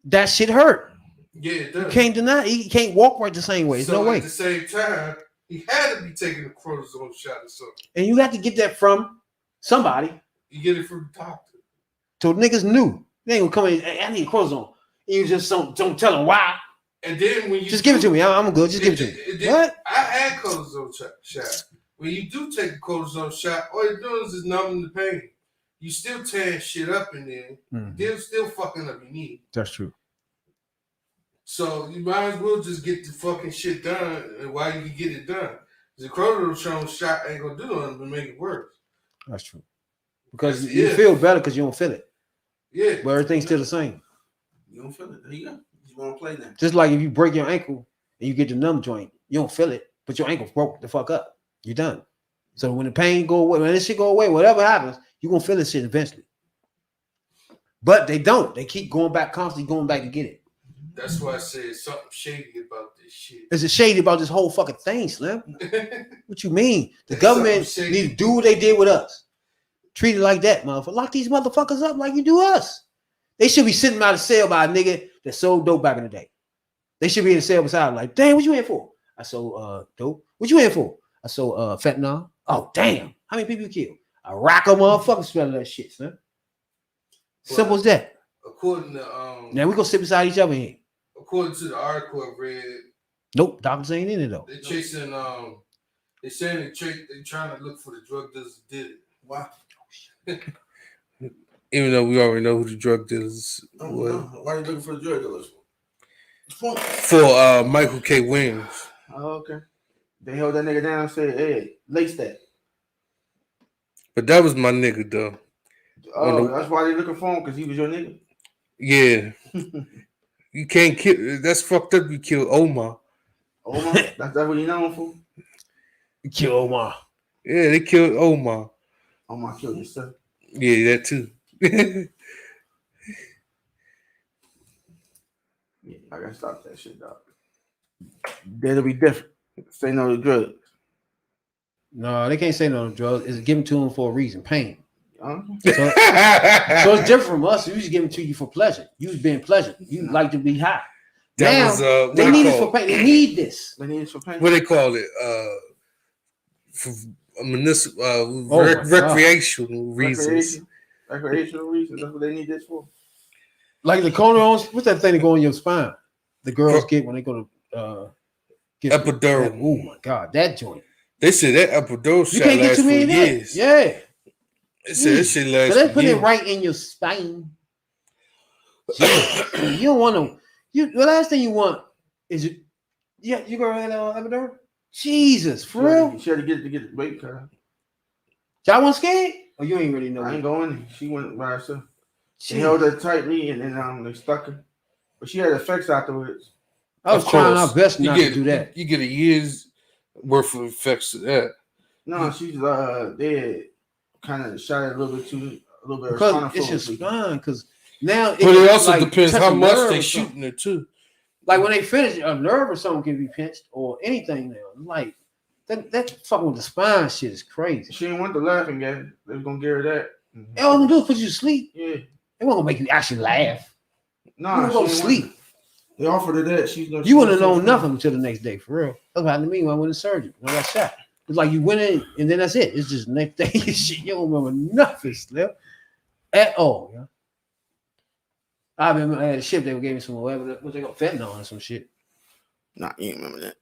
That shit hurt. Yeah, it You does. can't deny. He can't walk right the same way. There's So no way. at the same time, he had to be taking a cortisone shot or something. And you have to get that from somebody. You get it from the doctor. So niggas knew. They ain't gonna come in. Hey, I need a cortisone. You just don't tell them why. And then when you Just give it to me. I'm good. Just give it to me. What? I had cortisone shot. When you do take a cortisone shot, all you're doing is numbing the pain. You still tearing shit up in there. They're still fucking up your knee. That's true. So you might as well just get the fucking shit done and while you can get it done. The cortisone shot ain't gonna do nothing but make it worse. That's true. Because That's you it. feel better because you don't feel it. Yeah. But everything's still the same. You don't feel it. There you go. You want to play now? Just like if you break your ankle and you get the numb joint, you don't feel it, but your ankle broke the fuck up. You're done. So when the pain go away, when this shit go away, whatever happens, you're gonna feel this shit eventually. But they don't. They keep going back, constantly going back to get it. That's why I said something shady about this shit. There's a shady about this whole fucking thing, Slim. What you mean? The There's government something need shady. to do what they did with us. Treat it like that, motherfucker. Lock these motherfuckers up like you do us. They should be sitting by the cell by a nigga that sold dope back in the day. They should be in the cell beside him like, damn, what you in for? I sold dope. What you in for? I sold fentanyl. Oh, damn. How many people you killed? A rack of motherfuckers smelling that shit, son. Simple as that. According to Now we gonna sit beside each other here. according to the article I read, Nope, doctors ain't in it though. they're chasing they're saying they're trying to look for the drug dealers that did it. Why? Even though we already know who the drug dealers Oh, were. no. Why are you looking for the drug dealers? For? For Michael K. Williams. Oh, okay. They held that nigga down and said, hey, lace that. But that was my nigga though. Oh, that's why they looking for him, because he was your nigga? Yeah. You can't kill. That's fucked up. You kill Omar. Omar? That's what he known for? Kill Omar. Yeah, they killed Omar. Omar killed yourself. Yeah, that too. Yeah, I gotta stop that shit, dog. That'll be different. Say no to drugs. No, they can't say no to drugs. It's given to them for a reason, pain. Huh? So it's different from us. We just give it to you for pleasure. You was being pleasure. You like to be high. That Now, was what they they need it call- for pain. They need this. They need it for pain. What they call it? For municipal Oh my God. recreational reasons. Recreational reasons. That's what they need this for. Like the cones, what's that thing that go in your spine? The girls get when they go to get Epidural. Oh my God, that joint. They said that epidural You shot can't get lasts too for many of that. years. Yeah. They said that shit So lasts they for put years. it right in your spine. Yeah. You don't want to. The last thing you want is it. Yeah, you go ahead epidural. Jesus, for real. She had to get it. Wait, cuz. Y'all want scared? Or you ain't really know. I ain't going. She went by herself. She Jeez. held her tightly and then they stuck her. But she had effects afterwards. I was Of trying course. our best You not get, to do that. You get a year's worth of effects of that. No, she's they kind of shot it a little bit Because it's your responsibly. spine. Because now But it also like, depends touch how a much nerve they or shooting something. it too. Like when they finish, a nerve or something can be pinched or anything now. Like that fucking with the spine shit is crazy. She didn't want the laughing gas. They was gonna give her that. They all gonna do is put you to sleep. Yeah. They won't gonna make you actually laugh. Nah, You go to she didn't sleep. want it. They offered her that. She's gonna. You wouldn't have known nothing until the next day, for real. That's what happened to me when I went to surgery. When I got shot. It's like you went in and then that's it. It's just next day shit. You don't remember nothing, Slim. At all. Yeah. I remember I had a ship, they gave me some whatever what they got fentanyl or some shit. Nah, you ain't remember that.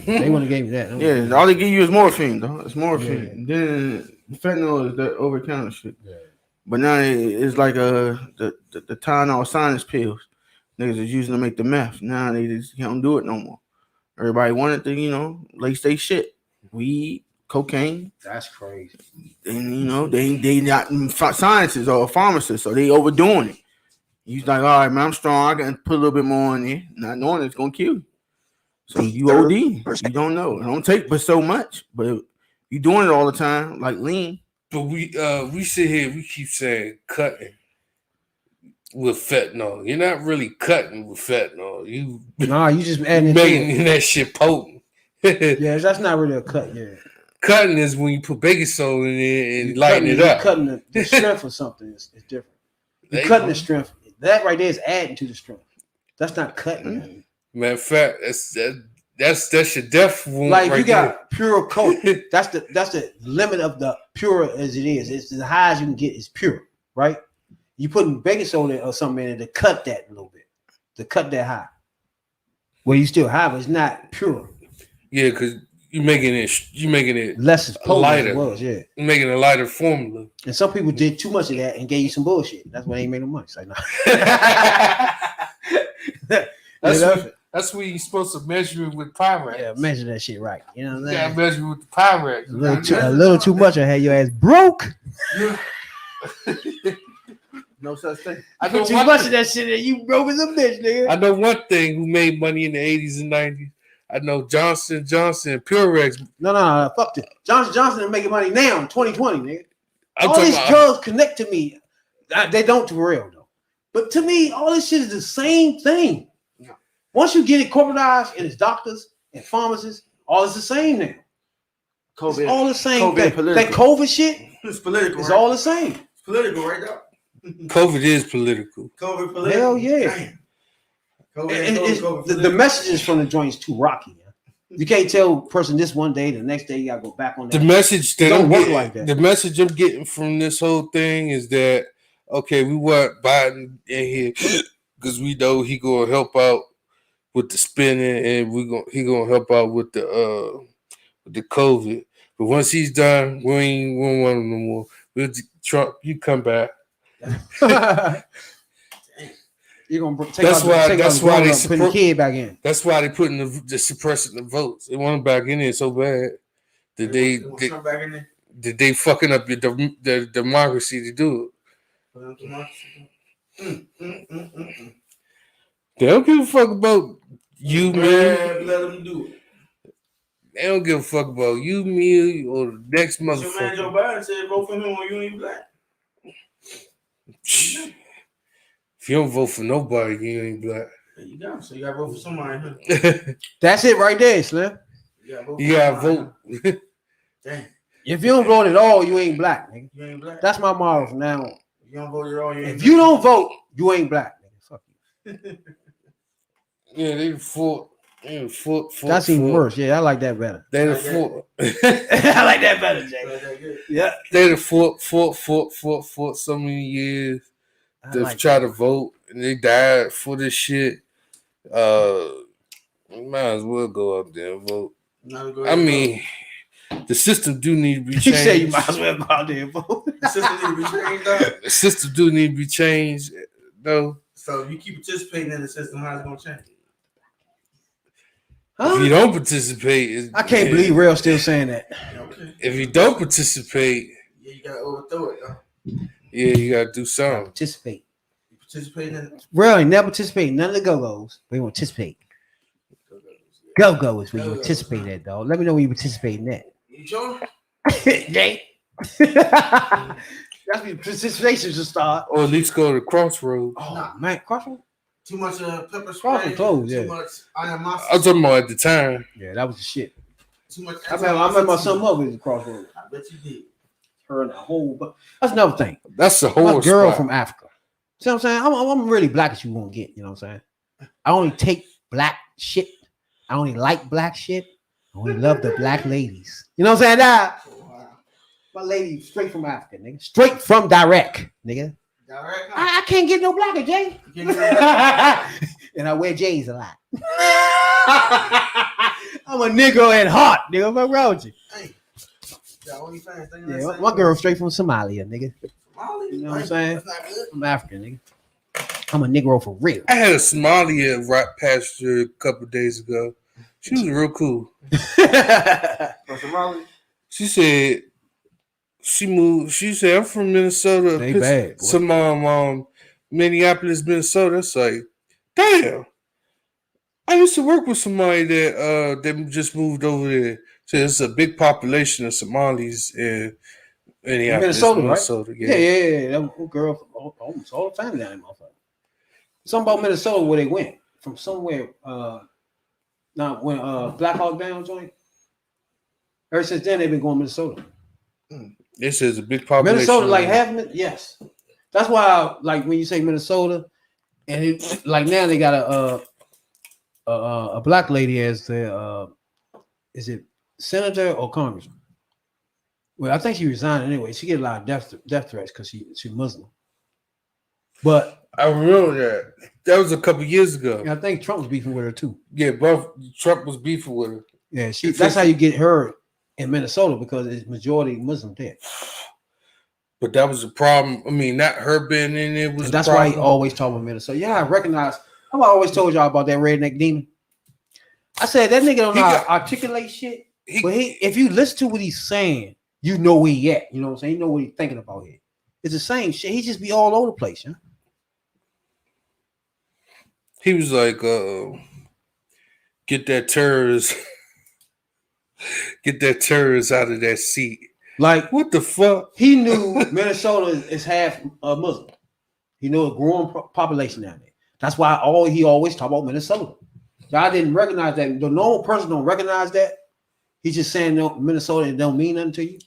They wouldn't have gave me that. Yeah, all they give you is morphine, though. It's morphine. Then fentanyl is that over-counter shit. Yeah. But now it's like the Tylenol sinus pills. Niggas is using to make the meth. Now they just don't do it no more. Everybody wanted to, lace they shit. Weed, cocaine. That's crazy. And they not scientists or pharmacists, so they overdoing it. He's like, all right, man, I'm strong. I can put a little bit more in there, not knowing it's gonna kill you. So you OD, you don't know. It don't take but so much, but you doing it all the time, like lean. But we sit here, we keep saying cutting with fentanyl. You're not really cutting with fentanyl. You just adding making that shit potent. Yeah, that's not really a cut. Yeah, cutting is when you put baking soda in there and lighten it up. Cutting the strength or something is different. You're cutting the strength. That right there is adding to the strength. That's not cutting. Matter of fact, that's your death wound. Like right you got there. pure coke. That's the limit of the pure as it is. It's the high as you can get is pure, right? You putting baking soda or something in it to cut that a little bit, to cut that high. Well, you still high, but it's not pure. Yeah, because you're making it less lighter. It was, yeah. You're making a lighter formula. And some people did too much of that and gave you some bullshit. That's why they ain't made no money. It's like, no. That's where you're supposed to measure it with Pyrex. Yeah, measure that shit right. You know what I'm saying? You gotta measure it with the Pyrex. A little too much, I had your ass broke. No such thing. I put too much of that shit and you broke as a bitch, nigga. I know one thing who made money in the 80s and 90s. I know Johnson & Purex. No, fuck it. Johnson is making money now in 2020, nigga. All these drugs connect to me. They don't to real, though. But to me, all this shit is the same thing. Yeah. Once you get it corporatized and it's doctors and pharmacists, all is the same now. COVID, it's all the same COVID thing. That COVID shit, it's political. It's right? all the same. It's political, right now. COVID is political. COVID political. Hell yeah. The messages from the joint is too rocky. Yeah? You can't tell a person this one day, the next day you gotta go back on that. The message that don't work like that. The message I'm getting from this whole thing is that okay, we want Biden in here because we know he gonna help out with the spending and he gonna help out with the COVID. But once he's done, we won't want him no more. Trump, you come back. You're gonna take that's why they put the kid back in. That's why they putting the suppressing the votes. They want him back in there so bad that they fucking up the democracy to do it. They don't give a fuck about you, man. Let them do it. They don't give a fuck about you, me, or the next motherfucker. Your man Joe Biden said vote for him or you ain't black. If you don't vote for nobody, you ain't black. There you go. So you gotta vote for somebody. Huh? That's it right there, Slim. You gotta vote. Damn. If you don't vote at all, you ain't black, nigga. You ain't black. That's my motto from now on. You don't vote at all. If you don't vote, you ain't black, nigga. Fuck you. Yeah, they fought. That's even worse. Yeah, I like that better. They the fought. I like that better, Jay. Yeah. They the fought so many years to try to vote, and they died for this shit. Might as well go up there and vote. I mean, the system do need to be changed. You say you might as well go out there and vote. The system need to be changed, though. The system do need to be changed, though. So if you keep participating in the system, how's it gonna change? Huh? If you don't participate, I can't believe Rail still saying that. Okay. If you don't participate, yeah, you gotta overthrow it, though. Yeah, you gotta do something. Participate. You participate in it? Rail ain't never participate in none of the go-go's. We want to participate. Go-go is where you participate at, dog. Let me know when you participate in that. You sure? Jay. That's when participation should start. Or at least go to Crossroads. Oh, man. Crossroads? Too much pepper spray. Crossroads closed, yeah. Too much animosity. I was talking about at the time. Yeah, that was the shit. Too much I remember my son up with the Crossroads. I bet you did. Her and a whole, but that's another thing. That's the whole My girl spot. from Africa. See what I'm saying? I'm really black as you won't get. You know what I'm saying? I only take black shit. I only like black shit. I only love the black ladies. You know what I'm saying? Nah. My lady straight from Africa, nigga. Straight from direct, nigga. Direct? I can't get no blacker, Jay. And I wear J's a lot. I'm a nigga at heart, nigga. What's wrong with you? Hey. Yeah, my girl straight from Somalia, nigga. Somalia? You know what I'm saying? I'm African, nigga. I'm a Negro for real. I had a Somali at Rock Pasture a couple days ago. She was real cool. She said she moved. She said, "I'm from Minnesota." They bad, boy. Some Minneapolis, Minnesota. It's like, damn. I used to work with somebody that just moved over there. So it's a big population of Somalis in Minneapolis, Minnesota, right? Yeah. That girl from almost all the family down there, motherfucker. Something about Minnesota where they went from somewhere. Now when Black Hawk Down joint. Ever since then they've been going to Minnesota. This is a big population. Minnesota, like yes. That's why, like when you say Minnesota, and it, like now they got a black lady as the is it senator or congressman? Well, I think she resigned anyway. She get a lot of death threats because she's Muslim. But I remember that. That was a couple years ago. I think Trump was beefing with her too. Yeah, both Trump was beefing with her. Yeah, that's how you get her in Minnesota because it's majority Muslim there. But that was a problem. I mean, not her being in there was. And that's why he always talk about Minnesota. Yeah, I recognize. I've always told y'all about that redneck demon. I said that nigga don't know how to articulate shit. But if you listen to what he's saying, you know where he at. You know what I'm saying? You know what he's thinking about here. It's the same shit. He just be all over the place, huh? He was like, get that terrorist out of that seat. Like, what the fuck? He knew Minnesota is half Muslim. He knew a growing population down there. That's why he always talk about Minnesota. Y'all didn't recognize that. The normal person don't recognize that. He's just saying no, Minnesota it don't mean nothing to you.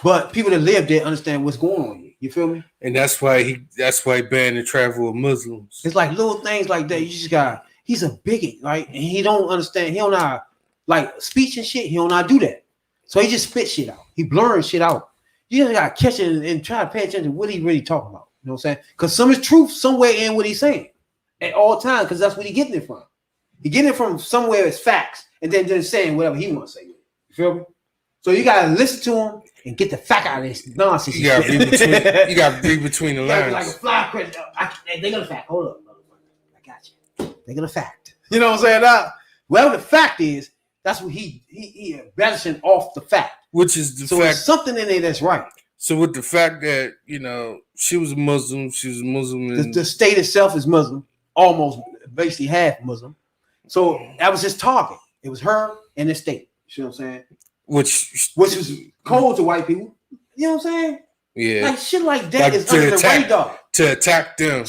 But people that live there understand what's going on here. You feel me? And that's why he banned the travel of Muslims. It's like little things like that. You just got. He's a bigot, right? And he don't understand. He don't know how, like speech and shit. He don't know how to do that. So he just spit shit out. He blurring shit out. You just gotta catch it and try to pay attention to what he really talking about. You know what I'm saying? Because some is truth somewhere in what he's saying at all times. Because that's what he getting it from. He getting it from somewhere it's facts, and then just saying whatever he want to say. You feel me? So you gotta listen to him and get the fact out of this nonsense. You gotta read between the lines. Like a fly credit. They got a fact. Hold up, motherfucker. I got you. They got a fact. You know what I'm saying? Well, the fact is that's what he embellishing off the fact. Which is the so fact. There's something in there that's right. So with the fact that she was a Muslim, and the state itself is Muslim, almost basically half Muslim. So that was his target. It was her and the state. You know what I'm saying? Which was cold to white people. You know what I'm saying? Yeah. Like shit like that is under the radar. To attack them.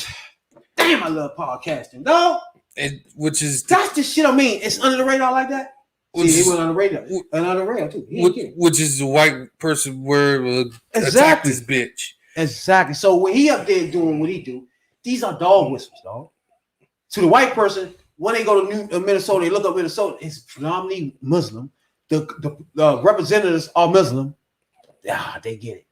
Damn, I love podcasting, dog. That's the shit I mean. It's under the radar like that. See, he went on the radar. And on the radar too. Which is the white person word attack this bitch. Exactly. So when he up there doing what he do, these are dog whistles, dog. To the white person, when they go to Minnesota, they look up Minnesota, it's predominantly Muslim. The representatives are Muslim. They get it.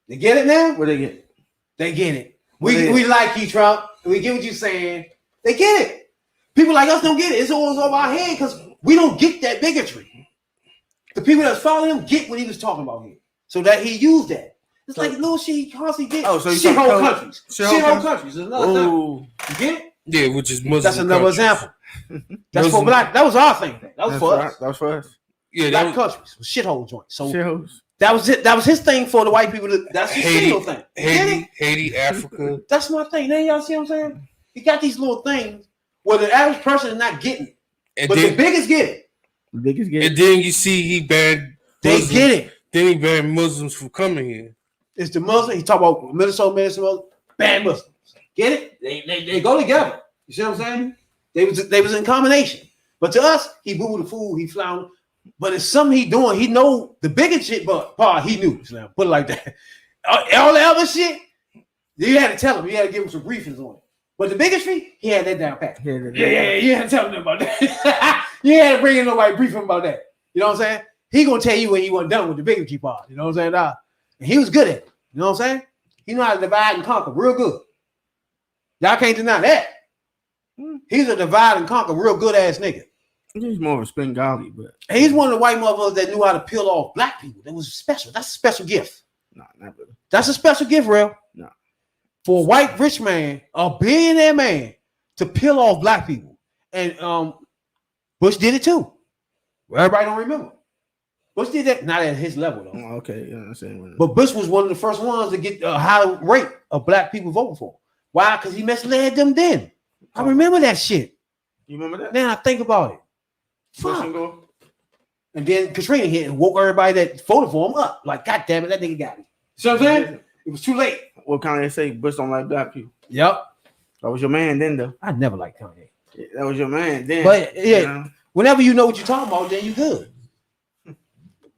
They get it now? Where they get it? They get it. We like you, Trump. We get what you're saying. They get it. People like us don't get it. It's always over our head because we don't get that bigotry. The people that follow him get what he was talking about here. So that he used that. It's like little shit he constantly did. Oh, so shithole countries. Shithole countries. You get it? Yeah, which is Muslim. That's another example. That's for black. That was our thing. That was for us. That was for us. Yeah, black countries. Shithole joints. So that was it. That was his thing for the white people. That's his shithole thing. Haiti, Africa. That's my thing. Now y'all see what I'm saying? He got these little things where the average person is not getting it. But the biggest get it. The biggest get it. And then you see he banned Muslims. They get it. Then he banned Muslims from coming here. It's the Muslim. He talk about Minnesota, ban Muslims. Get it? They go together. You see what I'm saying? They was in combination. But to us, he booed the fool, he floundered. But it's something he doing. He know the biggest shit, but part he knew. So put it like that. All the other shit, you had to tell him. You had to give him some briefings on it. But the bigotry, he had that down pat. Yeah. You had to tell him about that. You had to bring in nobody brief him about that. You know what I'm saying? He gonna tell you when he wasn't done with the bigotry part. You know what I'm saying? And he was good at it. You know what I'm saying? He know how to divide and conquer real good. Y'all can't deny that. He's a divide and conquer real good ass nigga. He's more of a Bengali, but he's one of the white motherfuckers that knew how to peel off black people. That was special. That's a special gift. No, not really. That's a special gift, real. No. For a white rich man, a billionaire man, to peel off black people. And Bush did it too. Everybody don't remember. Bush did that, not at his level though. Oh, okay, yeah, I'm saying. But Bush was one of the first ones to get a high rate of black people voting for. Why? Because he misled them then. I remember that shit. You remember that? Now I think about it. Fuck. And then Katrina hit and woke everybody that voted for him up. Like, God damn it, that nigga got me. See what I'm saying? It was too late. What Kanye say? Bush don't like black people. Yep. That was your man then, though. I never liked Kanye. Yeah, that was your man then. But yeah, you know? whenever you know what you're talking about, then you good.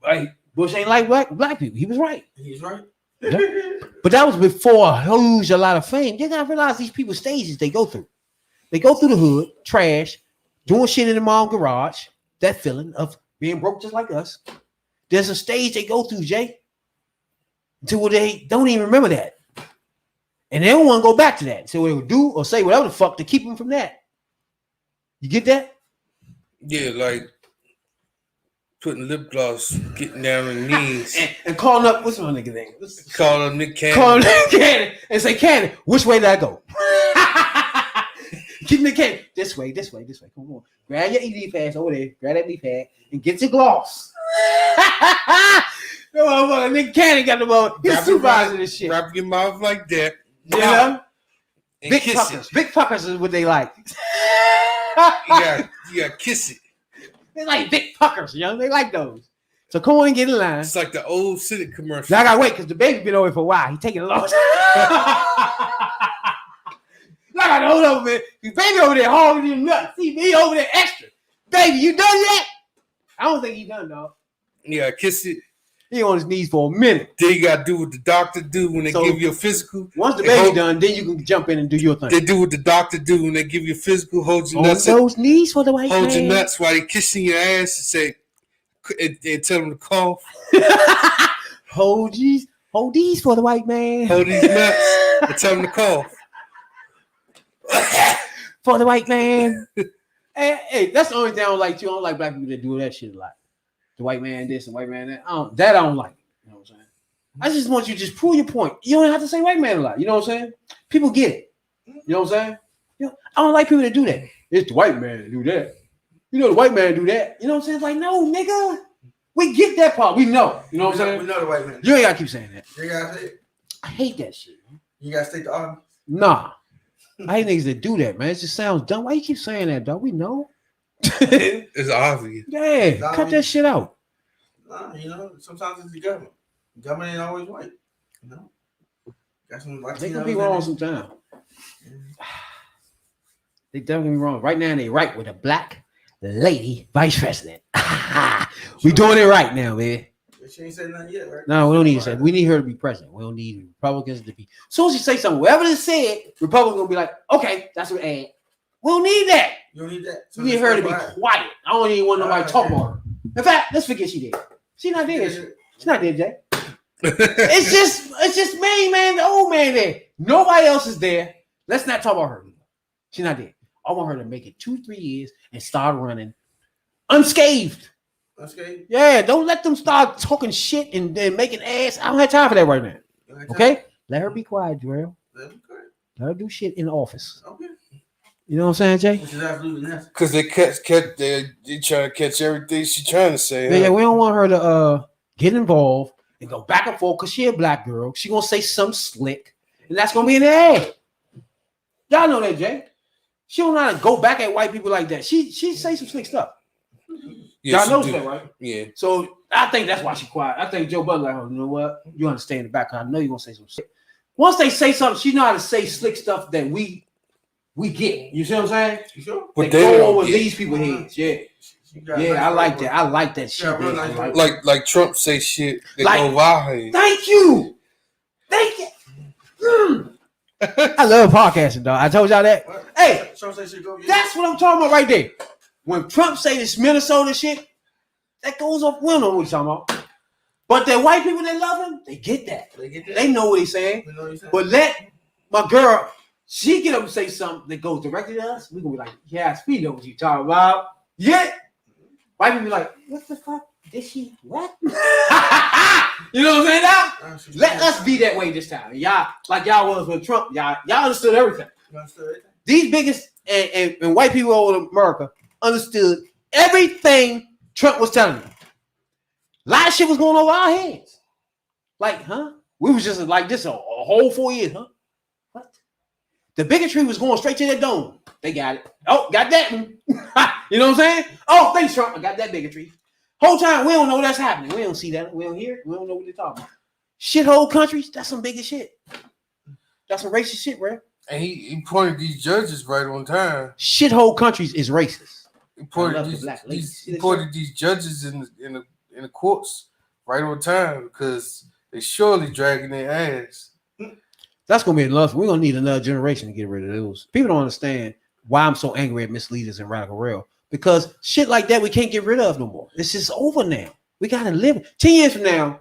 Right? Bush ain't like black people. He was right. He's right. Yeah. But that was before a lot of fame. You gotta realize these people's stages they go through. They go through the hood, trash, doing shit in the mom garage. That feeling of being broke just like us. There's a stage they go through, Jay, until they don't even remember that. And they don't want to go back to that. So they will do or say whatever the fuck to keep them from that. You get that? Yeah, like putting lip gloss, getting down on the knees. and calling up, what's my nigga name? Call up Nick Cannon. Call Nick Cannon and say, Cannon, which way did I go? Keep Nick Cannon. This way. Come on. Grab your ED pass over there. Grab that ED pad and get your gloss. No motherfucker, Nick Cannon got the ball. He's supervising this shit. Wrap your mouth like that. You know? And Big kiss puckers. it. Big puckers is what they like. You gotta kiss it. They like big puckers, young. They like those. So come on and get in line. It's like the old Civic commercial. Now I gotta wait because the baby been over for a while. He taking a long time. I gotta hold over, man. The baby over there holding him nuts. See me over there extra. Baby, you done yet? I don't think he done, dog. Yeah, kiss it. He on his knees for a minute. Then you gotta do what the doctor do when they give you a physical. Once the baby done, then you can jump in and do your thing. They do what the doctor do when they give you a physical. Hold your On nuts. those knees for the white man. Hold your nuts while they kissing your ass and say, and tell them to cough. Hold these for the white man. Hold these nuts and tell them to cough. For the white man. hey, that's the only thing I don't like too. I don't like black people that do that shit a lot. The white man this and white man that. I don't like. You know what I'm saying? I just want you to just prove your point. You don't have to say white man a lot. You know what I'm saying? People get it. You know what I'm saying? You know, I don't like people that do that. It's the white man that do that. You know the white man do that. You know what I'm saying? It's like, no, nigga. We get that part. We know. You know what I'm saying? We know the white man. You ain't gotta keep saying that. You gotta say it. I hate that shit. Man. You gotta state the argument. Nah. I hate niggas that do that, man. It just sounds dumb. Why you keep saying that, dog? We know. It's obvious. Yeah, cut that shit out. Nah, you know, sometimes it's the government. The government ain't always right. You know? Got some They can be wrong sometimes. They definitely be wrong. Right now, they right with a black lady vice president. We doing it right now, man. She ain't said nothing yet, right? No, we don't need to say. We need her to be president. We don't need Republicans to be. As soon as she say something, whatever they said, Republicans gonna be like, okay, that's what add. We don't need that. You don't need that. So We need her to be quiet. I don't even want nobody to talk about her. In fact, let's forget she did. She not dead. She's not dead, Jay. It's just me, man, the old man there. Nobody else is there. Let's not talk about her. She's not dead. I want her to make it 2-3 years and start running unscathed. Okay. Yeah, don't let them start talking shit and then making ass. I don't have time for that right now. Okay? Let her be quiet, Jarrell. Let her do shit in the office. Okay. You know what I'm saying, Jay? Which is absolutely necessary. Because they try to catch everything she's trying to say. Yeah, we don't want her to get involved and go back and forth because she a black girl. She gonna say something slick, and that's gonna be in the ad. Y'all know that, Jay. She don't know how to go back at white people like that. She say some slick stuff. Yes, Y'all know that, right? Yeah. So I think that's why she quiet. I think Joe Budden like, oh, you know what? You understand in the back. I know you're gonna say some shit. Once they say something, she know how to say slick stuff that we get. You see what I'm saying? You sure? But they they go don't over get- these people's heads. Yeah. Yeah, I like that. I like that shit. Yeah, Like Trump say shit that Like- go viral. Thank you. Thank you. I love podcasting, dog. I told y'all that. Hey, that's what I'm talking about right there. When Trump say this Minnesota shit, that goes off. We don't know what he's talking about. But the white people that love him, they get that. They know what he's saying. But let my girl, she get up and say something that goes directly to us, we gonna be like, yeah, we know what you talking about. Yeah. White people be like, what the fuck? Did she what? You know what I'm saying? Now? That's what Let I'm us be that way this time. Y'all, like y'all was with Trump. Y'all understood everything. These biggest and white people all over America understood everything Trump was telling them. A lot of shit was going over our heads. Like, huh? We was just like this a whole 4 years, huh? What? The bigotry was going straight to their dome. They got it. Oh, got that one. You know what I'm saying? Oh, thanks, Trump. I got that bigotry. Whole time we don't know that's happening. We don't see that. We don't hear it. We don't know what they're talking about. Shithole countries, that's some biggest shit. That's some racist shit, bro. And he pointed these judges right on time. Shithole countries is racist. He pointed these judges in the courts right on time because they surely dragging their ass. That's gonna be enough. We're gonna need another generation to get rid of those. People don't understand why I'm so angry at misleaders and radical rail. Because shit like that we can't get rid of no more. It's just over now. We gotta live. 10 years from now,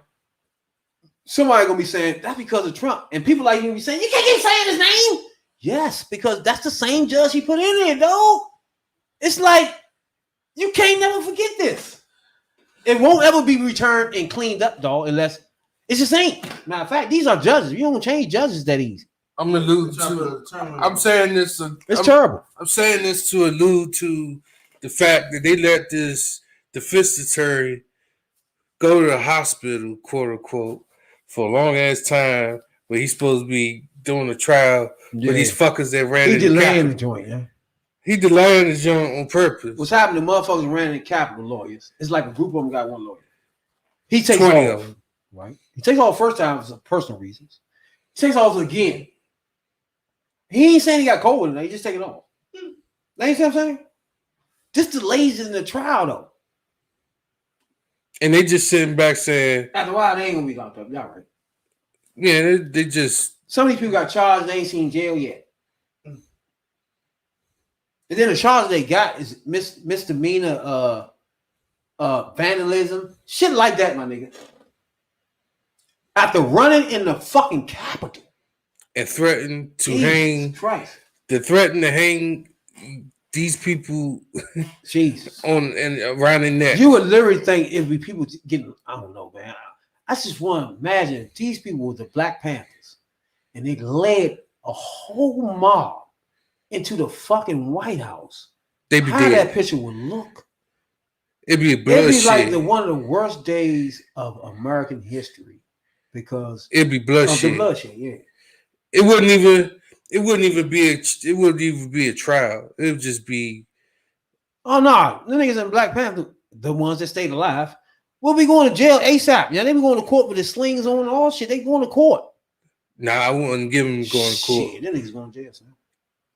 somebody gonna be saying that's because of Trump, and people like you be saying you can't keep saying his name. Yes, because that's the same judge he put in there, dog. It's like you can't never forget this. It won't ever be returned and cleaned up, dog, unless it's the same. Matter of fact, these are judges. You don't change judges that easy. I'm saying this. It's terrible. I'm saying this to allude to the fact that they let this defense attorney go to the hospital, quote unquote, for a long ass time, where he's supposed to be doing a trial with these fuckers that ran in the delaying the joint, yeah. He delaying the joint on purpose. What's happening to motherfuckers ran in the Capitol lawyers? It's like a group of them got one lawyer. He takes 20 off, of them. right? He takes off first time for personal reasons. He takes off again. He ain't saying he got COVID in there. He just taking off. Now you see what I'm saying? This delays in the trial though. And they just sitting back saying, after a while, they ain't gonna be locked up. Y'all right? Yeah, they just. Some of these people got charged. They ain't seen jail yet. And then the charge they got is misdemeanor vandalism, shit like that, my nigga. After running in the fucking Capitol and threatened to Jesus hang. Christ. To threaten to hang these people Jesus on and around their neck. You would literally think it'd be people getting, I don't know, man. I just want to imagine if these people were the Black Panthers and they led a whole mob into the fucking White House. They'd be how dead. That picture would look. It'd be bloodshed. It'd be like one of the worst days of American history because it'd be bloodshed. Of the bloodshed, yeah. It wouldn't even be a trial. It would just be. Oh no, the niggas in Black Panther, the ones that stayed alive, will be going to jail ASAP. Yeah, they be going to court with the slings on and all shit. They going to court. Nah, I wouldn't give them going to court. Shit, them niggas going to jail, son.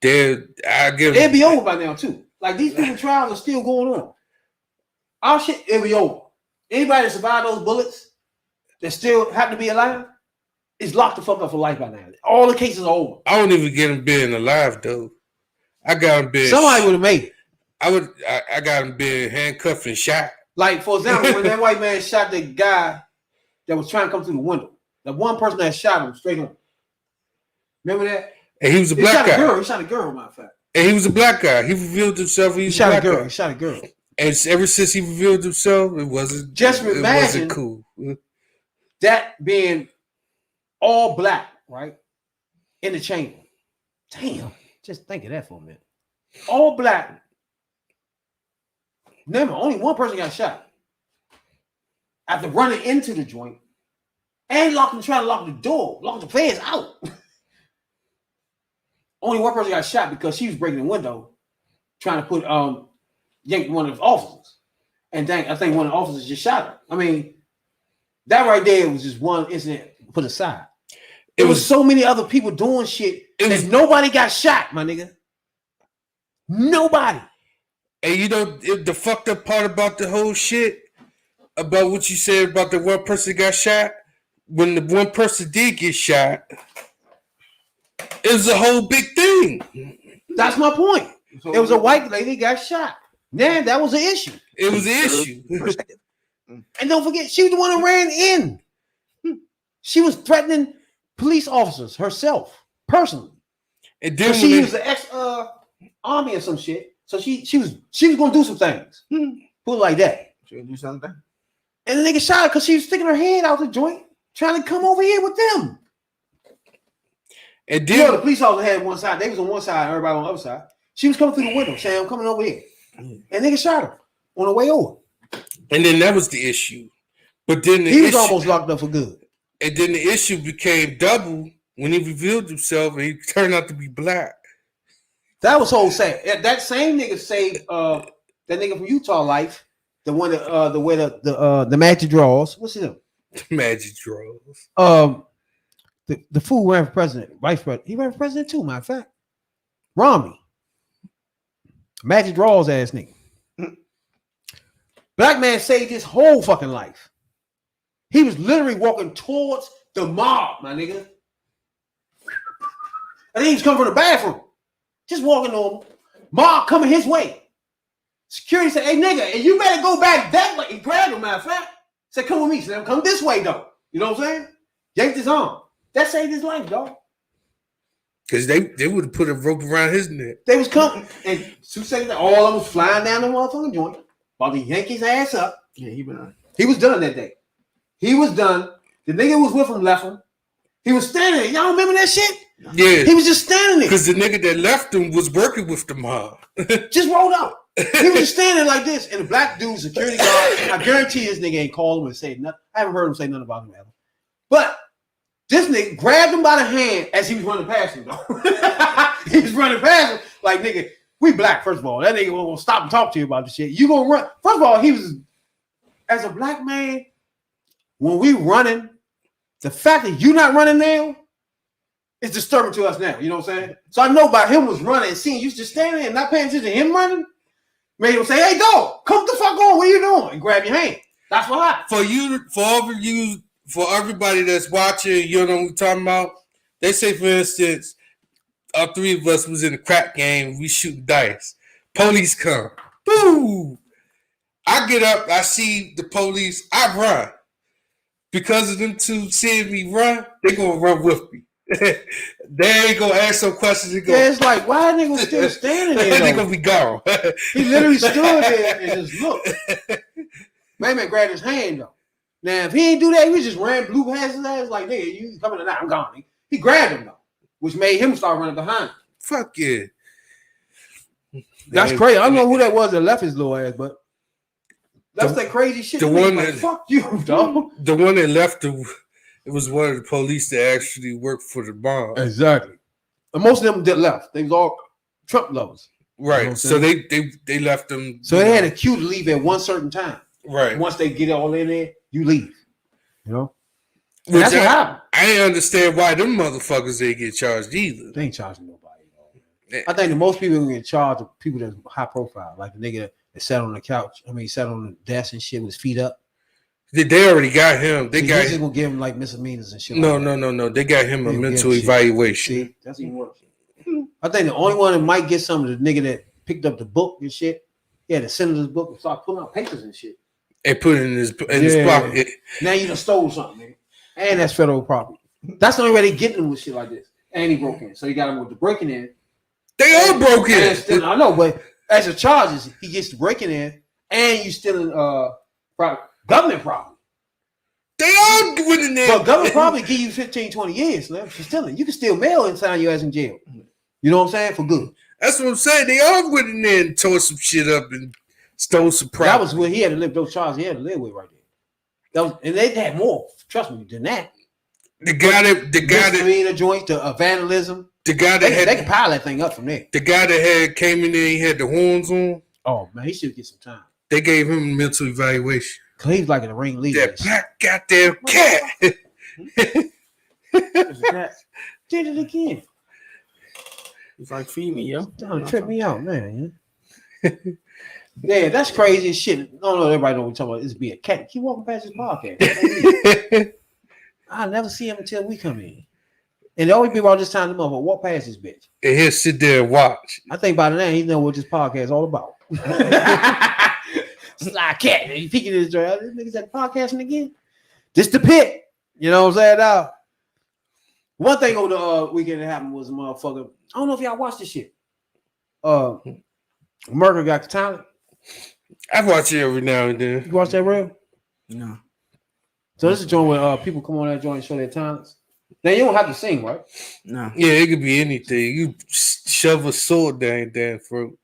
It'd be over by now too. Like these people trials are still going on. Our shit, it'll be over. Anybody that survived those bullets that still happen to be alive is locked the fuck up for life by now. All the cases are over. I don't even get them being alive though. I got them being. Somebody would have made it. I got them being handcuffed and shot. Like for example, when that white man shot the guy that was trying to come through the window, the one person that shot him straight on. Remember that? And he was a black guy. He shot a girl, matter of fact. And he was a black guy. He revealed himself. He shot a girl. He shot a girl. And ever since he revealed himself, it wasn't. Just it imagine wasn't cool. That being all black, right, in the chamber. Damn, just think of that for a minute. All black. Remember, only one person got shot after running into the joint and trying to lock the door, lock the feds out. Only one person got shot because she was breaking the window, trying to put yank one of the officers, and I think one of the officers just shot her. I mean, that right there was just one incident put aside. It was so many other people doing shit that nobody got shot, my nigga. Nobody. And you know the fucked up part about the whole shit about what you said about the one person got shot. When the one person did get shot, it was a whole big thing. That's my point. It was a white lady got shot. Man, that was an issue. It was an issue. And don't forget, she was the one who ran in. She was threatening police officers herself, personally. And then she was the ex-army or some shit. So she was going to do some things. Put it like that. She gonna do something. And the nigga shot her because she was sticking her head out the joint, trying to come over here with them. And You know, the then police officer had one side. They was on one side, everybody on the other side. She was coming through the window, saying, I'm coming over here. And nigga shot her on the way over. and then that was the issue. But then He was almost locked up for good. And then the issue became double when he revealed himself and he turned out to be black. That was whole sad. That same nigga saved that nigga from Utah life, the one that the way the magic draws. What's his name? Magic draws. The fool ran for president, vice president. He ran for president too, matter of fact. Romney. Magic draws ass nigga. Black man saved his whole fucking life. He was literally walking towards the mob, my nigga. And he was coming from the bathroom. Just walking normal. Mob coming his way. Security said, hey nigga, and you better go back that way. He grabbed him, matter of fact. Said, come with me. Said, come this way though. You know what I'm saying? Yanked his arm. That saved his life, dog. Because they would have put a rope around his neck. They was coming. And 2 seconds, all of them was flying down the motherfucking joint while he yanked his ass up. Yeah, he been on. He was done that day. He was done. The nigga was with him left him. He was standing there. Y'all remember that shit? Yeah. He was just standing there. Because the nigga that left him was working with the mob. Just rolled up. He was just standing like this. And the black dude, security guard, I guarantee this nigga ain't called him and said nothing. I haven't heard him say nothing about him ever. But this nigga grabbed him by the hand as he was running past him, though. He was running past him like, nigga, we black, first of all. That nigga won't stop and talk to you about this shit. You gonna run. First of all, he was, as a black man, when we running, the fact that you not running now is disturbing to us now. You know what I'm saying? So I know about him was running and seeing you just standing there and not paying attention to him running, made him say, hey, dog, come the fuck on. What are you doing? And grab your hand. That's what happened. For everybody that's watching, you know what we're talking about? They say, for instance, all three of us was in a crack game. We shooting dice. Police come. Boo! I get up. I see the police. I run. Because of them two seeing me run, they going to run with me. They ain't going to ask some questions. Yeah, it's like, why that nigga still standing there? They going to be gone. He literally stood there and just looked. Man grabbed his hand, though. Now, if he ain't do that, he just ran, blew past his ass like, nigga, you coming tonight, I'm gone. He grabbed him, though, which made him start running behind him. Fuck yeah. That's crazy. I don't know who that was that left his little ass, but that's that crazy shit. The one like, that, fuck you, dog. The one that left, it was one of the police that actually worked for the bomb. Exactly. And most of them that left, they was all Trump lovers. Right. You know so they left them. So they had a queue to leave at one certain time. Right. Once they get all in there, you leave. You know? Which That's what happened. I ain't understand why them motherfuckers didn't get charged either. They ain't charging nobody. I think the most people get charged are people that's high profile, like the nigga that sat on the couch. I mean, he sat on the desk and shit with his feet up. They already got him. They got just gonna give him like misdemeanors and shit. No. They got him a mental evaluation. See, that's even worse. I think the only one that might get some of the nigga that picked up the book and shit. He had to send his book and start pulling out papers and shit. And put it in his pocket. Now you done stole something, man. And that's federal property. That's the only way they get him with shit like this. And he broke in. So he got him with the breaking in. They all broke in. I know, but as a charges, he gets the breaking in and you stealing government property. They all went in there. But government probably give you 15, 20 years man, for stealing. You can steal mail and sign your ass in jail. You know what I'm saying? For good. That's what I'm saying. They all went in there and tore some shit up and stole some property. That was where he had to live. Those charges he had to live with right there. And they had more, trust me, than that. The guy that joints, the vandalism. The guy that they can pile that thing up from there. The guy that came in there, he had the horns on. Oh man, he should get some time. They gave him a mental evaluation. Cause he's like a ringleader. That black goddamn cat. Cat. Did it again. He's like, feed me, yo. Don't trip me out, man. Yeah, that's crazy as shit. No, everybody know what we're talking about. It's be a cat. Keep walking past this podcast. I never see him until we come in. And the only people all this time, the motherfucker walk past this bitch. And he'll sit there and watch. I think by the name, he know what this podcast is all about. Sly cat. He peeking in his joint. This nigga's at podcasting again. This the pit. You know what I'm saying? Now, one thing over the weekend that happened was a motherfucker. I don't know if y'all watched this shit. America Got the Talent. I watch it every now and then. You watch that, real? No. So this is a joint where people come on that joint and show their talents. Now you don't have to sing, right? No. Yeah, it could be anything. You shove a sword down damn throat.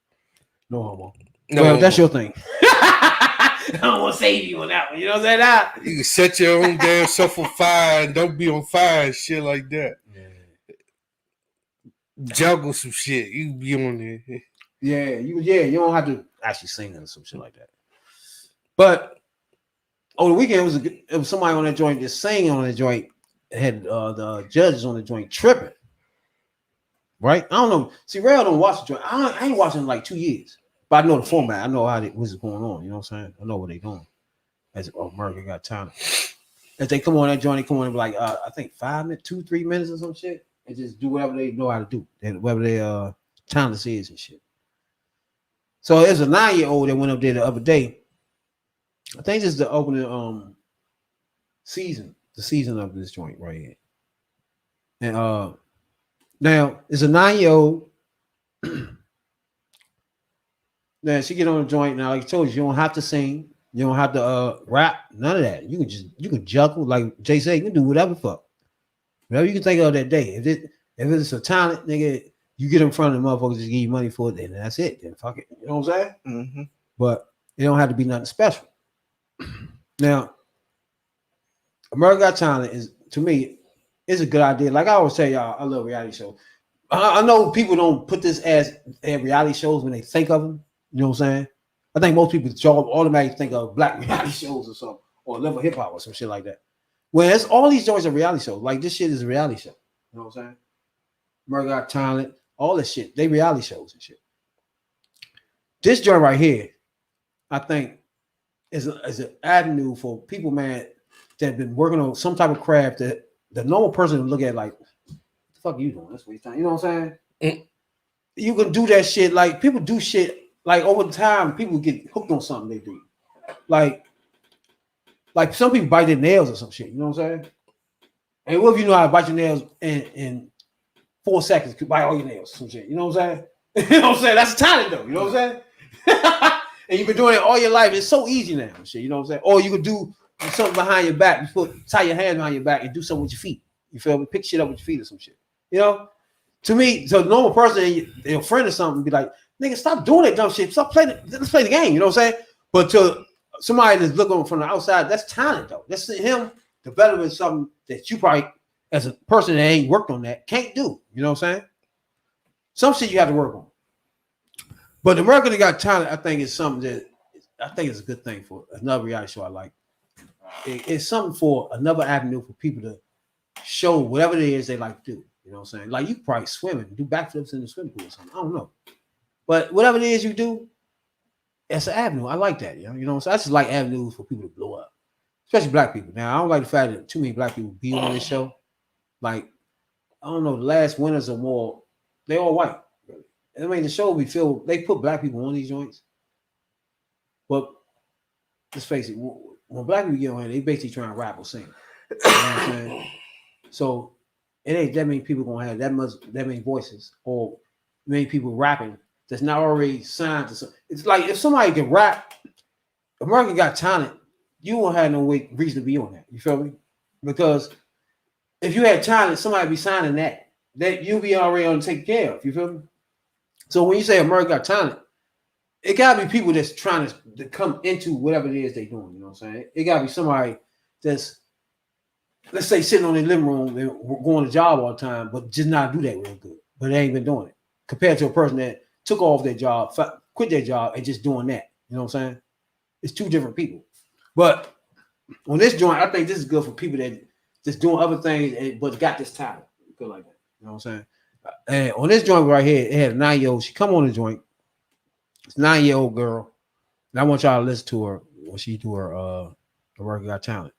No homo. No, Well, that's your thing. I don't want to save you on that one. You know what I'm saying? You can set your own damn self on fire and don't be on fire and shit like that. Juggle some shit. You be on there. You don't have to actually sing or some shit like that. But over the weekend, it was somebody on that joint just singing on that joint. It had the judges on the joint tripping. Right? I don't know. See, Rail don't watch the joint. I ain't watching in like 2 years. But I know the format. I know what's going on. You know what I'm saying? I know what they doing. As America Got Talent. As they come on that joint, they come on and be like, I think 5 minutes, 2-3 minutes or some shit. And just do whatever they know how to do. And whatever their talent is and shit. So there's a 9-year-old that went up there the other day. I think this is the opening season. The season of this joint right here. And now it's a 9-year-old. Now she get on the joint. Now, like I told you, you don't have to sing, you don't have to rap, none of that. You can juggle, like Jay said, you can do whatever fuck. Whatever you can think of that day. If it's a talent, nigga, you get in front of the motherfuckers, just give you money for it, then that's it. Then fuck it. You know what I'm saying? Mm-hmm. But it don't have to be nothing special. Now, America Got Talent is, to me, is a good idea. Like I always tell y'all, I love reality shows. I know people don't put this as reality shows when they think of them. You know what I'm saying? I think most people automatically think of black reality shows or something, or level hip hop or some shit like that. Whereas all these joints are reality shows. Like this shit is a reality show. You know what I'm saying? America Got Talent, all this shit. They reality shows and shit. This joint right here, I think, is an avenue for people, man, that have been working on some type of craft that the normal person would look at like, what the fuck are you doing? That's waste time. You know what I'm saying? You can do that shit. Like people do shit. Like over time, people get hooked on something they do. Like some people bite their nails or some shit. You know what I'm saying? And what if you know how to bite your nails in 4 seconds? Could bite all your nails, some shit. You know what I'm saying? You know what I'm saying? That's a talent though. You know what I'm saying? And you've been doing it all your life. It's so easy now. Shit. You know what I'm saying? Or you could do something behind your back. You tie your hands behind your back and do something with your feet. You feel me? Pick shit up with your feet or some shit. You know? To me, so the normal person, your friend or something, be like, nigga, stop doing that dumb shit. Stop playing it. Let's play the game. You know what I'm saying? But to somebody that's looking from the outside, that's talent though. That's him developing something that you probably, as a person that ain't worked on that, can't do. You know what I'm saying? Some shit you have to work on. But America That Got Talent, I think, is something that I think is a good thing for another reality show I like. It's something for another avenue for people to show whatever it is they like to do. You know what I'm saying? Like you probably swim and do backflips in the swimming pool or something. I don't know. But whatever it is you do, it's an avenue. I like that. You know what I'm saying? I just like avenues for people to blow up. Especially black people. Now, I don't like the fact that too many black people be on this show. Like, I don't know, the last winners are more, they all white. Really. I mean, the show we feel, they put black people on these joints. But let's face it, when black people get on here, they basically trying to rap or sing. You know what I'm saying? So it ain't that many people gonna have that many voices or many people rapping that's not already signed to something. It's like if somebody can rap, America Got Talent, you won't have no reason to be on that. You feel me? Because if you had talent, somebody be signing that you'll be already on taken care of. You feel me? So when you say America Got Talent, it gotta be people that's trying to come into whatever it is they're doing. You know what I'm saying? It gotta be somebody that's, let's say, sitting on their living room and going to job all the time, but just not do that real good. But they ain't been doing it. Compared to a person that took off their job, quit their job, and just doing that. You know what I'm saying? It's two different people. But on this joint, I think this is good for people that just doing other things, but got this talent. Good like that. You know what I'm saying? And on this joint right here, it had a 9-year-old. She come on the joint. It's a 9-year-old girl. And I want y'all to listen to her when she do her America Got Talent.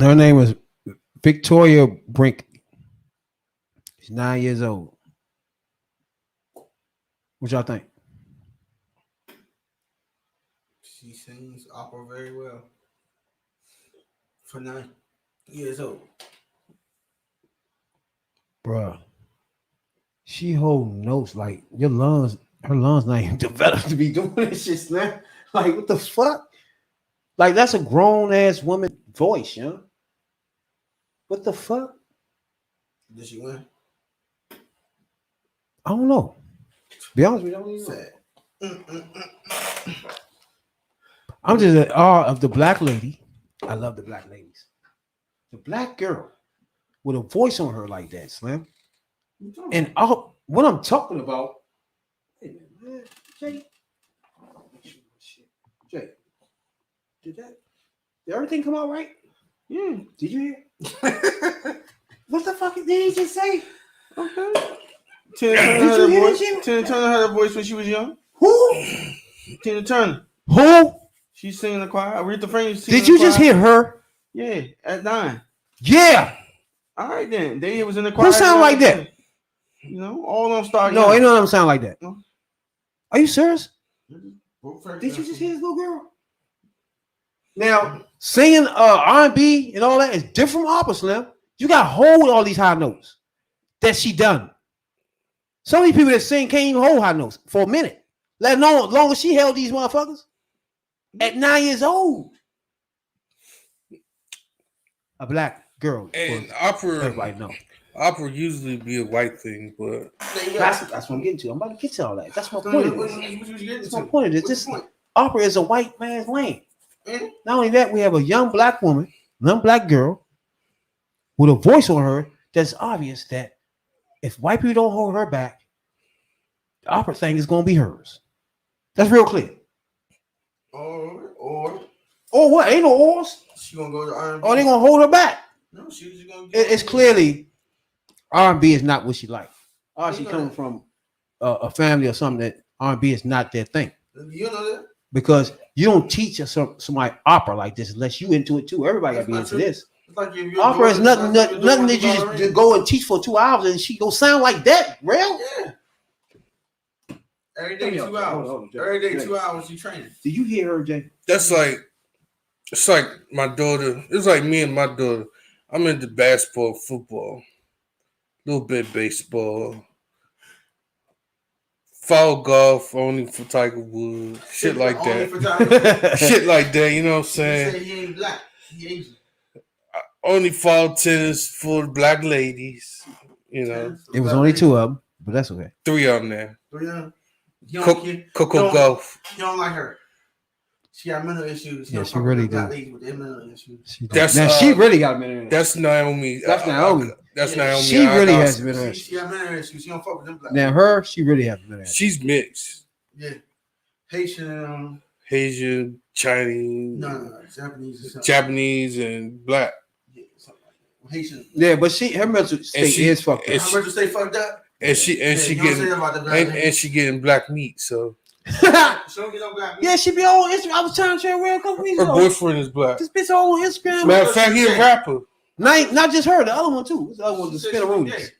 Her name was Victoria Brink. She's 9 years old. What y'all think? She sings opera very well. For 9 years old. Bruh. She hold notes like your lungs, her lungs not even developed to be doing this shit, man. Like, what the fuck? Like, that's a grown ass woman voice, you know? What the fuck? Did she win? I don't know. Be honest with you, I don't even know. Sad. I'm just in awe of the black lady. I love the black ladies. The black girl with a voice on her like that, Slim. And what I'm talking about, wait a minute, man. Jay, Jay, did everything come out right? Yeah. Did you hear? What the fuck did he just say? Okay. Tina Turner had a voice. Tina Turner had a voice when she was young. Who? Tina Turner. Who? She's singing the choir. Aretha Franklin's Did you just hear her? Yeah, at 9. Yeah. All right then. They was in the choir. Who sound like that? You know, all of them start. No, ain't none of them sound like that. No. Are you serious? Did Did you just hear this little girl? Now, singing R&B and all that is different from opera, Slim. You got to hold all these high notes that she done. Some of these people that sing can't even hold high notes for a minute. Let alone long as she held these motherfuckers at 9 years old. A black girl. And opera, everybody know. Opera usually be a white thing, but That's what I'm getting to. I'm about to get to all that. That's my point of this. That's my point of this. This opera is a white man's lane. Not only that, we have a young black woman, young black girl, with a voice on her that's obvious that if white people don't hold her back, the opera thing is going to be hers. That's real clear. Or what? Ain't no ors. She gonna go to R&B. Or they gonna hold her back. No, she's gonna. It's clearly R&B is not what she like. Or she coming from a family or something that R&B is not their thing. You know that because you don't teach somebody opera like this unless you into it too. Everybody gotta be into this. Like opera is nothing that you just go and teach for 2 hours and she go sound like that, real? Yeah. Every day 2 hours. Every day 2 hours you training. Did you hear her, Jay? That's like, it's like my daughter. It's like me and my daughter. I'm into basketball, football, a little bit baseball, follow golf only for Tiger Woods, shit like that. Shit like that, you know what I'm saying? He ain't black. He Asian. I only follow tennis for black ladies, you know. It was only 2 of them, but that's okay. 3 of them there. 3 of them. Coco Golf. You don't like her. She got mental issues. Yeah, she really do. With their mental issues. She really got mental issues. That's Naomi. That's Naomi. That's Naomi. She really has mental issues. She got mental issues. She don't fuck with them black. Now she really has mental issues. She's mixed. Yeah. Haitian. Asian, Chinese. No, Japanese. Japanese and black. Yeah, something like that. Haitian. Yeah, but her mental state is fucked up. Her mental state fucked up. And she getting black meat, so yeah, she be all on Instagram. I was trying to share a couple weeks ago. Her boyfriend is black. This bitch all on Instagram. Matter of fact, he a rapper. Not just her, the other one too. The other one, the Spinneroonies.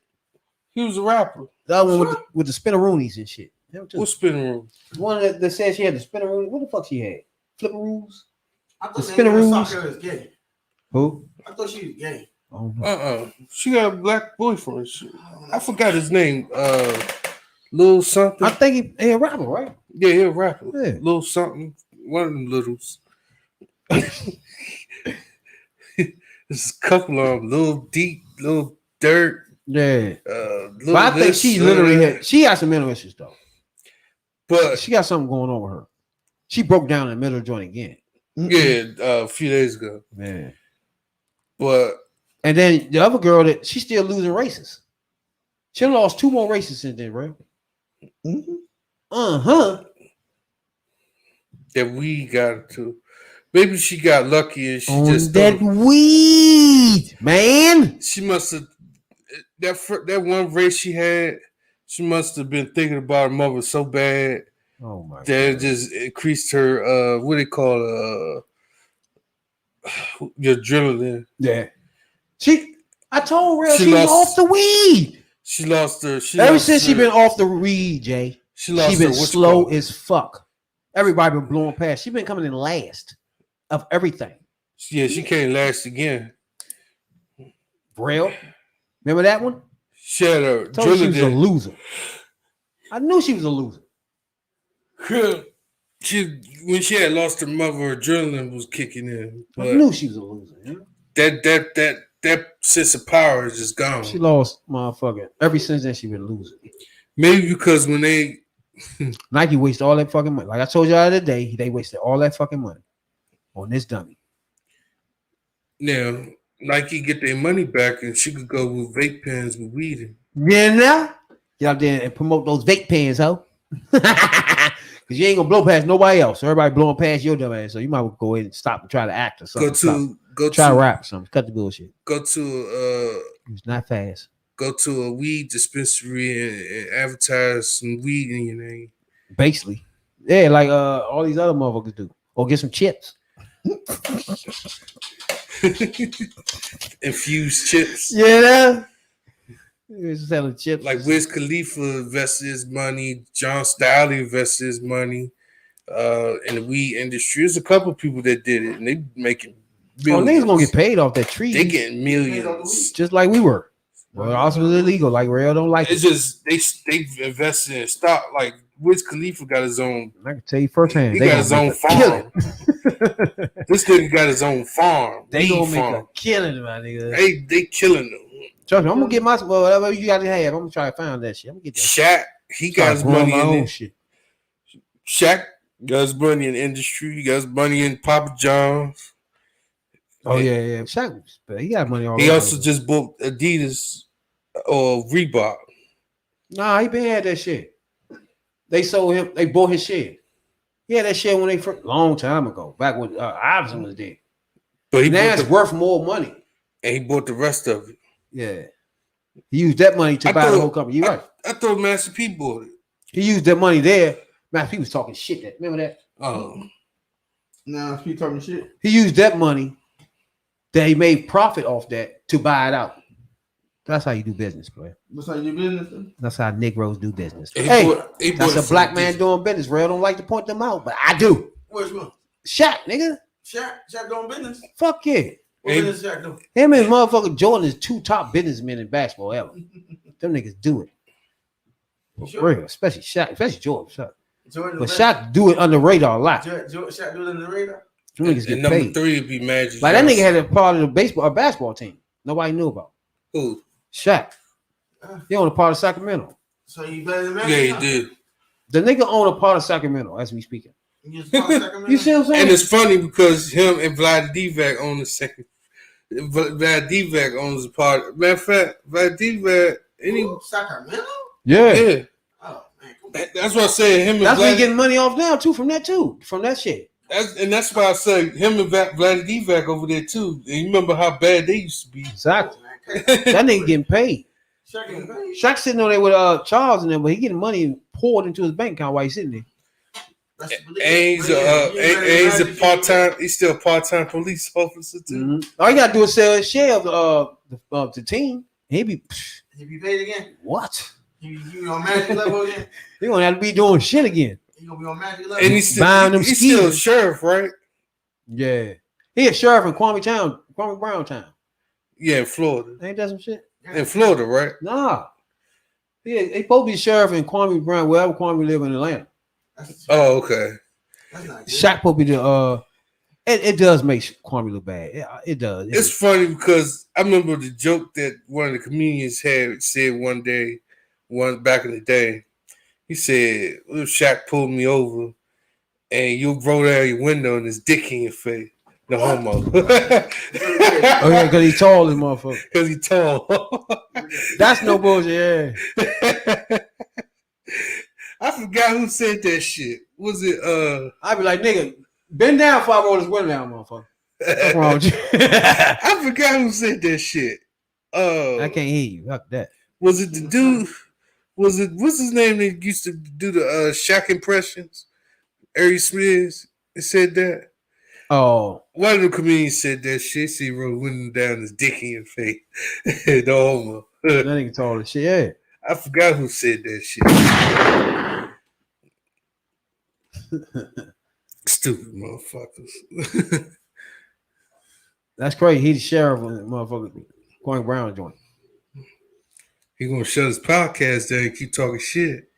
He was a rapper. The other one with the Spinneroonies and shit. What Spinneroon? The one that said she had the Spinneroonies. What the fuck she had? Flipperoos? I thought the Spinneroos was gay. Who? I thought she was gay. She got a black boyfriend. I forgot his name. Lil something. I think he a rapper, right? Yeah, he a rapper. Yeah. Lil something. One of them littles. There's a couple of them. Lil Deep, Lil Dirt. Yeah. But I think she literally she got some mental issues though. But she got something going on with her. She broke down in the middle of the joint again. Yeah, a few days ago. Man. But and then the other girl that she's still losing races. She lost 2 more races since then, right? That we got to. Maybe she got lucky and she on just that weed, man. She must have that one race she had. She must have been thinking about her mother so bad. Oh my! That it just increased her. What they call Your adrenaline. Yeah. I told Real She she was lost- off the weed. She lost her. Ever since she been off the weed, Jay, She lost she been her, slow as fuck. Everybody been blowing past. She been coming in last of everything. Yeah, she can't last again. Real. Remember that one? She had her Told her she was a adrenaline. loser. I knew she was a loser. When she had lost her mother, her adrenaline was kicking in. I But knew she was a loser. that sense of power is just gone. She lost, motherfucker. Ever since then, she been losing. Maybe because when they Nike wasted all that fucking money. Like I told y'all the other day, they wasted all that fucking money on this dummy. now Nike get their money back and she could go with vape pens with weed in. Yeah, now get out there and promote those vape pens, ho. Because you ain't gonna blow past nobody else. So everybody blowing past your dumb ass. So you might well go ahead and stop and try to act or something. Try to rap or something. Cut the bullshit. Go to It's not fast. go to a weed dispensary and advertise some weed in your name. Basically. Yeah, like all these other motherfuckers do. Or get some chips. Infused chips. Yeah. You're selling chips. Like Wiz Khalifa invested his money, John Stiley invested his money in the weed industry. There's a couple of people that did it, and they making oh, millions. niggas gonna get paid off that tree. They getting millions. Just like we were. Well, also illegal. Like Rail don't like It's it. just they invested in stock. Like Wiz Khalifa got his own. I can tell you firsthand. He They got his gonna own make a killing. farm. This nigga got his own farm. They weed gonna make farm. a killing, my nigga. They killing them. Trust me, I'm gonna get my whatever you got to have. I'm gonna try to find that shit. I'm gonna get that. Shaq, he got his Start growing money my in own it. shit. Shaq got his money in the industry. He got his money in Papa John's. Oh yeah. Shaq, but he got money all He over. also just bought Adidas or Reebok. Nah, he been had that shit. They sold him. They bought his shit. He had that shit when they first, long time ago, back when Iverson was dead. But he Now bought it's worth more money. and he bought the rest of it. Yeah, he used that money to buy the whole company. You're right. I thought Master P bought it. He used that money there. Man, he was talking shit. That remember that? Nah, he talking shit. He used that money that he made profit off that to buy it out. That's how you do business, player. That's how you do business. Then? That's how Negroes do business. He Hey, bought that's it a black for man Adidas. doing business. Real don't like to point them out, but I do. Which one? Shaq, nigga. Shaq doing business. Fuck yeah. What Hey. business Shaq doing? Him and motherfucker Jordan is two top businessmen in basketball ever. Them niggas do it. For Sure. real, especially Shaq, especially Jordan. Shaq. Jordan But the Shaq do it under radar a lot. Shaq do it in the radar. Them niggas And get number paid. 3 would be Magic. Like that nigga Johnson. had a part of the baseball, a basketball team. Nobody knew about. Who? Shaq. He owned a part of Sacramento. So you better than Magic. Yeah, huh? he did. The nigga owned a part of Sacramento as we speaking. You just call Sacramento? You see what I'm saying? And it's funny because him and Vlad Divac own the second. Vlad Divac owns a part. Matter of fact, Vlad Divac, Who? Sacramento? yeah. yeah. Oh man, come on. That's what I said. Him and That's where he Vlad, getting money off now too, from that shit. that's why I said him and Vlad Divac over there too. And you remember how bad they used to be. Exactly. Man, That nigga getting paid. Shaq getting paid. Shaq sitting on there with Charles and them, but he getting money poured into his bank account while he's sitting there. That's And he's a part-time. He's still a part-time police officer too. Mm-hmm. All you gotta do is sell his share of the team. He be He be paid again. what? You on Magic level again. He gonna have to be doing shit again. You gonna be on Magic level. And he's Buying them still a skis. sheriff, right? Yeah, he a sheriff in Kwame Brown Town. Yeah, in Florida. Ain't that some shit? In Florida, right? Nah. He supposed to be sheriff in Kwame Brown, wherever Kwame live in Atlanta. Oh, okay. That's not good. Shaq supposed to be the it does make Kwame look bad. It does. It's funny because I remember the joke that one of the comedians had said one back in the day. He said, "Little Shaq pulled me over, and you roll down your window and his dick in your face." The homo. Oh yeah, because he's tall as motherfucker. Because he tall. That's no bullshit. Yeah. I forgot who said that shit. Was it I'd be like, nigga, bend down before I roll this window down, motherfucker. What's wrong with you? I forgot who said that shit. I can't hear you. Fuck that. Was it the dude? What's his name that used to do the Shaq impressions? Ari Smith said that. Oh, One of the comedians said that shit. She wrote winning down his dick in your face. The homo. that nigga told the shit. Yeah. I forgot who said that shit. Stupid motherfuckers. That's crazy. He's the sheriff of the motherfucker Quang Brown joint. He gonna shut his podcast down and keep talking shit.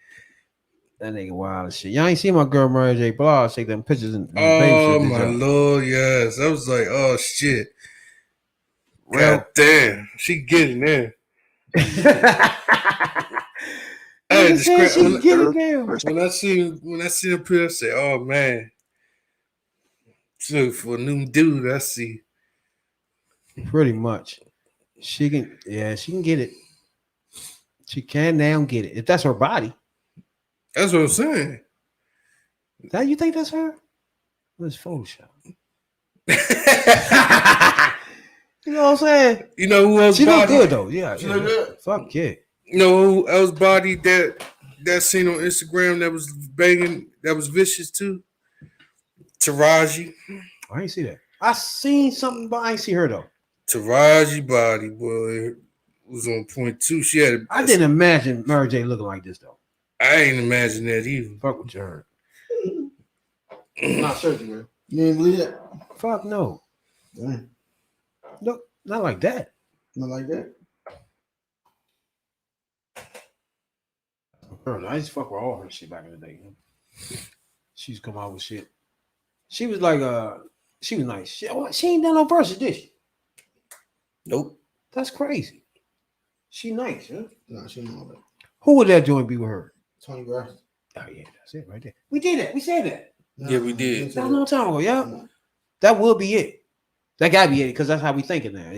That nigga wild as shit. Y'all ain't seen my girl Mary J. Blige take them pictures in the Oh babysitter my job. lord, yes. I was like, oh shit. Well, God damn. She getting there. Nigga said she can get it down. When I see the picture, I say, oh man. So for a new dude, I see. Pretty much. She can get it. She can now get it. If that's her body. That's what I'm saying. Now you think that's her? What's Photoshop? You know what I'm saying? You know who else She look body? good though. Yeah. She look good. Fuck yeah. You know who else body that seen on Instagram that was banging, that was vicious too? Taraji. I ain't see that. I seen something, but I ain't see her though. Taraji body, boy, was on point too. She had. I didn't imagine Mary J looking like this though. I ain't imagine that either. Fuck what you heard. Not searching, man. You didn't believe that? Fuck no. Damn. Look, not like that. Not like that. I used to fuck with all her shit back in the day. She used to come out with shit. She was like, she was nice. She ain't done no verses, did she? Nope. That's crazy. She nice, huh? No, she didn't know that. Who would that joint be with her? Tony Braxton. Oh yeah, that's it right there. We did that. We said that. No, Yeah, we did. That was a long time ago, yeah. No. That will be it. That gotta be it because that's how we thinking now.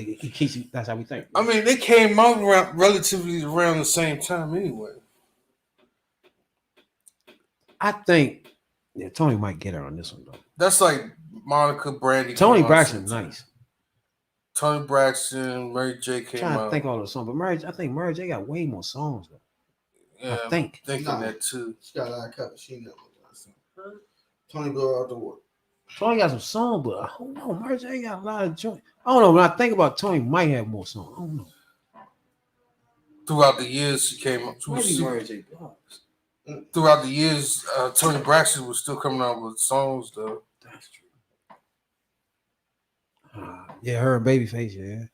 That's how we think. I mean, they came out relatively around the same time anyway. I think Tony might get her on this one though. That's like Monica Brandy. Tony came out Braxton's sometime. nice. Tony Braxton, Mary J came Trying to out. think all the songs, but I think Mary J got way more songs though. Yeah, I think. I'm thinking Nah. that too. She got a lot of covers. She never done something. Tony blew out the water. Tony got some songs, but I don't know. Mary J got a lot of joints. I don't know. When I think about Tony, might have more songs. I don't know. Throughout the years, she came up. Maybe Mary J. Throughout the years, Tony Braxton was still coming out with songs though. That's true. Yeah, her and Babyface, yeah.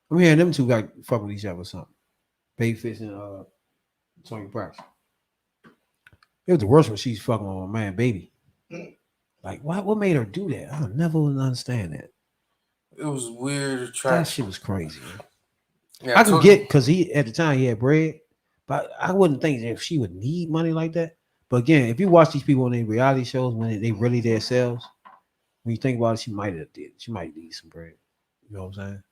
I'm hearing them two got fuck with each other or something. Babyface and Tony Braxton. It was the worst when she's fucking on my man Baby. Like, what made her do that? I'll never understand that. It was weird. That Trash. shit was crazy. Man. Yeah, I could get because he at the time he had bread, but I wouldn't think if she would need money like that. But again, if you watch these people on their reality shows when they really themselves, when you think about it, she might have did. She might need some bread. You know what I'm saying?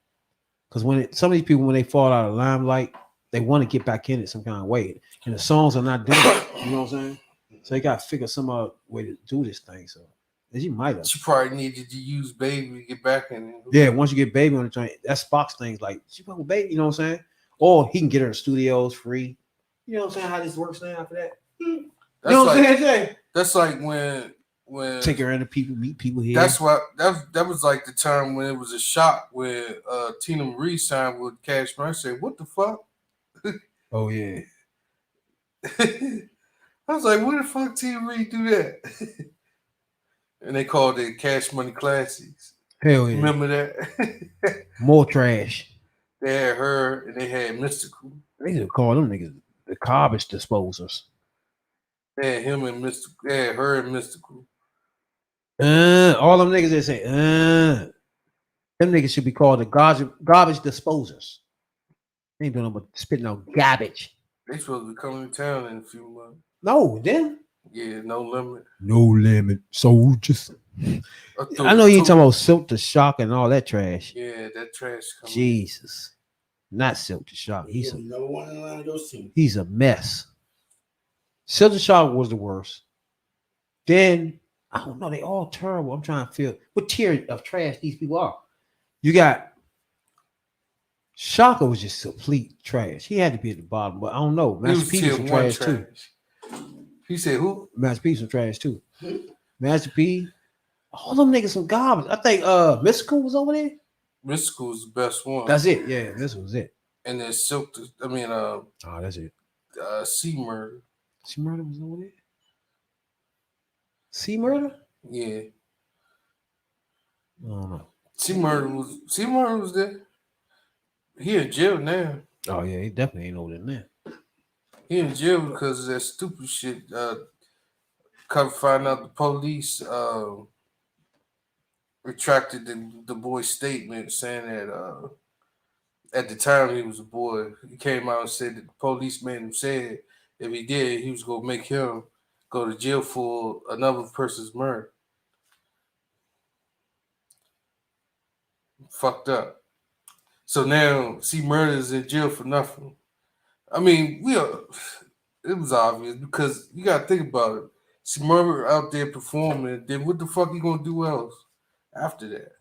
Because some of these people, when they fall out of limelight, they want to get back in it some kind of way, and the songs are not doing it. You know what I'm saying? So they got to figure some other way to do this thing. So she might have. She probably needed to use Baby to get back in it. Yeah, once you get Baby on the joint, that Spock's things like she fuck with Baby. You know what I'm saying? Or he can get her in studios free. You know what I'm saying? How this works now after that. You know what I'm saying? Jay? That's like when Take her into people, meet people here. that's what that was like the time when it was a shock when Tina Marie signed with Cash Money. I said, what the fuck? Oh yeah. I was like, where the fuck Tina Marie do that? And they called it Cash Money Classics. Hell yeah. Remember that? More trash. They had her and they had Mystical. They should call them niggas the garbage disposers. They had him and Mystical. They had her and Mystical. All them niggas that say, them niggas should be called the garbage disposers. They ain't doing no but spitting out garbage. They supposed to be coming to town in a few months. No, then Yeah, No Limit. no limit. So just I know you ain't talking about Silk the Shock and all that trash. Yeah, that trash coming. Jesus. Not Silk the Shock. He's number one in line of those two. He's a mess. Silk the Shock was the worst. Then I don't know, they all terrible. I'm trying to feel what tier of trash these people are. You got Shaka was just complete trash. He had to be at the bottom, but I don't know. He was Master P tier was some one trash too. He said who? Master P some trash too. Master P, All them niggas some garbage. I think Mystical was over there. Mystical was the best one. That's it. Yeah, this was it. And then Silk. Oh, that's it. C Murder. C Murder was over there. C Murder? Yeah. I don't know. C Murder was there. He in jail now. Oh yeah, he definitely ain't over there. He in jail because of that stupid shit. Come find out the police retracted the boy's statement saying that at the time he was a boy. He came out and said that the police made him say it. If he did, he was gonna make him go to jail for another person's murder. Fucked up. So now C Murder is in jail for nothing. I mean, it was obvious because you gotta think about it. C Murder out there performing, then what the fuck he gonna do else after that?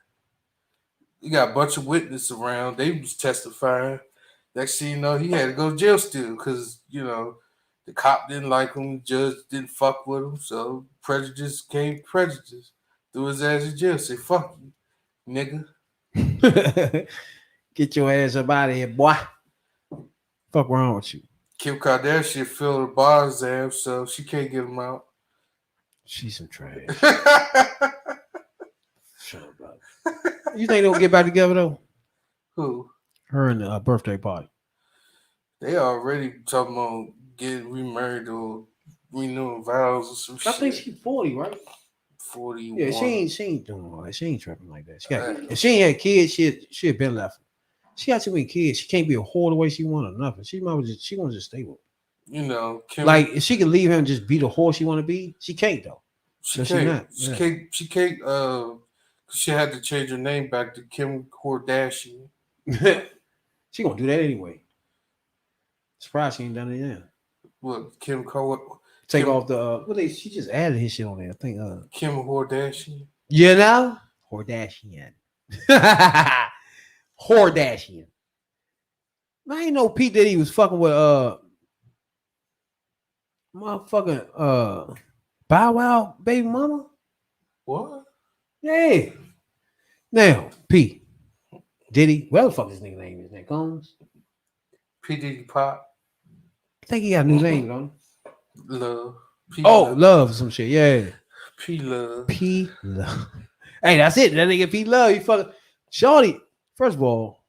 You got a bunch of witnesses around, they was testifying. Next thing you know, he had to go to jail still because, the cop didn't like him, the judge didn't fuck with him, so prejudice came prejudice. Threw his ass in jail, say fuck you, nigga. Get your ass up out of here, boy. Fuck wrong with you? Kim Kardashian filled the bar exam, so she can't get him out. She's some trash. Shut up, brother. You think they'll get back together though? Who? Her and the birthday party. They already talking about getting remarried or renewing vows or some shit. I think she's 40, right? 41. Yeah, she ain't doing all that. She ain't tripping like that. If she ain't had kids, she had been left. She got too many kids. She can't be a whore the way she want or nothing. She wants to just stay with him. Kim, like if she can leave him and just be the whore she want to be, she can't though. She can't. She can't. She had to change her name back to Kim Kardashian. She gonna do that anyway. Surprised she ain't done it yet. What Take off the she just added his shit on there. I think Kim Kardashian. Kardashian. Kardashian. I ain't know Pete Diddy was fucking with motherfucking Bow Wow baby mama. What? Yeah. Now Pete Diddy, whatever the fuck his nigga name is, Nick Combs. P Diddy Pop. I think he got a new name, don't he? Love. Love some shit. Yeah. P Love. P Love. Hey, that's it. That nigga P Love. He fucking shorty. First of all,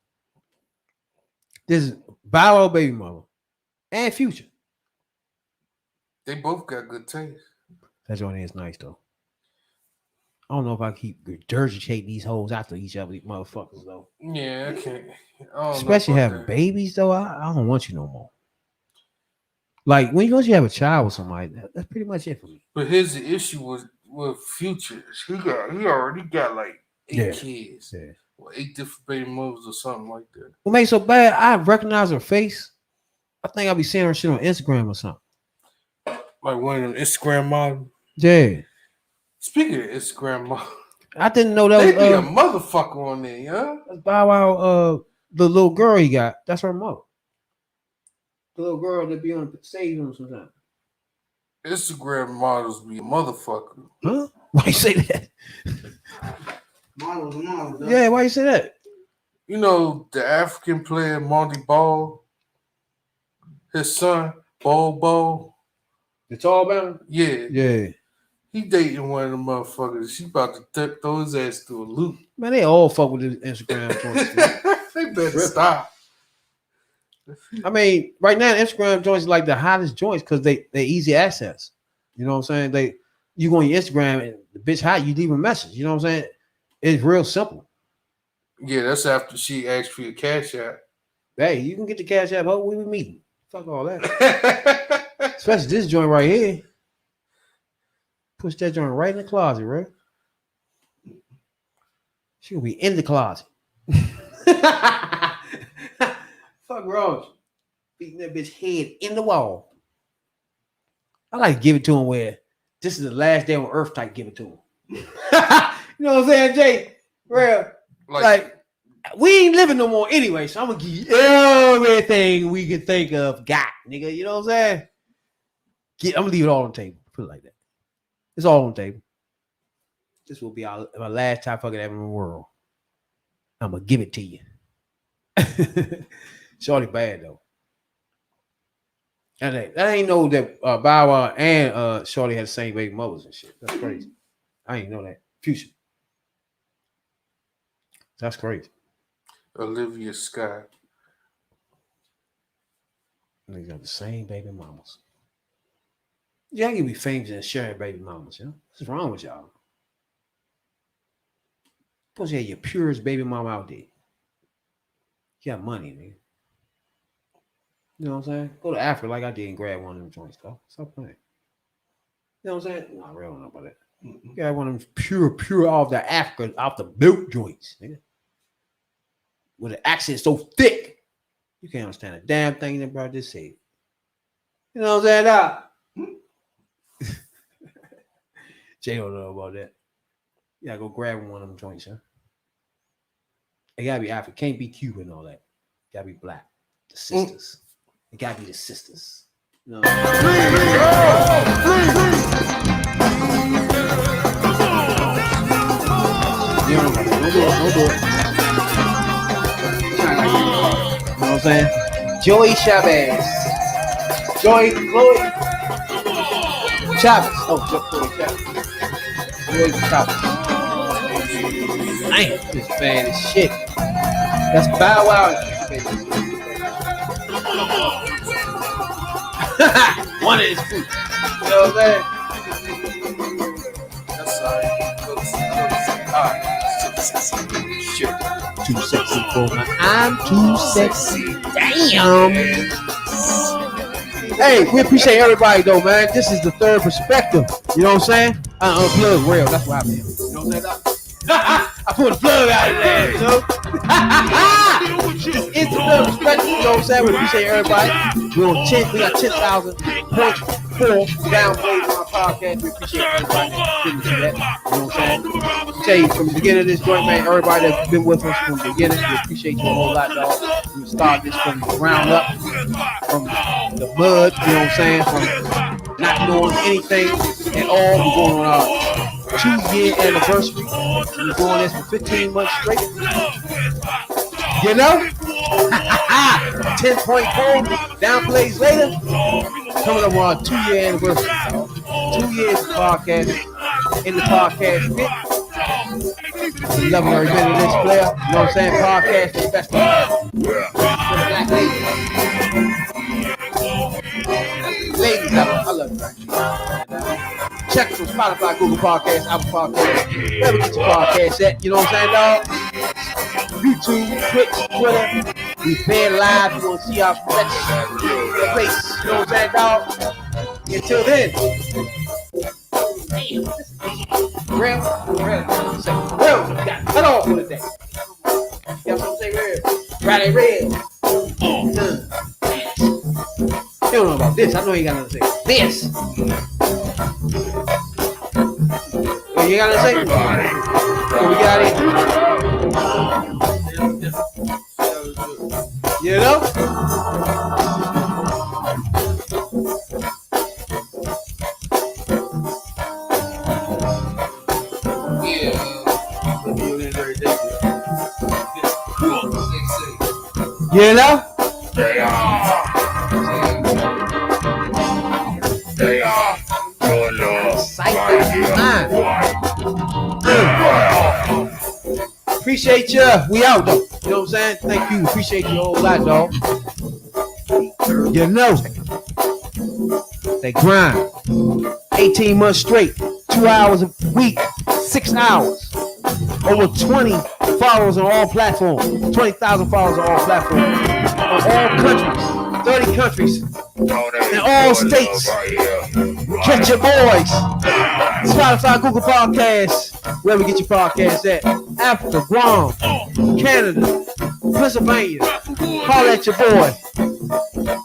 this is Bow Wow baby mama and Future. They both got good taste. That joint is nice though. I don't know if I keep regurgitating these hoes after each other, these motherfuckers though. Yeah, I can't. Especially having babies though. I don't want you no more. Like when you have a child with somebody, that's pretty much it for me. But here's the issue with Future. He already got like 8 kids. Yeah. Or 8 different baby mothers or something like that. What makes so bad? I recognize her face. I think I'll be seeing her shit on Instagram or something. Like one of them Instagram models. Yeah. Speaking of Instagram models, I didn't know that they was be a motherfucker on there, yeah. That's Bow Wow, the little girl he got. That's her mother. The little girl that be on the stage on sometimes. Instagram models be a motherfucker. Huh? Why you say that? Models. Yeah, why you say that? You know the African player Monty Ball, his son Ball. The tall man? Yeah. He dating one of them motherfuckers. She about to throw his ass through a loop. Man, they all fuck with this Instagram joints. They better stop. I mean, right now Instagram joints are like the hottest joints because they easy access. You know what I'm saying? You go on your Instagram and the bitch hot, you leave a message. You know what I'm saying? It's real simple. Yeah, that's after she asked for your cash app. Hey, you can get the cash app. Oh, we be meeting. Fuck all that. Especially this joint right here. Push that joint right in the closet, right? She gonna be in the closet. Fuck wrong. Beating that bitch head in the wall. I like to give it to him where this is the last day on earth type give it to him. You know what I'm saying, Jay? Real. Like we ain't living no more anyway, so I'm gonna give you everything we can think of. Got, nigga. You know what I'm saying? I'm gonna leave it all on the table. Put it like that. It's all on the table. This will be our last time fucking ever in the world. I'm gonna give it to you. Shorty bad though. And I ain't know that Bow Wow and Shorty had the same baby mothers and shit. That's crazy. I ain't know that. Future. That's crazy. Olivia Scott. They got the same baby mamas. Y'all can be famous and sharing baby mamas, you know? What's wrong with y'all? Supposed to have your purest baby mama out there. You got money, nigga. You know what I'm saying? Go to Africa like I did and grab one of them joints, though. Stop playing. You know what I'm saying? No, I really don't know about that. You got one of them pure off the Africa, off the milk joints, nigga. With the accent so thick, you can't understand a damn thing that bro just said. You know what I'm saying? Jay don't know about that. You gotta go grab one of them joints, huh? It gotta be African. Can't be Cuban and all that. It gotta be black. The sisters. It gotta be the sisters. You know what I'm saying? Don't do it. You know what I'm saying? Joey Chavez. Chloe Chavis. Oh, Chloe Chavis. Joey Chavis. Damn, this bad as shit. That's Bow Wow. One of his food. You know what I'm saying? That's alright. Shit. Too sexy for my. I'm too sexy. Damn. Hey, we appreciate everybody though, man. This is the third perspective. You know what I'm saying? Unplug real. That's what I mean. You know what I'm saying? I put a plug out of there, you know? It's the third perspective. You know what I'm saying? We appreciate everybody. We got 10,000.4 downloads on our podcast. We appreciate everybody that. You know what I'm saying? I tell you, from the beginning of this joint, man, everybody that's been with us from the beginning, we appreciate you a whole lot, dog. We started this from the ground up, from the mud, you know what I'm saying? From not knowing anything at all. We're going on our 2-year anniversary. We're doing this for 15 months straight. You know? 10.4 downplays later. Coming up on our 2-year anniversary. 2 years of podcast in the podcast pit. We love every minute of this player. You know what I'm saying? Podcast is best for the black ladies. Ladies, I love you. Check us on Spotify, Google Podcasts, Apple Podcasts, wherever you get your podcast at. You know what I'm saying, dog? YouTube, Twitch, Twitter. We fan live. You want to see our face. You know what I'm saying, dog? Until then. Damn. Real. You got cut off for the day. You got something to say, real? Friday Red. You don't know about this. I know you got nothing to say. This. Oh, you got nothing to say? What we got here? You know? You know? They are your love right here. Appreciate you. We out though. You know what I'm saying? Thank you. Appreciate you a whole lot, dog. You know. They grind. 18 months straight. 2 hours a week. 6 hours. Over 20 followers on all platforms. 20,000 followers on all platforms. On all countries. 30 countries. In all states. Catch your boys. Spotify, Google Podcasts. Wherever you get your podcasts at. Africa, Guam, Canada, Pennsylvania. Holler at your boy.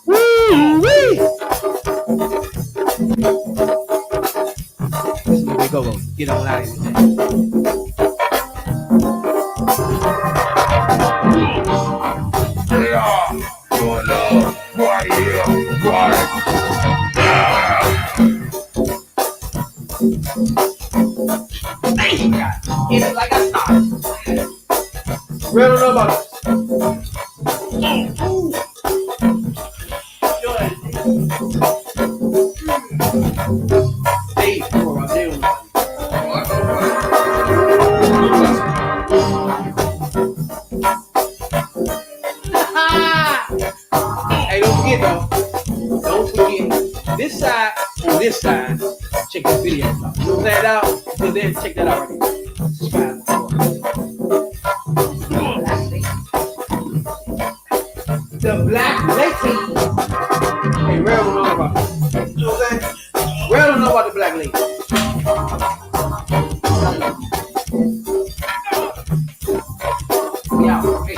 Woo-wee! Listen to me go. Get on out of here. They are your love right here, right now. They don't know. Hey, don't forget though. Don't forget this side on this side. Check this video out. You know what I'm saying, dog? So then check that out right here. Subscribe. The black lady. Hey, Rare don't know about this. You know what I'm saying? Rare don't know about the black lady. Yeah. Hey.